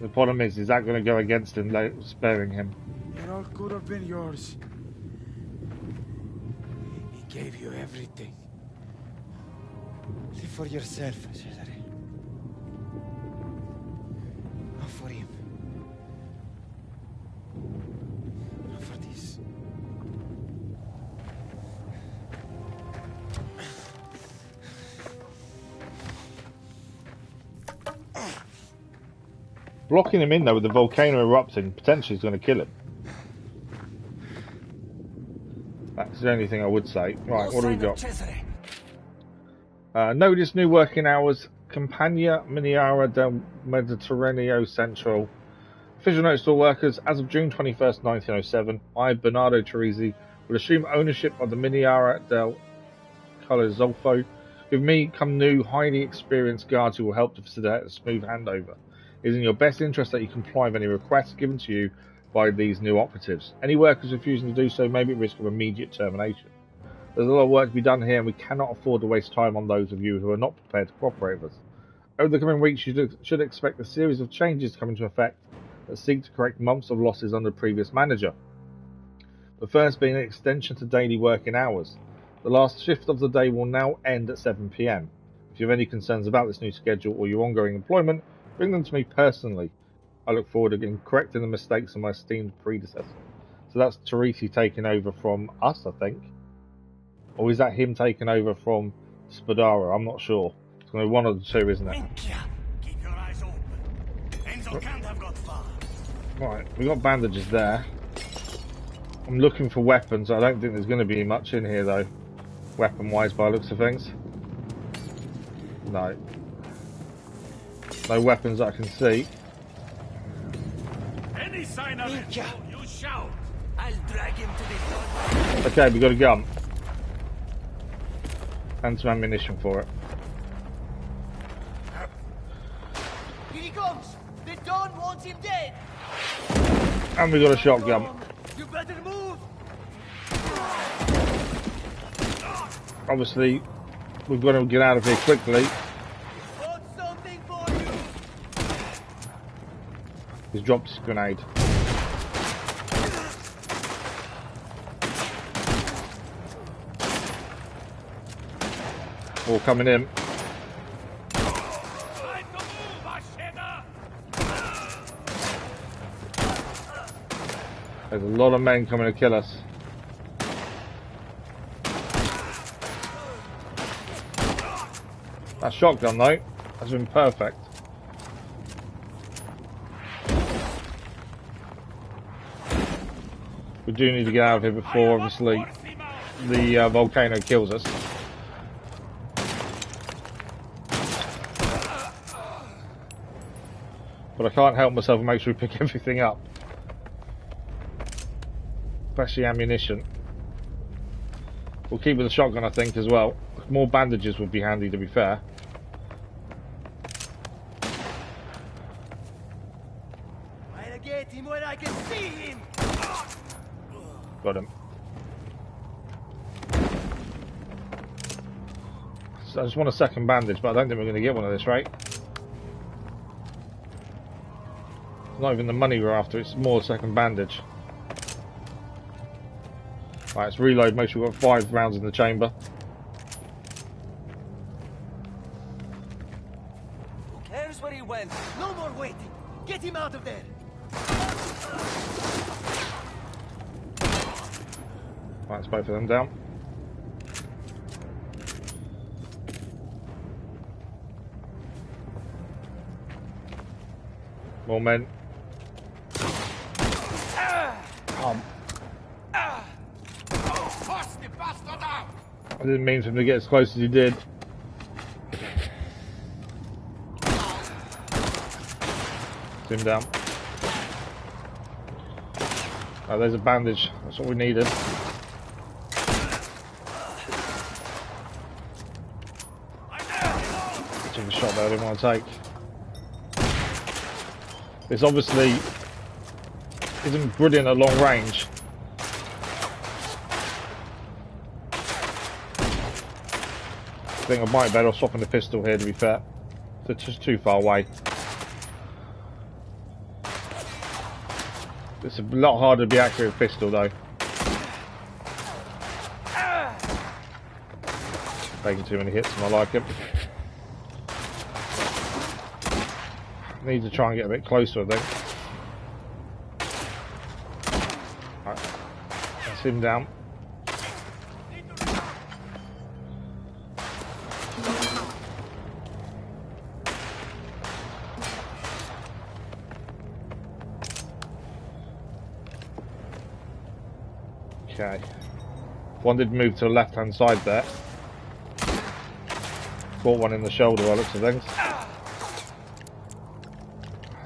The problem is that going to go against him, sparing him? It all could have been yours. He gave you everything. Live for yourself, Cesare. Not for him. Not for this. Blocking him in though with the volcano erupting potentially is going to kill him. That's the only thing I would say. Right, what do we got? Notice new working hours. Campagna Miniera del Mediterraneo Central. Official notice to all workers. As of June 21st, 1907, I, Bernardo Teresi, will assume ownership of the Miniera del Colizolfo. With me come new, highly experienced guards who will help to facilitate a smooth handover. It is in your best interest that you comply with any requests given to you by these new operatives. Any workers refusing to do so may be at risk of immediate termination. There's a lot of work to be done here, and we cannot afford to waste time on those of you who are not prepared to cooperate with us. Over the coming weeks, you should expect a series of changes to come into effect that seek to correct months of losses under the previous manager. The first being an extension to daily working hours. The last shift of the day will now end at 7 PM. If you have any concerns about this new schedule or your ongoing employment, bring them to me personally. I look forward to correcting the mistakes of my esteemed predecessor. So that's Teresi taking over from us, I think. Or is that him taking over from Spadaro? I'm not sure. It's going to be one of the two, isn't it? Keep your eyes open. Enzo can't have got far. Right, we got bandages there. I'm looking for weapons. I don't think there's going to be much in here, though. Weapon-wise, by the looks of things. No. No weapons that I can see. Any sign of it, you shout. I'll drag him to the Okay, we got a gun. And some ammunition for it. Here he comes. The Don wants him dead. And we got a shotgun. You better move. Obviously, we've got to get out of here quickly. He's dropped his grenade. All coming in. There's a lot of men coming to kill us. That shotgun though has been perfect. We do need to get out of here before, obviously, the volcano kills us. But I can't help myself and make sure we pick everything up. Especially ammunition. We'll keep with the shotgun, I think, as well. More bandages would be handy, to be fair. I'll get him when I can see him. Got him. So I just want a second bandage, but I don't think we're going to get one of this, right? It's not even the money we're after, it's more a second bandage. Right, let's reload, make sure we've got 5 rounds in the chamber. Who cares where he went? No more waiting. Get him out of there. Right, it's both of them down. More men. I didn't mean for him to get as close as he did. Him down. Oh, there's a bandage. That's what we needed. Took a shot there I didn't want to take. This obviously isn't brilliant at long range. I think I might be better off swapping the pistol here, to be fair. It's just too far away. It's a lot harder to be accurate with pistol though. Taking too many hits and I like it. Need to try and get a bit closer, I think. Right. That's him down. Okay. One did move to the left hand side there. Caught one in the shoulder by looks of things.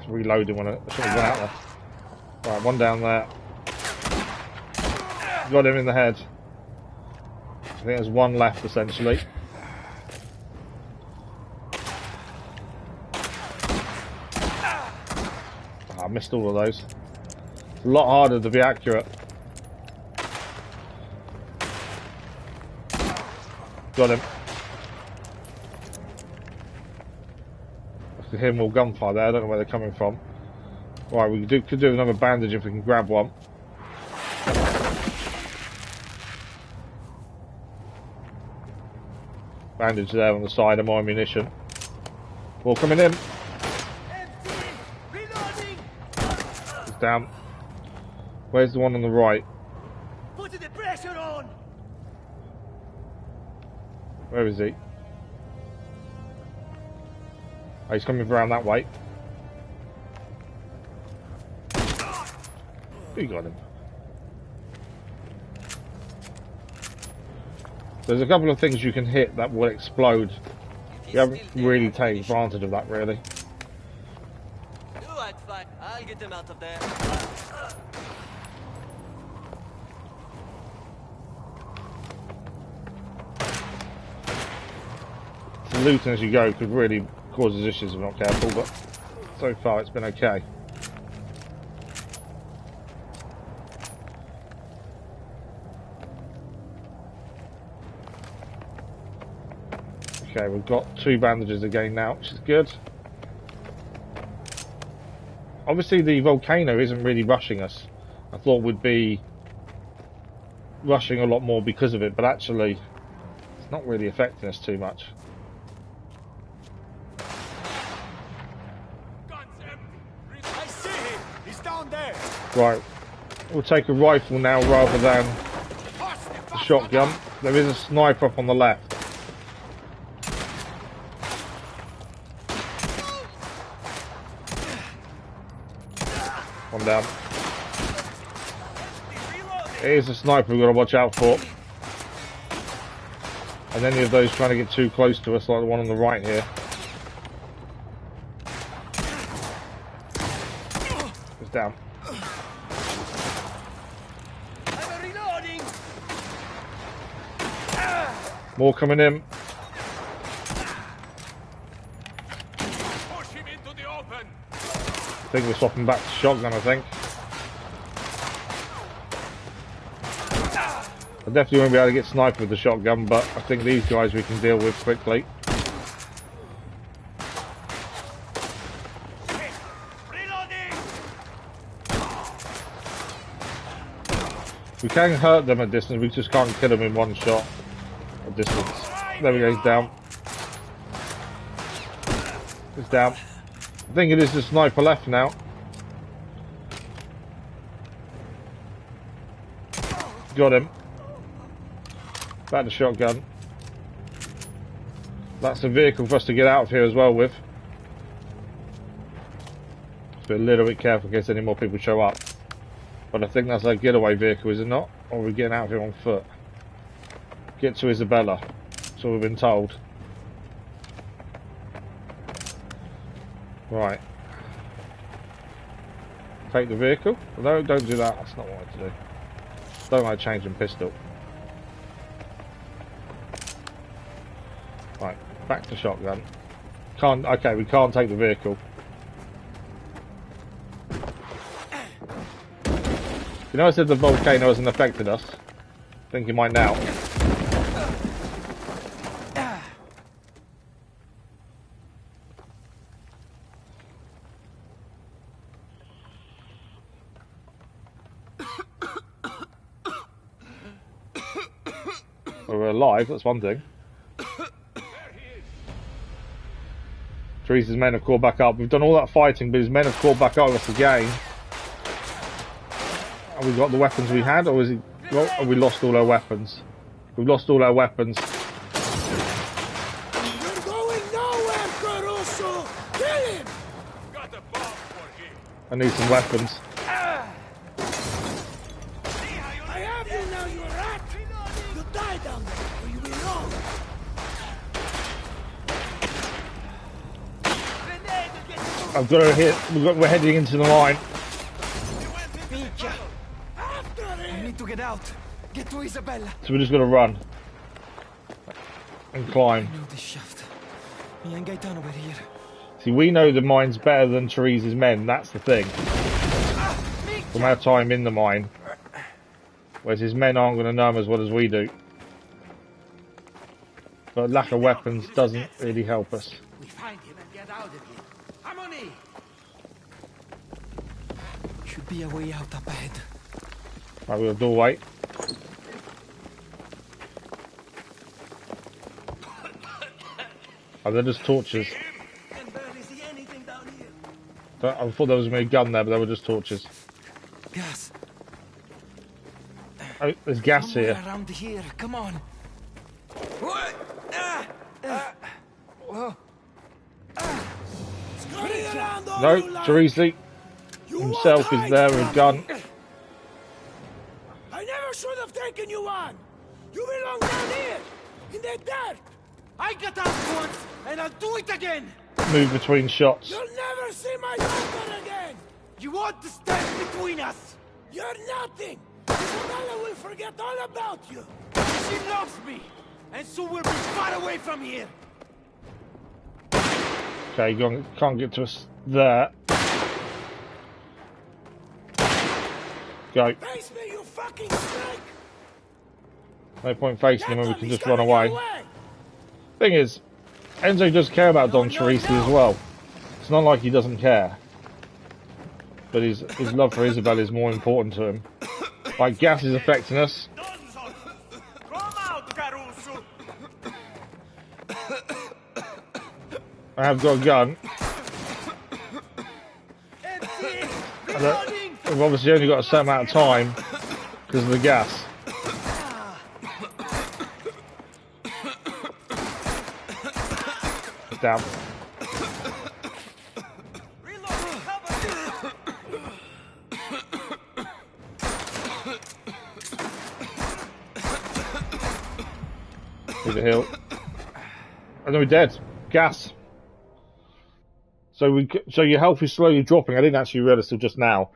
Reloading when I should have gone out there. Right, one down there. Got him in the head. I think there's one left essentially. I missed all of those. It's a lot harder to be accurate. Got him. I can hear more gunfire there. I don't know where they're coming from. Right, we could do another bandage if we can grab one. Bandage there on the side of my ammunition. Ball coming in. He's down. Where's the one on the right? Put the pressure on. Where is he? Oh, he's coming around that way. Who got him? There's a couple of things you can hit that will explode. You haven't really taken advantage of that, really. I'll get them out of there. So looting as you go could really cause issues if we're not careful, but so far it's been okay. Okay, we've got 2 bandages again now, which is good. Obviously the volcano isn't really rushing us. I thought we'd be rushing a lot more because of it, but actually it's not really affecting us too much. I see him. He's down there. Right, we'll take a rifle now rather than a shotgun. There is a sniper up on the left. One down. Here's a sniper we've got to watch out for. And any of those trying to get too close to us, like the one on the right here. It's down. I'm reloading. More coming in. Push him into the open. I think we're swapping back to shotgun, I think. I definitely won't be able to get sniped with the shotgun, but I think these guys we can deal with quickly. We can hurt them at distance, we just can't kill them in one shot at distance. There we go, he's down. He's down. I think it is the sniper left now. Got him. Back to shotgun. That's a vehicle for us to get out of here as well with. Just be a little bit careful in case any more people show up. But I think that's our getaway vehicle, is it not? Or are we getting out of here on foot? Get to Isabella. That's what we've been told. Right. Take the vehicle? No, don't do that. That's not what I want to do. Don't like changing pistol. Right, back to shotgun. Okay, we can't take the vehicle. You know I said the volcano hasn't affected us? I think it might now. Well, we're alive, that's one thing. Teresa's men have caught back up. We've done all that fighting, but his men have caught back up with us again. Have we got the weapons we had, or is it? Well, have we lost all our weapons? We've lost all our weapons. You're going nowhere, Caruso! Kill him! Got a bomb for him. I need some weapons. I have you now, you rat! You die down there, or you belong! I've got to hit. We're heading into the mine. I need to get out. Get to Isabella. So we're just going to run and climb. I know this shaft. Me and Gaetano were here. See, we know the mine's better than Teresa's men. That's the thing. From our time in the mine, whereas his men aren't going to know him as well as we do. But lack of weapons doesn't really help us. We find him and get out of here. Harmony! Should be a way out up ahead. Right, we'll doorway. Oh, they're just torches. I thought there was going to be a gun there, but they were just torches. Gas. Oh, there's gas Somewhere here. around here. Come on. No, Teresi himself is there with a gun. I never should have taken you on! You belong down here! In the dirt! I got out once, and I'll do it again! Move between shots. You'll never see my daughter again! You want to stand between us? You're nothing! Isabella will forget all about you! She loves me! And so we'll be far away from here! Okay, can't get to us there. Go. Face me, you fucking snake! No point facing him when we can just run away. Thing is, Enzo does care about Don Teresi as well. It's not like he doesn't care. But his love for Isabella is more important to him. Like, gas is affecting us. I have got a gun. We've obviously only got a certain amount of time because of the gas. Down. Need a heal. And then we're dead. Gas. So your health is slowly dropping. I didn't actually realise till just now.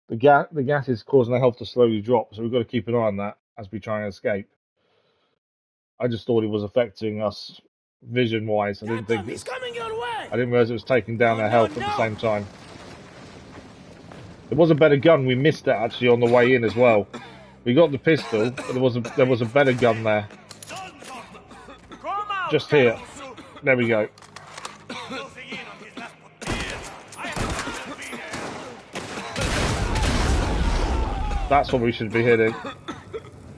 The gas is causing the health to slowly drop, so we've got to keep an eye on that as we try and escape. I just thought it was affecting us vision-wise. I didn't realise it was taking down our health at the same time. There was a better gun. We missed it actually on the way in as well. We got the pistol, but there was a better gun there. Just here. There we go. That's what we should be hitting.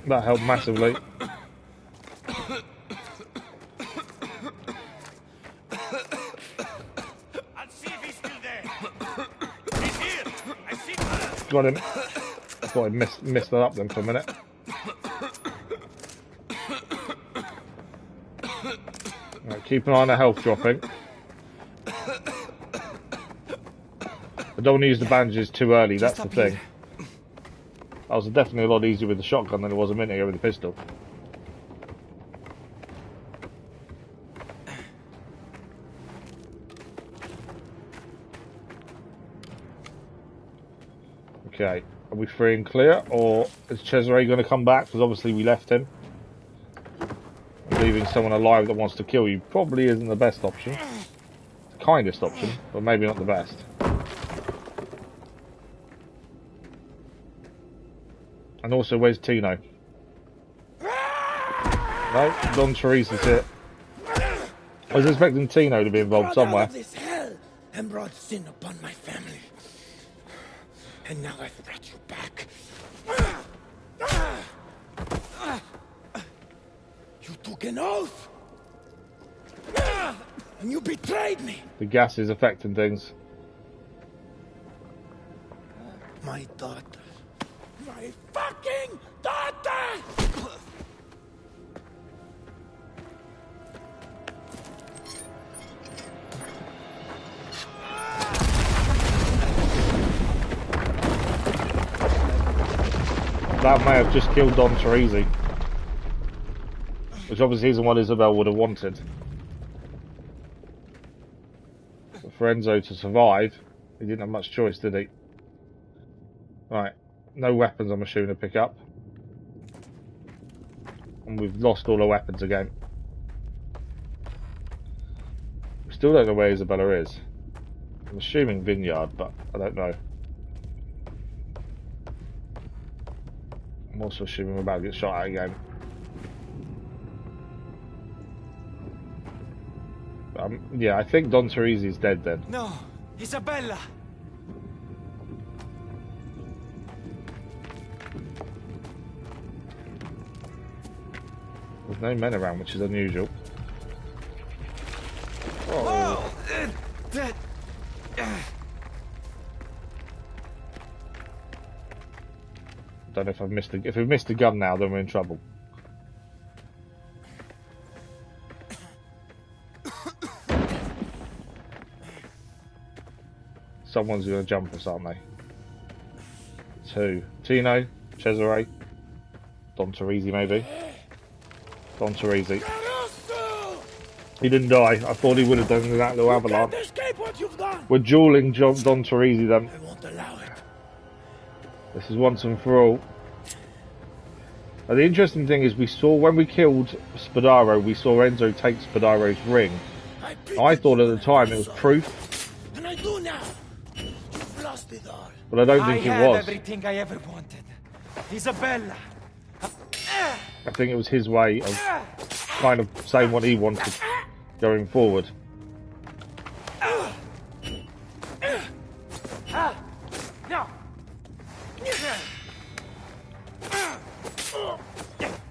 That helped massively. Got him. I thought I messed that up then for a minute. Keep an eye on the health dropping. I don't want to use the bandages too early, that's the thing. That was definitely a lot easier with the shotgun than it was a minute ago with the pistol. Okay, are we free and clear, or is Cesare going to come back? Because obviously we left him. Leaving someone alive that wants to kill you probably isn't the best option. It's the kindest option, but maybe not the best. And also, where's Tino? No, Don Teresa's here. I was expecting Tino to be involved somewhere. This hell and brought sin upon my family. And now I've brought you back. You took an oath. And you betrayed me. The gas is affecting things. My daughter. My fucking daughter! That may have just killed Don Teresi. Which obviously isn't what Isabella would have wanted. But for Enzo to survive, he didn't have much choice, did he? Right. No weapons, I'm assuming, to pick up. And we've lost all our weapons again. We still don't know where Isabella is. I'm assuming Vineyard, but I don't know. I'm also assuming we're about to get shot at again. Yeah, I think Don Teresi's dead then. No, Isabella! There's no men around, which is unusual. Oh. Don't know if I've missed if we've missed a gun now, then we're in trouble. Someone's gonna jump us, aren't they? Two. Tino, Cesare, Don Teresi maybe. Don Teresi. He didn't die. I thought he would have done that little avalanche. We're dueling Don Teresi then. I won't allow it. This is once and for all. Now, the interesting thing is we saw when we killed Spadaro, we saw Enzo take Spadaro's ring. I thought at the time it was proof. And I do now. You've lost it all. But I don't think it was. Everything I ever wanted. Isabella. I think it was his way of kind of saying what he wanted going forward.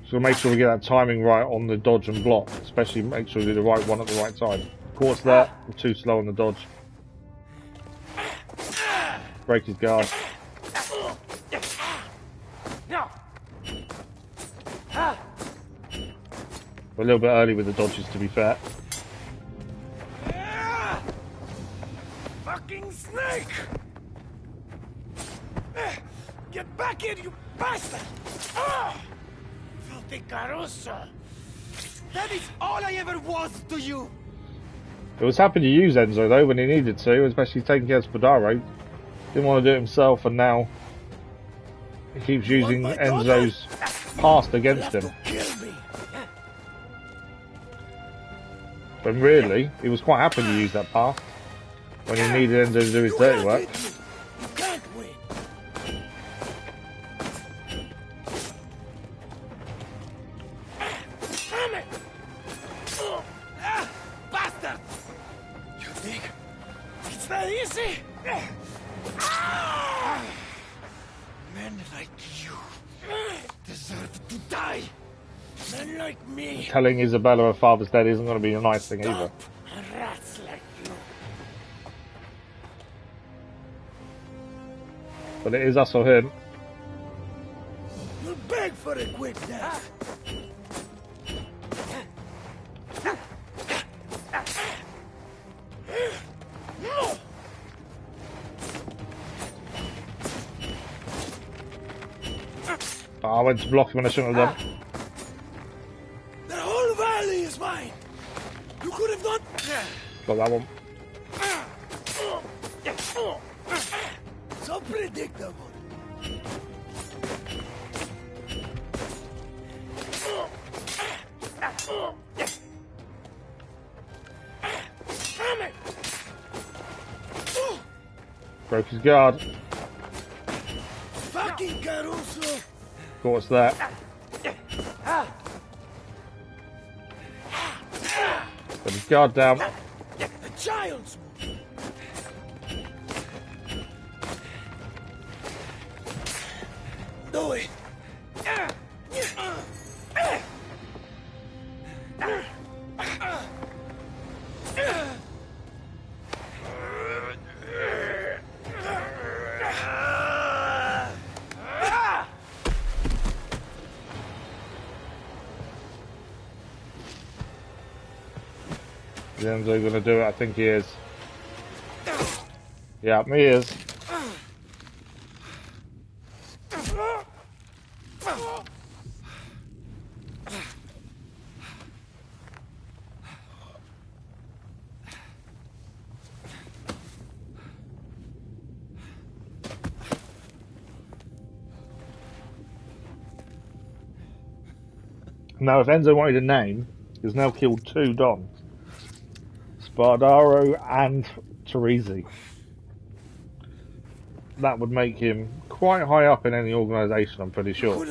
So make sure we get that timing right on the dodge and block, especially make sure we do the right one at the right time. Quartz there, we're too slow on the dodge. Break his guard. We're a little bit early with the dodges, to be fair. Fucking snake! Get back here, you bastard! Filthy Caruso! That is all I ever was to you! He was happy to use Enzo though when he needed to, especially taking care of Spadaro. Didn't want to do it himself, and now he keeps using Enzo's past against him. But really, he was quite happy to use that past when he needed Enzo to do his dirty work. Bastard! You think it's that easy? Men like you deserve to die. Men like me. Telling Isabella her father's dead isn't going to be a nice thing either. Rats like you. But it is us or him. You'll beg for a quick death. Oh, I went to block him and I shouldn't have done. The whole valley is mine. You could have done. Got that one. So predictable. Damn it! Broke his guard. Fucking Caruso! Got what's that? Got his guard down. A child's move. Do it. Is Enzo gonna do it? I think he is. Yeah, he is. Now, if Enzo wanted a name, he's now killed 2 Dons. Spadaro and Teresi. That would make him quite high up in any organisation, I'm pretty sure.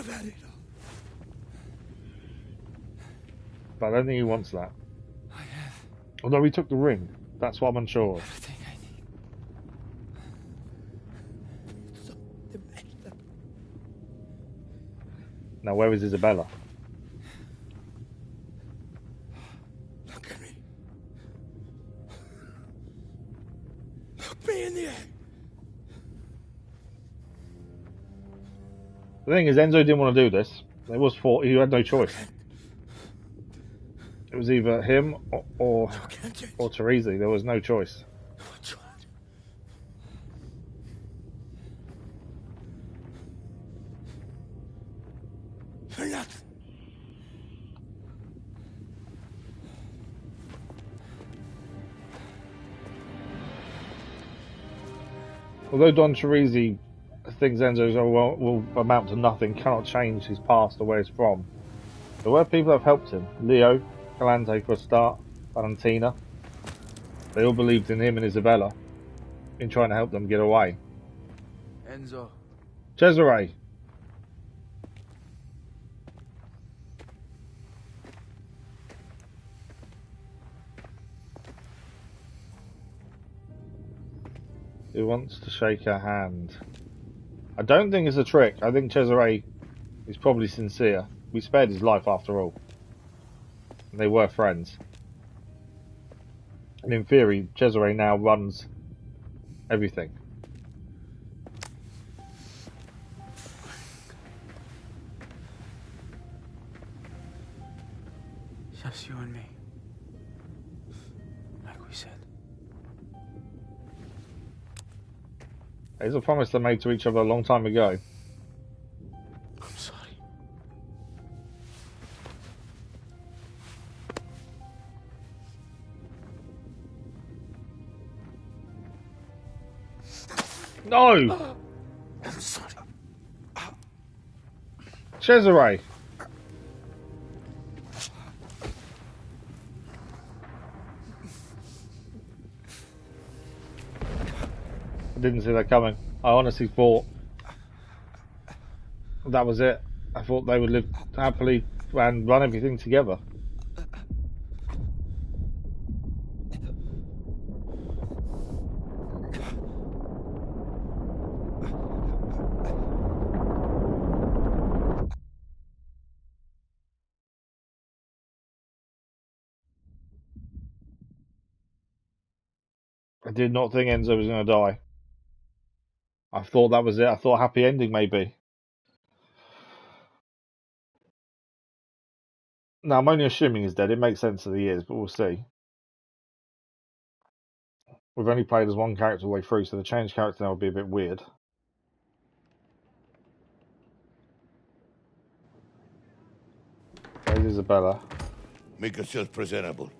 But I don't think he wants that. Although he took the ring. That's what I'm unsure of. Now, where is Isabella? Look at me. Look me in the eye. The thing is, Enzo didn't want to do this. It was for he had no choice. It was either him or Teresi. There was no choice. You're not. Although Don Teresi thinks Enzo's will amount to nothing, cannot change his past or where he's from, there were people that have helped him. Leo, Calante for a start, Valentina. They all believed in him and Isabella in trying to help them get away. Enzo. Cesare. He wants to shake her hand. I don't think it's a trick. I think Cesare is probably sincere. We spared his life after all. And they were friends. And in theory, Cesare now runs everything. Just you and me. Like we said. It's a promise they made to each other a long time ago. I'm sorry. No! I'm sorry. Cesare! I didn't see that coming. I honestly thought that was it. I thought they would live happily and run everything together. I did not think Enzo was going to die. I thought that was it. I thought a happy ending maybe. Now, I'm only assuming he's dead. It makes sense that he is, but we'll see. We've only played as one character all the way through, so the change character now would be a bit weird. Isabella. Make yourself presentable.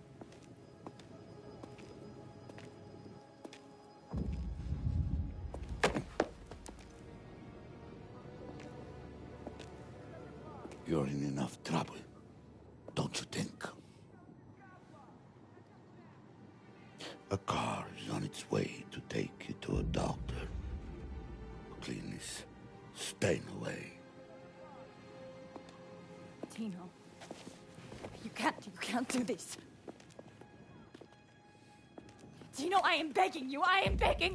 You're in enough trouble, don't you think? A car is on its way to take you to a doctor. Clean this stain away. Tino, you can't do this. Tino, I am begging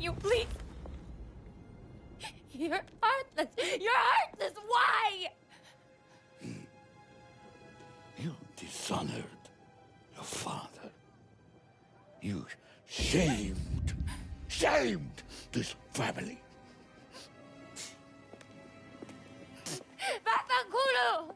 you, please. You're heartless, why? You dishonored your father. You shamed this family. Vaffanculo!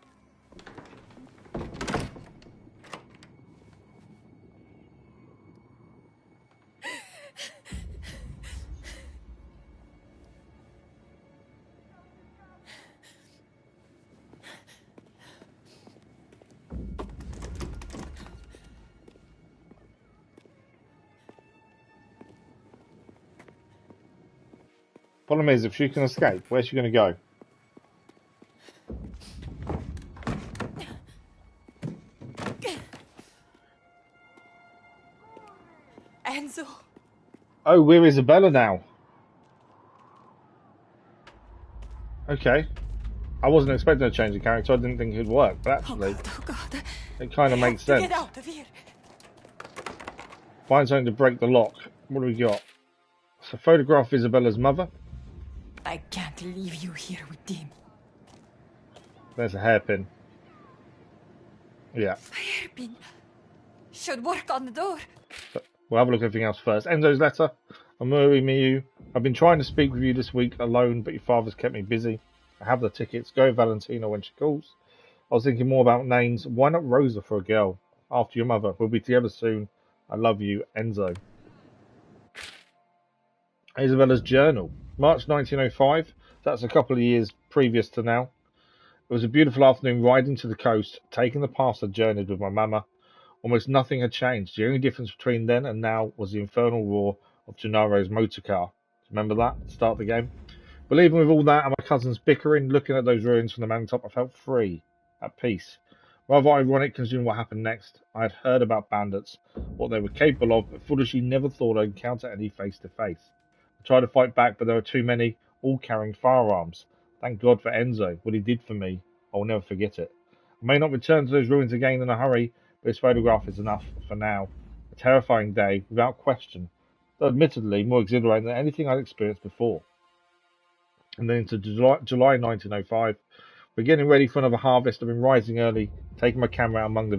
Problem is, if she can escape, where's she going to go? Enzo. Oh, we're Isabella now. Okay. I wasn't expecting a change of character. I didn't think it'd work, but actually, it kind of makes sense. Get out of here. Find something to break the lock. What do we got? It's a photograph of Isabella's mother. I can't leave you here with him. There's a hairpin. Yeah. Hairpin should work on the door. But we'll have a look at everything else first. Enzo's letter. Amuri Miyu. I've been trying to speak with you this week alone, but your father's kept me busy. I have the tickets. Go Valentina when she calls. I was thinking more about names. Why not Rosa for a girl? After your mother. We'll be together soon. I love you, Enzo. Isabella's journal. March 1905. That's a couple of years previous to now. It was a beautiful afternoon riding to the coast, taking the paths I journeyed with my mama. Almost nothing had changed. The only difference between then and now was the infernal roar of Gennaro's motor car. Remember that? Start of the game. But even with all that and my cousins bickering, looking at those ruins from the mountaintop, I felt free, at peace. Rather ironic considering what happened next. I had heard about bandits, what they were capable of, but foolishly never thought I'd encounter any face to face. I tried to fight back, but there were too many, all carrying firearms. Thank God for Enzo, what he did for me. I will never forget it. I may not return to those ruins again in a hurry, but this photograph is enough for now. A terrifying day, without question, though admittedly more exhilarating than anything I'd experienced before. And then into July 1905, we're getting ready for another harvest. I've been rising early, taking my camera among the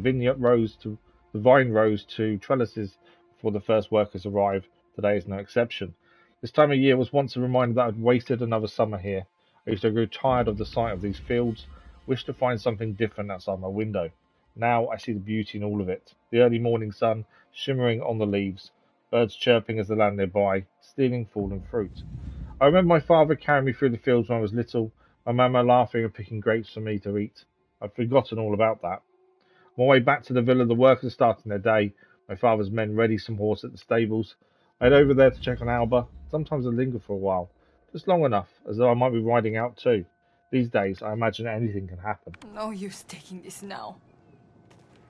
vine rows to trellises before the first workers arrive. Today is no exception. This time of year was once a reminder that I'd wasted another summer here. I used to grow tired of the sight of these fields, wished to find something different outside my window. Now I see the beauty in all of it. The early morning sun shimmering on the leaves, birds chirping as they land nearby, stealing fallen fruit. I remember my father carrying me through the fields when I was little, my mama laughing and picking grapes for me to eat. I'd forgotten all about that. On my way back to the villa, the workers starting their day. My father's men ready some horse at the stables. I head over there to check on Alba. Sometimes I linger for a while, just long enough, as though I might be riding out too. These days, I imagine anything can happen. No use taking this now.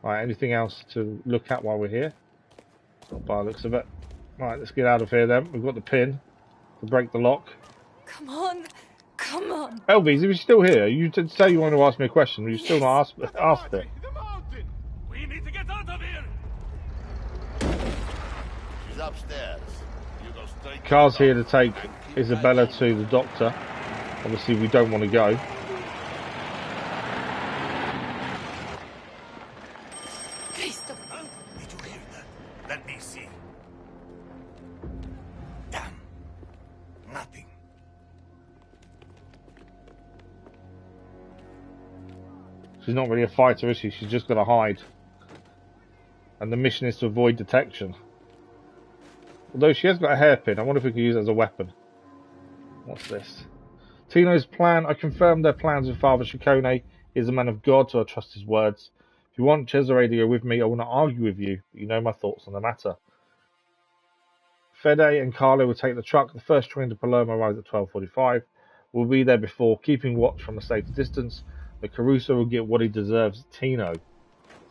Right, anything else to look at while we're here? Not by the looks of it. Right, let's get out of here then. We've got the pin to break the lock. Come on. Come on. Elvis, if you're still here, you did say you want to ask me a question. You still not asked it. We need to get out of here. She's upstairs. You go straight. Car's here to take Isabella to the doctor. Obviously, we don't want to go. Cristo! Huh? Did you hear that? Let me see. Damn. Nothing. She's not really a fighter, is she? She's just going to hide. And the mission is to avoid detection. Although she has got a hairpin, I wonder if we can use it as a weapon. What's this? Tino's plan. I confirmed their plans with Father Ciccone. He is a man of God, so I trust his words. If you want Cesare to go with me, I will not argue with you, but you know my thoughts on the matter. Fede and Carlo will take the truck. The first train to Palermo arrives at 12:45. We'll be there before, keeping watch from a safe distance. The Caruso will get what he deserves, Tino.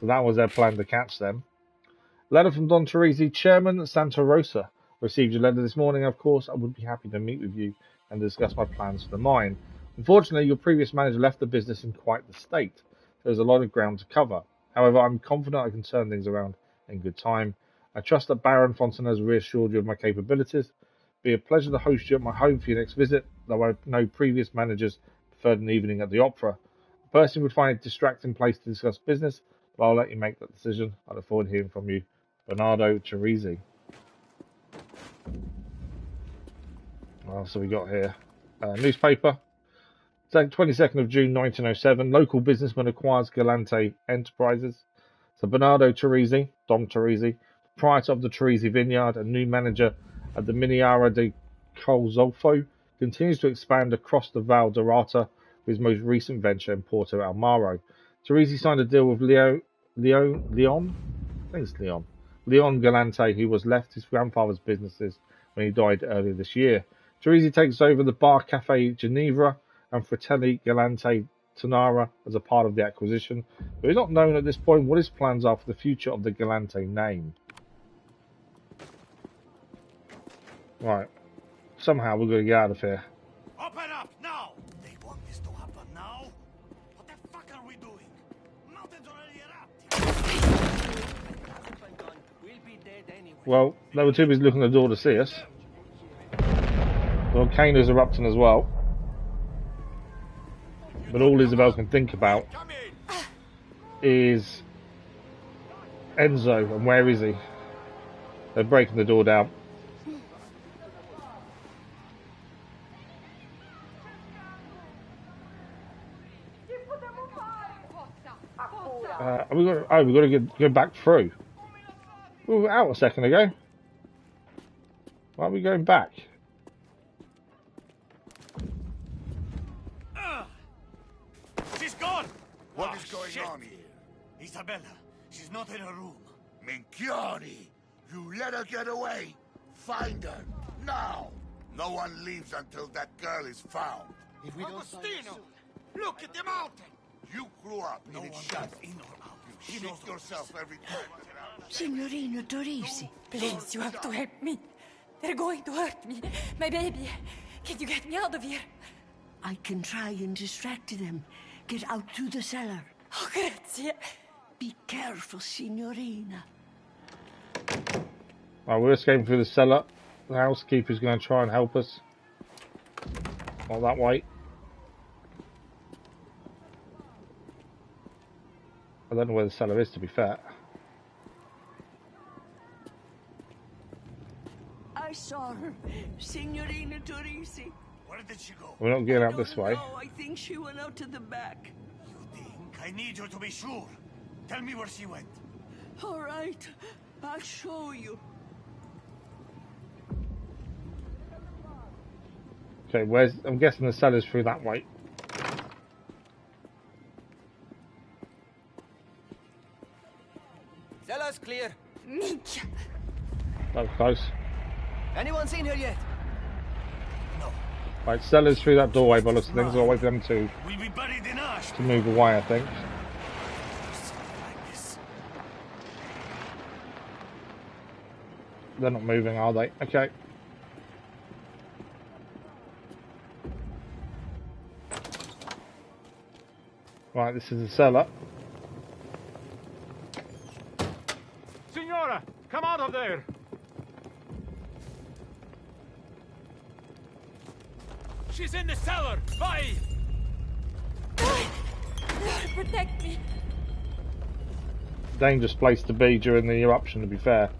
So that was their plan to catch them. Letter from Don Teresi, Chairman Santa Rosa. Received your letter this morning, of course. I would be happy to meet with you and discuss my plans for the mine. Unfortunately, your previous manager left the business in quite the state. There's a lot of ground to cover. However, I'm confident I can turn things around in good time. I trust that Baron Fontanella has reassured you of my capabilities. It'll be a pleasure to host you at my home for your next visit, though I know previous managers preferred an evening at the opera. A person would find a distracting place to discuss business, but I'll let you make that decision. I look forward to hearing from you. Bernardo Teresi. What else have we got here? Newspaper. 22nd of June 1907. Local businessman acquires Galante Enterprises. So Bernardo Teresi, Dom Teresi, proprietor of the Teresi Vineyard and new manager at the Miniera di Colzolfo, continues to expand across the Val d'Arata with his most recent venture in Porto Almaro. Teresi signed a deal with Leon Galante, who was left his grandfather's businesses when he died earlier this year. Teresi takes over the Bar Cafe Ginevra and Fratelli Galante Tonara as a part of the acquisition, but it's not known at this point what his plans are for the future of the Galante name. Right, somehow we're going to get out of here. Open up now! They want this to happen now? What the fuck are we doing? Mountains already erupted. We'll be dead anyway. Well, they were too busy looking at the door to see us. The volcano's erupting as well. But all Isabella can think about is Enzo, and where is he? They're breaking the door down. We've got to go back through. We were out a second ago. Why are we going back? She's gone! What is going on here? Isabella, she's not in her room. Minchioni! You let her get away! Find her, now! No one leaves until that girl is found. If we Agostino! Look at the mountain! You grew up No in a one shack. goes in or out. You shit yourself every time. Signorino Torisi. Please, you have to help me. They're going to hurt me. My baby. Can you get me out of here? I can try and distract them. Get out to the cellar. Oh, grazie. Be careful, Signorina. Right, we're escaping through the cellar. The housekeeper's going to try and help us. Not that way. I don't know where the cellar is, to be fair. I saw her, Signorina Torisi. Where did she go? We're not getting out this way. No, I think she went out to the back. You think? I need you to be sure. Tell me where she went. All right, I'll show you. Okay, where's... I'm guessing the cellar's through that way. Cellar's clear. Minchia. That was close. Anyone seen her yet? Right, cellar's through that doorway by looks of things. I'll wait for them to We'll be buried in ash. move away, I think. They're not moving, are they? Okay. Right, this is the cellar. Signora, come out of there! She's in the cellar! Vai! Lord, protect me. Dangerous place to be during the eruption, to be fair.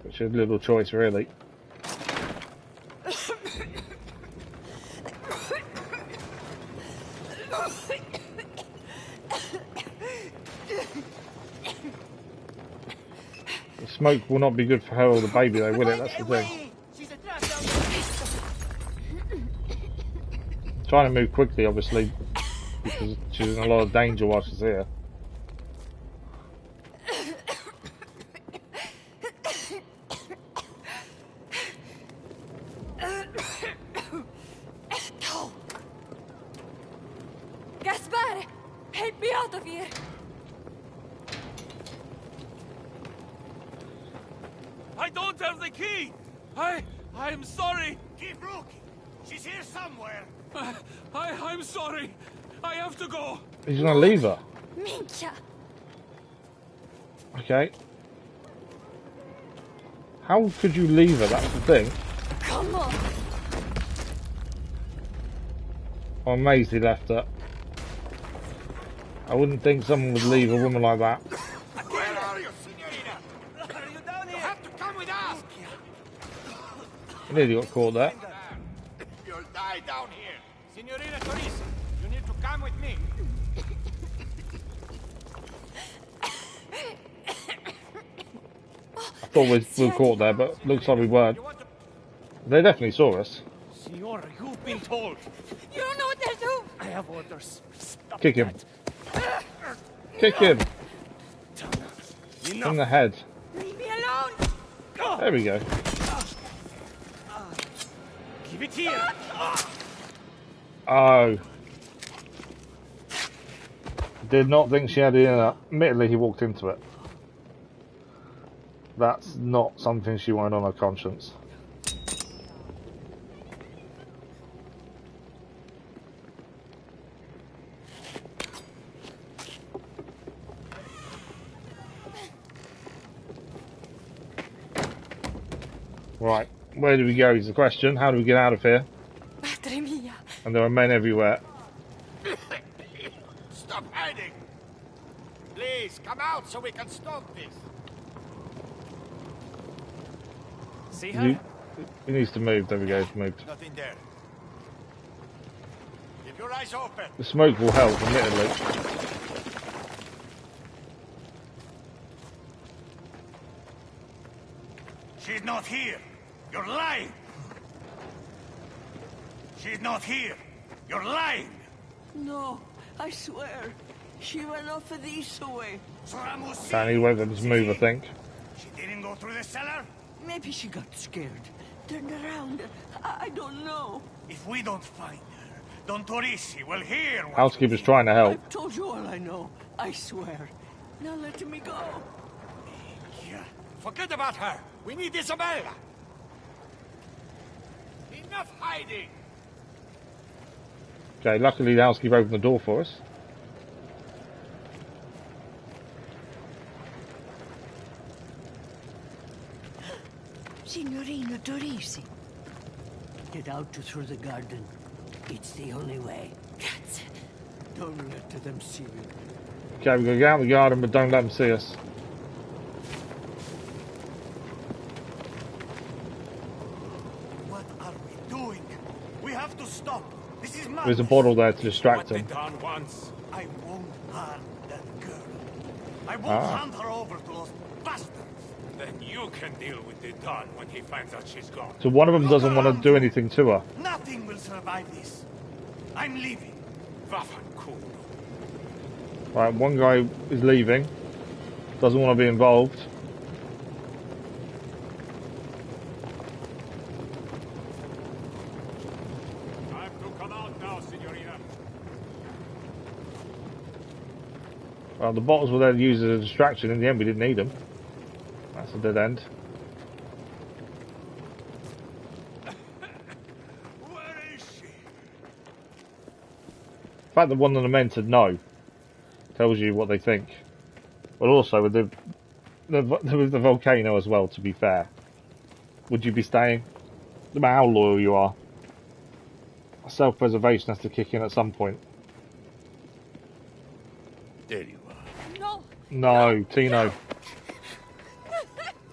Which is a little choice, really. The smoke will not be good for her or the baby, though, will it? That's the thing. Trying to move quickly, obviously, because she's in a lot of danger while she's here. Help me out of here! I don't have the key! I'm sorry! Keep looking! She's here somewhere! I'm sorry! I have to go! He's gonna leave her. Minchia! Okay. How could you leave her? That's the thing. Come on! I'm amazed he left her. I wouldn't think someone would leave a woman like that. Where are you, Signorina? Are you down here? You have to come with us! He nearly got caught there. You'll die down here! Signorina Teresa, you need to come with me! I thought we were caught there, but looks like we weren't. They definitely saw us. Signora, you've been told. You don't know what they'll do! I have orders. Stop Kick him. that. Kick him. Enough. In the head. Leave me alone! There we go. Give it here. Oh. Did not think she had it in her. Admittedly, he walked into it. That's not something she wanted on her conscience. Right, where do we go is the question. How do we get out of here? Madre mia! And there are men everywhere. Stop hiding! Please, come out so we can stop this! See her? He needs to move. There we go, he's moved. Nothing there. Keep your eyes open! The smoke will help, admittedly. She's not here! You're lying! She's not here! You're lying! No, I swear. She went off of the east way. And he won't let us move, I think. She didn't go through the cellar? Maybe she got scared. Turned around. I don't know. If we don't find her, Don Torisi will hear what Housekeeper's trying to help. I've told you all I know. I swear. Now let me go. Yeah. Forget about her. We need Isabella. Enough hiding. Okay, luckily the housekeeper opened the door for us. Signorina Torisi. Get out through the garden. It's the only way. That's it. Don't let them see you. Okay, we're going to get out of the garden, but don't let them see us. What are we doing? We have to stop. This is madness. There's a bottle there to distract him. I won't harm that girl. I won't hand her over to those bastards. Then you can deal with the Don when he finds out she's gone. So one of them doesn't want to do anything to her. Nothing will survive this. I'm leaving. Waffenkuh. Right, one guy is leaving. Doesn't want to be involved. Time to come out now, Signorina. Well, the bottles were there used as a distraction. In the end, we didn't need them. That's a dead end. Where is she? The fact that one of the men said no tells you what they think. But also with the volcano as well, to be fair. Would you be staying? No matter how loyal you are. Self-preservation has to kick in at some point. There you are. No! No, Tino.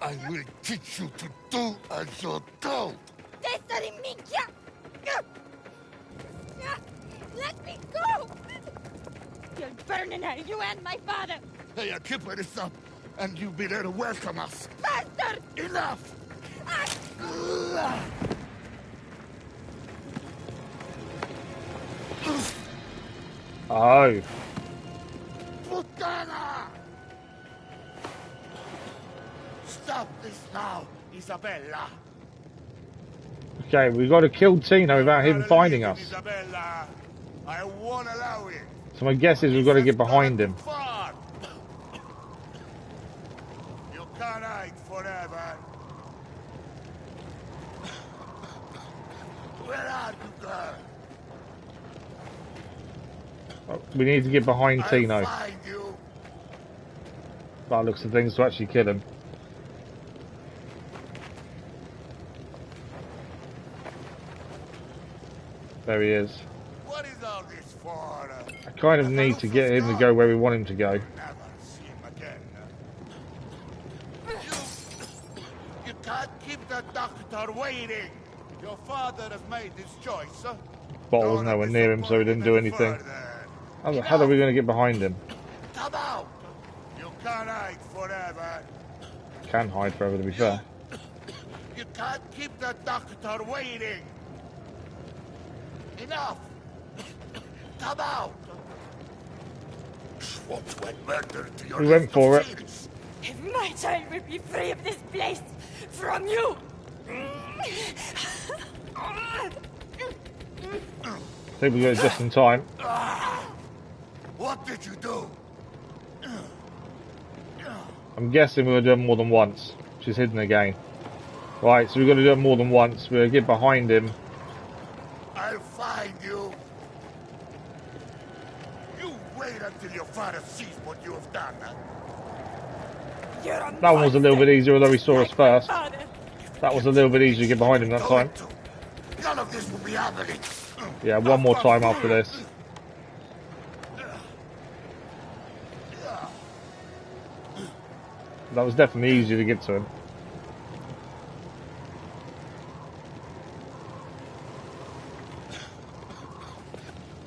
I will teach you to do as you're told. Testa di minchia! Let me go! You'll burn in hell, you and my father! Hey, I keep this up, and you'll be there to welcome us. Bastard! Enough! Oh. Puttana! Stop this now, Isabella. Okay, we've got to kill Tino without him finding us. Isabella, I won't allow it. So my guess is we've got to get behind him. You can't hide forever. Where are you, girl? Oh, we need to get behind Tino. I'll find you. By the looks of things, to actually kill him. There he is. What is all this for? I kind of need to get him to go where we want him to go. Never see him again. You can't keep the doctor waiting. Your father has made his choice. Bottle was nowhere near him, so he didn't do anything. How are we going to get behind him? Come out. You can't hide forever. Can hide forever, to be fair. You can't keep the doctor waiting. Enough. Come out. What went murder to your We went for it. If my child will be free of this place from you. I think we got it just in time. What did you do? I'm guessing we're going to do it more than once. She's hidden again. Right, so we're going to do it more than once. We're going to get behind him. I'll find you. You wait until your father sees what you have done. That one was a little bit easier, although he saw us first. That was a little bit easier to get behind him that time. None of this will be happening. Yeah, one more time after this. That was definitely easier to get to him.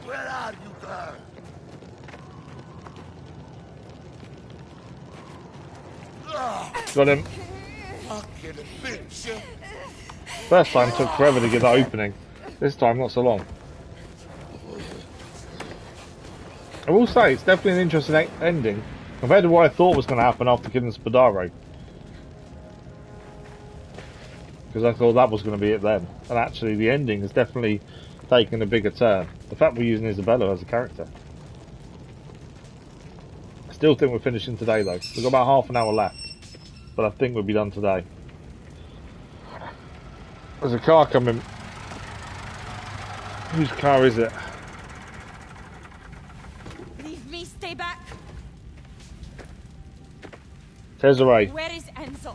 Where are you, girl? Got him. Fucking bitch. First time took forever to get that opening. This time not so long. I will say it's definitely an interesting ending compared to what I thought was going to happen after killing Spadaro. Because I thought that was going to be it then. And actually the ending has definitely taken a bigger turn. The fact we're using Isabella as a character. I still think we're finishing today though. We've got about half an hour left. But I think we'll be done today. There's a car coming. Whose car is it? Leave me, stay back. Cesare. Where is Enzo?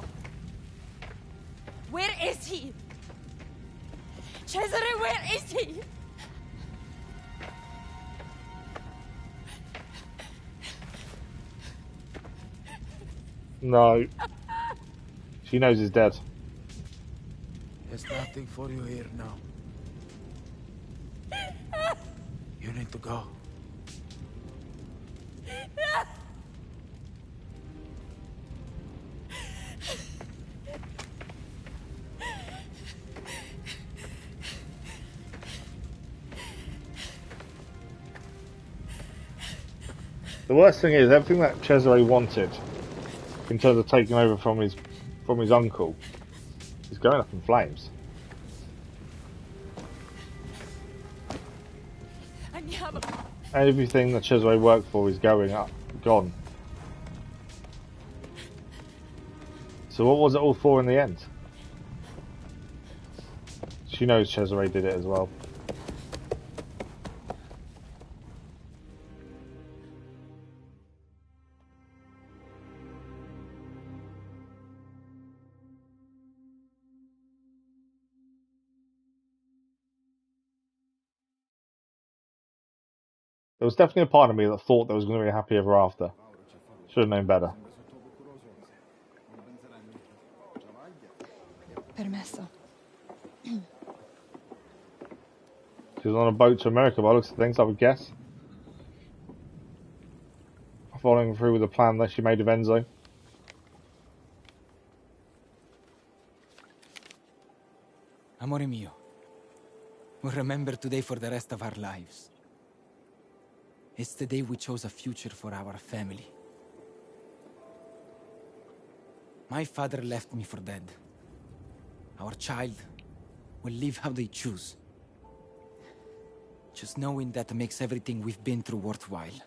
Where is he? Cesare, where is he? No. She knows he's dead. There's nothing for you here now. You need to go. The worst thing is everything that Cesare wanted in terms of taking over from his uncle is going up in flames. Everything that Cesare worked for is gone. So what was it all for in the end? She knows Cesare did it as well. There was definitely a part of me that thought there was going to be a happy ever after. Should have known better. Permesso. She was on a boat to America by the looks of things, I would guess. Following through with the plan that she made of Enzo. Amore mio, we'll remember today for the rest of our lives. It's the day we chose a future for our family. My father left me for dead. Our child will live how they choose. Just knowing that makes everything we've been through worthwhile.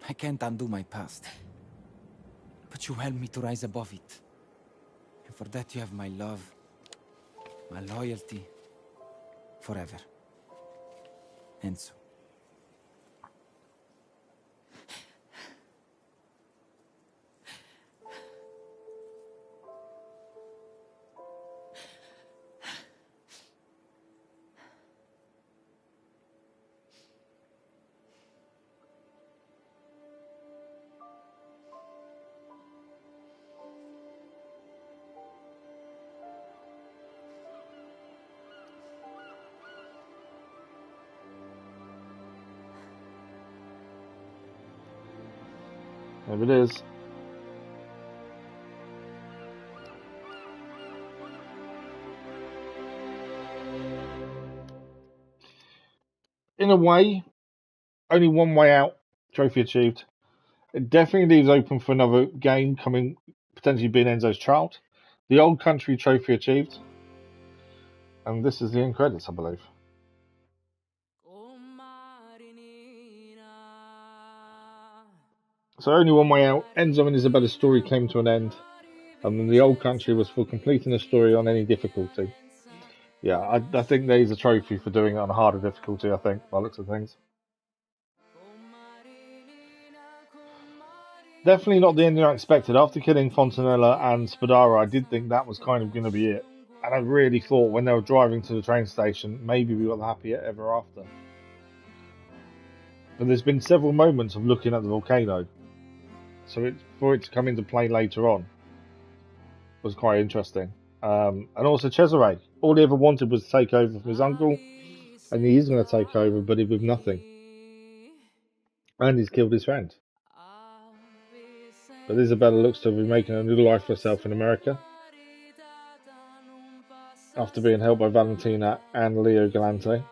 I can't undo my past. But you helped me to rise above it. And for that you have my love, my loyalty, forever. Enzo. There it is. In a way, only one way out. Trophy achieved. It definitely leaves open for another game coming, potentially being Enzo's child. The Old Country trophy achieved. And this is the end credits, I believe. So only one way out. Enzo and Isabella's story came to an end. And then the Old Country was for completing the story on any difficulty. Yeah, I think there's a trophy for doing it on a harder difficulty, I think, by the looks of things. Definitely not the ending I expected. After killing Fontanella and Spadaro, I did think that was kind of going to be it. And I really thought when they were driving to the train station, maybe we got the happy ever after. But there's been several moments of looking at the volcano. So for it to come into play later on was quite interesting. And also Cesare. All he ever wanted was to take over from his uncle. And he is going to take over, but with nothing. And he's killed his friend. But Isabella looks to be making a new life for herself in America. After being helped by Valentina and Leo Galante.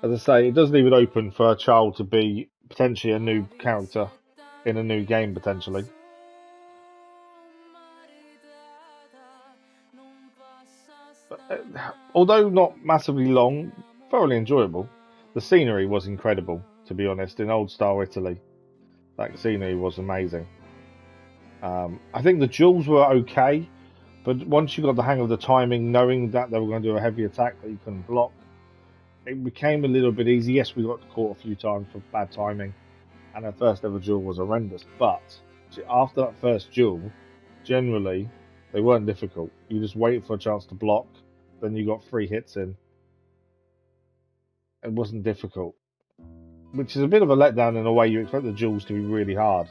As I say, it does leave it open for a child to be potentially a new character in a new game, potentially. But, although not massively long, thoroughly enjoyable. The scenery was incredible, to be honest, in old-style Italy. That scenery was amazing. I think the duels were okay, but once you got the hang of the timing, knowing that they were going to do a heavy attack that you couldn't block, it became a little bit easy. Yes, we got caught a few times for bad timing, and our first ever duel was horrendous. But after that first duel, generally, they weren't difficult. You just waited for a chance to block, then you got 3 hits in. It wasn't difficult. Which is a bit of a letdown in a way. You expect the duels to be really hard,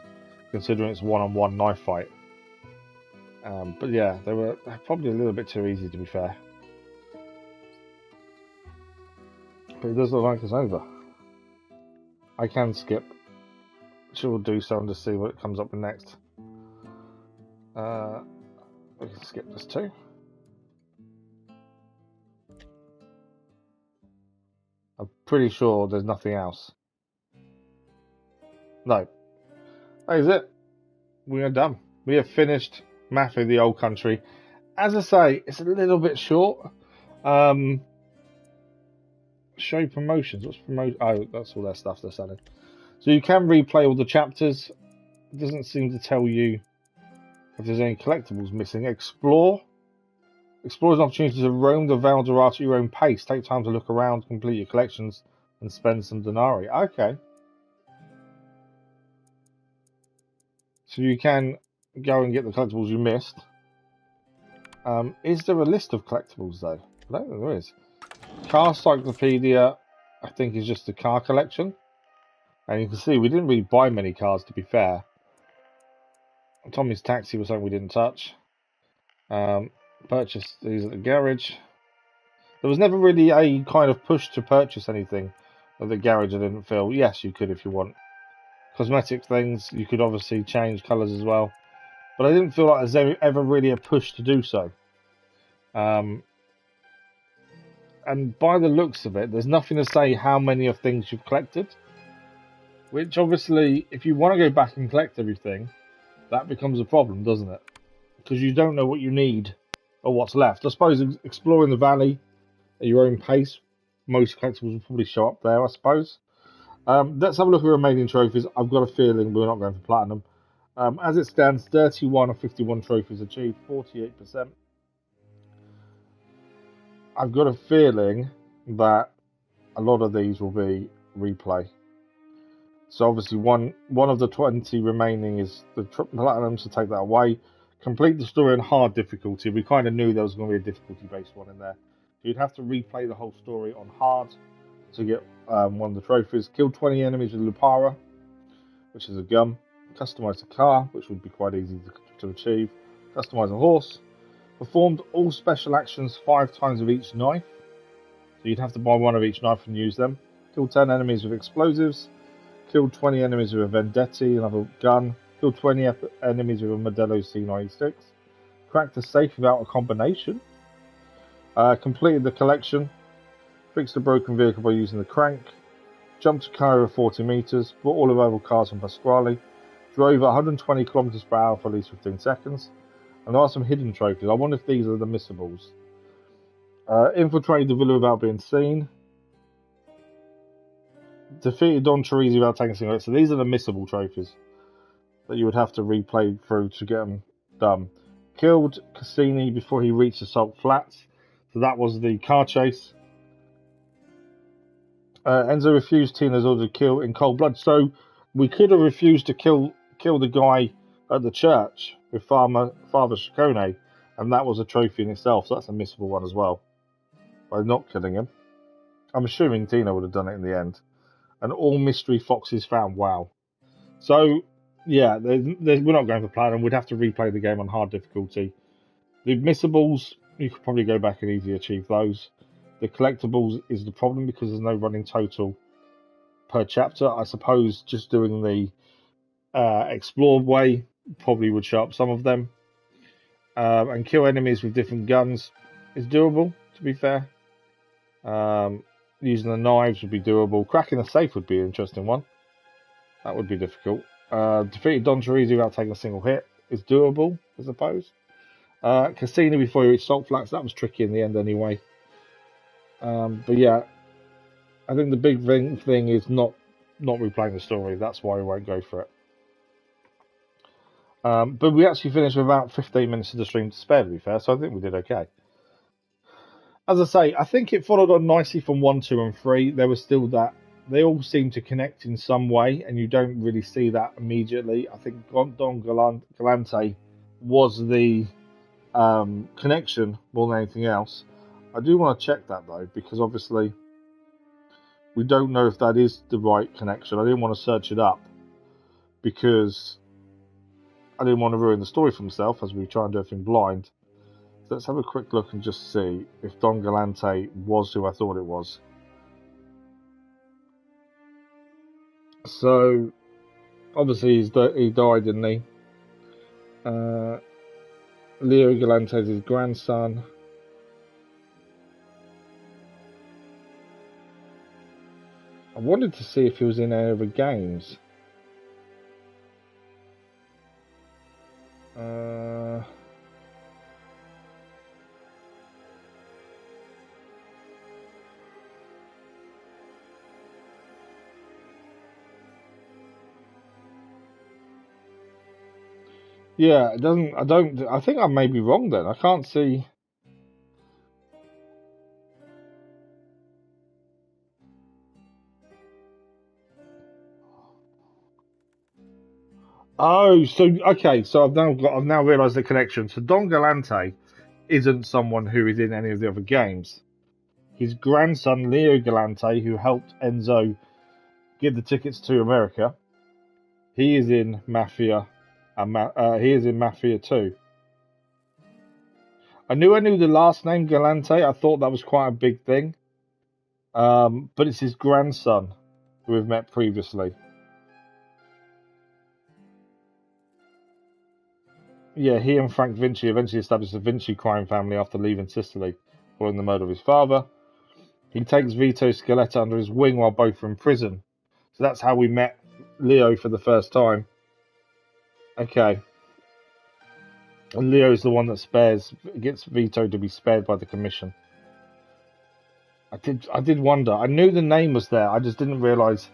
considering it's one-on-one knife fight. But yeah, they were probably a little bit too easy, to be fair. But it does look like it's over. I can skip. Sure, we'll do so and just see what it comes up with next. We can skip this too. I'm pretty sure there's nothing else. No. That is it. We are done. We have finished Mafia, the Old Country. As I say, it's a little bit short. Show promotions. What's promotion? Oh, that's all their stuff they're selling. So you can replay all the chapters. It doesn't seem to tell you if there's any collectibles missing. Explore. Explore is an opportunity to roam the Val d'Orato at your own pace. Take time to look around, complete your collections, and spend some denarii. Okay. So you can go and get the collectibles you missed. Is there a list of collectibles, though? I don't think there is. Car Cyclopedia, I think, is just a car collection. And you can see we didn't really buy many cars, to be fair. Tommy's Taxi was something we didn't touch. Purchased these at the garage. There was never really a kind of push to purchase anything at the garage. I didn't feel. Yes, you could if you want. Cosmetic things, you could obviously change colours as well. But I didn't feel like there's ever really a push to do so. And by the looks of it, there's nothing to say how many of things you've collected. Which obviously, if you want to go back and collect everything, that becomes a problem, doesn't it? Because you don't know what you need or what's left. I suppose exploring the valley at your own pace most collectibles will probably show up there, I suppose. Let's have a look at remaining trophies. I've got a feeling we're not going for platinum. As it stands, 31 of 51 trophies achieved, 48%. I've got a feeling that a lot of these will be replay. So obviously one of the 20 remaining is the platinum, so take that away. Complete the story on hard difficulty. We kind of knew there was going to be a difficulty-based one in there. So you'd have to replay the whole story on hard to get one of the trophies. Kill 20 enemies with Lupara, which is a gun. Customize a car, which would be quite easy to achieve. Customize a horse. Performed all special actions 5 times with each knife. So you'd have to buy one of each knife and use them. Kill 10 enemies with explosives. Killed 20 enemies with a Vendetti, another gun. Killed 20 enemies with a Modelo C96. Cracked a safe without a combination. Completed the collection. Fixed a broken vehicle by using the crank. Jumped a car over 40 meters. Bought all available cars from Pasquale. Drove 120 kilometers per hour for at least 15 seconds. And there are some hidden trophies. I wonder if these are the missables. Infiltrated the villa without being seen. Defeated Don Teresi without taking a single hit. So these are the missable trophies that you would have to replay through to get them done. Killed Cassini before he reached the Salt Flats. So that was the car chase. Enzo refused Tina's order to kill in cold blood. So we could have refused to kill the guy at the church with Father Ciccone, and that was a trophy in itself. So that's a missable one as well. By not killing him. I'm assuming Tina would have done it in the end. And all mystery foxes found. Wow. So, yeah, we're not going for platinum. We'd have to replay the game on hard difficulty. The missables, you could probably go back and easily achieve those. The collectibles is the problem because there's no running total per chapter. I suppose just doing the explored way probably would show up some of them. And kill enemies with different guns is doable, to be fair. Using the knives would be doable. Cracking a safe would be an interesting one. That would be difficult. Defeated Don Teresi without taking a single hit is doable, I suppose. Casino before you reach Salt Flats, that was tricky in the end anyway. But yeah, I think the big thing is not replaying the story. That's why we won't go for it. But we actually finished with about 15 minutes of the stream to spare, to be fair, so I think we did okay. As I say, I think it followed on nicely from 1, 2, and 3. There was still that. They all seem to connect in some way, and you don't really see that immediately. I think Don Galante was the connection more than anything else. I do want to check that, though, because obviously we don't know if that is the right connection. I didn't want to search it up because I didn't want to ruin the story for myself as we try and do everything blind. So let's have a quick look and just see if Don Galante was who I thought it was. So, obviously he died, didn't he? Leo Galante is his grandson. I wanted to see if he was in any of the games. Yeah, it doesn't. I think I may be wrong then. I can't see. Oh, so okay. So I've now realised the connection. So Don Galante isn't someone who is in any of the other games. His grandson Leo Galante, who helped Enzo get the tickets to America, he is in Mafia, and he is in Mafia 2. I knew the last name Galante. I thought that was quite a big thing. But it's his grandson who we've met previously. Yeah, he and Frank Vinci eventually established the Vinci crime family after leaving Sicily following the murder of his father. He takes Vito Scaletta under his wing while both are in prison. So that's how we met Leo for the first time. Okay. And Leo is the one that gets Vito to be spared by the commission. I did wonder. I knew the name was there. I just didn't realise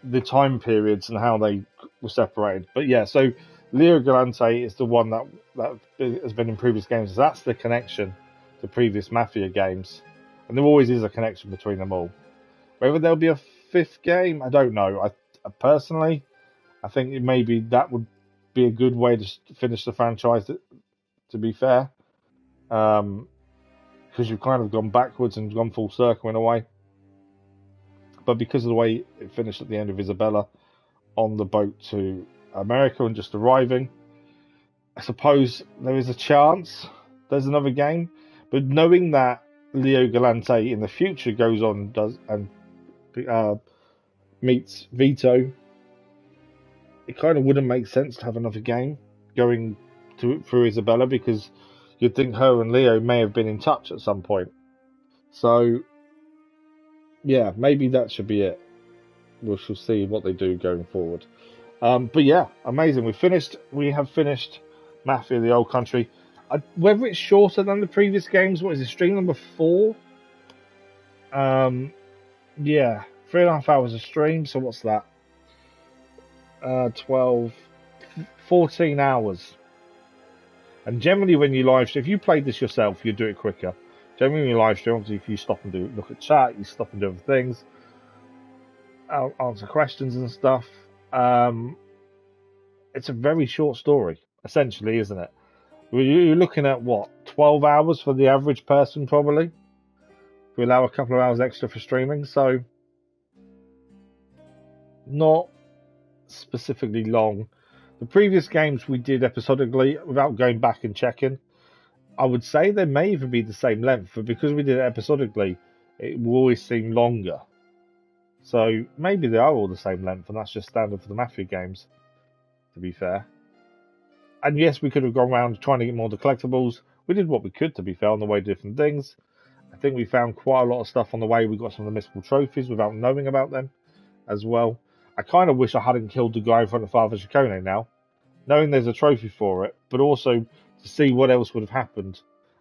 the time periods and how they were separated. But yeah, so Leo Galante is the one that has been in previous games. That's the connection to previous Mafia games, and there always is a connection between them all. Whether there'll be a fifth game, I don't know. I personally, I think maybe that would be a good way to finish the franchise. To be fair, because you've kind of gone backwards and gone full circle in a way. But because of the way it finished at the end of Isabella on the boat to America and just arriving, I suppose there is a chance there's another game. But knowing that Leo Galante in the future goes on and meets Vito, it kind of wouldn't make sense to have another game going through Isabella, because you'd think her and Leo may have been in touch at some point. So yeah, maybe that should be it. We shall see what they do going forward. But yeah, amazing. We have finished Mafia: The Old Country. Whether it's shorter than the previous games, what is it? Stream number 4? Yeah, 3.5 hours of stream. So what's that? 12, 14 hours. And generally, when you live stream, if you played this yourself, you'd do it quicker. Generally, when you live stream, obviously, if you stop and look at chat, you stop and do other things, answer questions and stuff. It's a very short story, essentially, isn't it? You're looking at what, 12 hours for the average person, probably. We allow a couple of hours extra for streaming, so not specifically long. The previous games we did episodically, without going back and checking, I would say they may even be the same length, but because we did it episodically, it will always seem longer. So maybe they are all the same length, and that's just standard for the Mafia games, to be fair. And yes, we could have gone around trying to get more of the collectibles. We did what we could, to be fair, on the way to different things. I think we found quite a lot of stuff on the way. We got some of the mystical trophies without knowing about them as well. I kind of wish I hadn't killed the guy in front of Father Ciccone now, knowing there's a trophy for it, but also to see what else would have happened.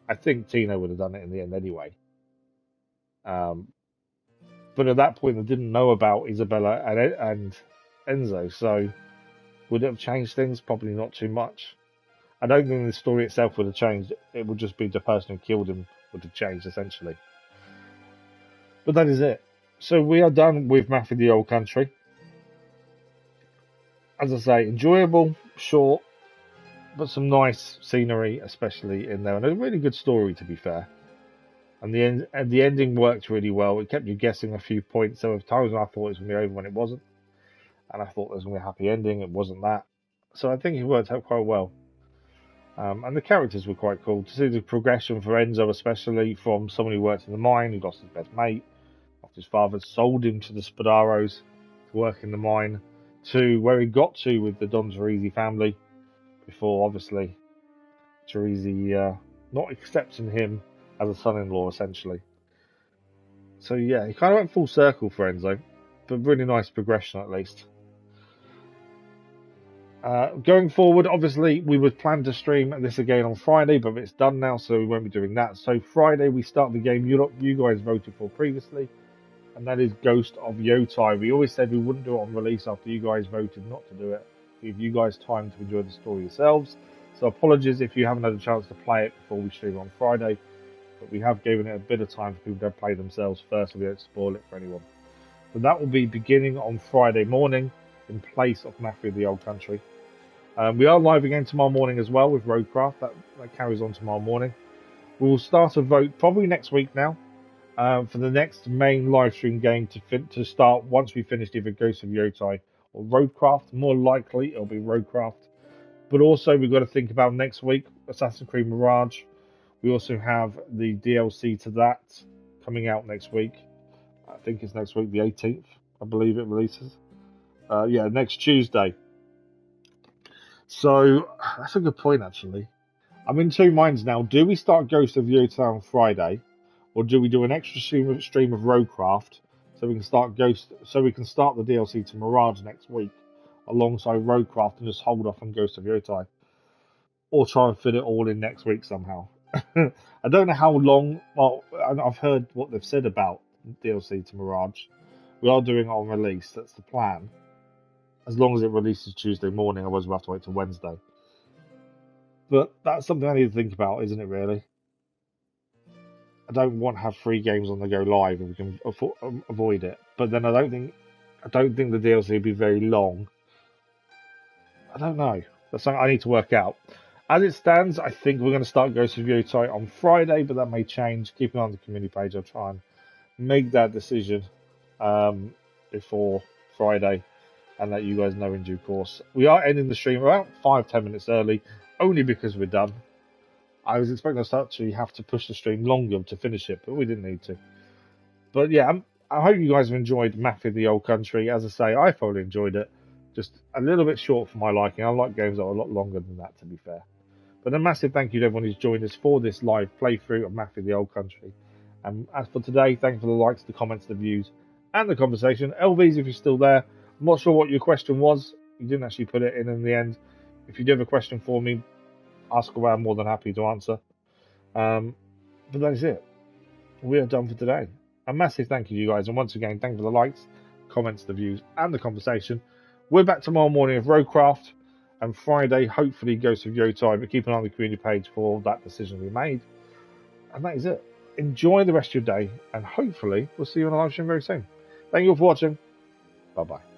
I think Tino would have done it in the end anyway. But at that point, I didn't know about Isabella and Enzo, so would it have changed things? Probably not too much. I don't think the story itself would have changed. It would just be the person who killed him would have changed, essentially. But that is it. So we are done with Mafia: The Old Country. As I say, enjoyable, short, but some nice scenery, especially in there, and a really good story, to be fair. And the ending worked really well. It kept you guessing a few points. There were times when I thought it was going to be over when it wasn't, and I thought there was going to be a happy ending. It wasn't that. So I think it worked out quite well. And the characters were quite cool. To see the progression for Enzo, especially from someone who worked in the mine, who lost his best mate, after his father sold him to the Spadaros to work in the mine, to where he got to with the Don Teresi family, before obviously Teresi not accepting him as a son-in-law, essentially. So yeah, he kind of went full circle for Enzo, but really nice progression at least. Going forward, obviously, we would plan to stream this again on Friday, but it's done now, so we won't be doing that. So Friday, we start the game you guys voted for previously, and that is Ghost of Yotai. We always said we wouldn't do it on release after you guys voted not to do it. Give you guys time to enjoy the story yourselves. So apologies if you haven't had a chance to play it before we stream on Friday, but we have given it a bit of time for people to play themselves first, so we don't spoil it for anyone. So that will be beginning on Friday morning in place of Mafia: The Old Country. We are live again tomorrow morning as well with Roadcraft. That carries on tomorrow morning. We will start a vote probably next week now for the next main live stream game to start once we finish either Ghost of Yotai or Roadcraft. More likely it'll be Roadcraft. But also we've got to think about next week, Assassin's Creed Mirage. We also have the DLC to that coming out next week. I think it's next week, the 18th, I believe it releases. Yeah, next Tuesday. So that's a good point, actually. I'm in two minds now. Do we start Ghost of Yotai on Friday, or do we do an extra stream of Roadcraft so we can start the DLC to Mirage next week alongside Roadcraft and just hold off on Ghost of Yotai, or try and fit it all in next week somehow? I don't know how long. Well, I've heard what they've said about DLC to Mirage. We are doing it on release. That's the plan. As long as it releases Tuesday morning, otherwise we'll have to wait till Wednesday. But that's something I need to think about, isn't it? Really. I don't want to have 3 games on the go live if we can avoid it. But then I don't think the DLC will be very long. I don't know. That's something I need to work out. As it stands, I think we're going to start Ghost of Yotei on Friday, but that may change. Keep an eye on the community page. I'll try and make that decision before Friday and let you guys know in due course. We are ending the stream about 5-10 minutes early, only because we're done. I was expecting us to actually have to push the stream longer to finish it, but we didn't need to. But yeah, I hope you guys have enjoyed Mafia the Old Country. As I say, I thoroughly enjoyed it. Just a little bit short for my liking. I like games that are a lot longer than that, to be fair. But a massive thank you to everyone who's joined us for this live playthrough of Mafia the Old Country. And as for today, thank you for the likes, the comments, the views, and the conversation. LVs, if you're still there, I'm not sure what your question was. You didn't actually put it in the end. If you do have a question for me, ask away. I'm more than happy to answer. But that's it. We are done for today. A massive thank you to you guys. And once again, thank you for the likes, comments, the views, and the conversation. We're back tomorrow morning with Roadcraft. And Friday, hopefully, Ghost of Yotei. But keep an eye on the community page for that decision we made. And that is it. Enjoy the rest of your day. And hopefully, we'll see you on a live stream very soon. Thank you all for watching. Bye-bye.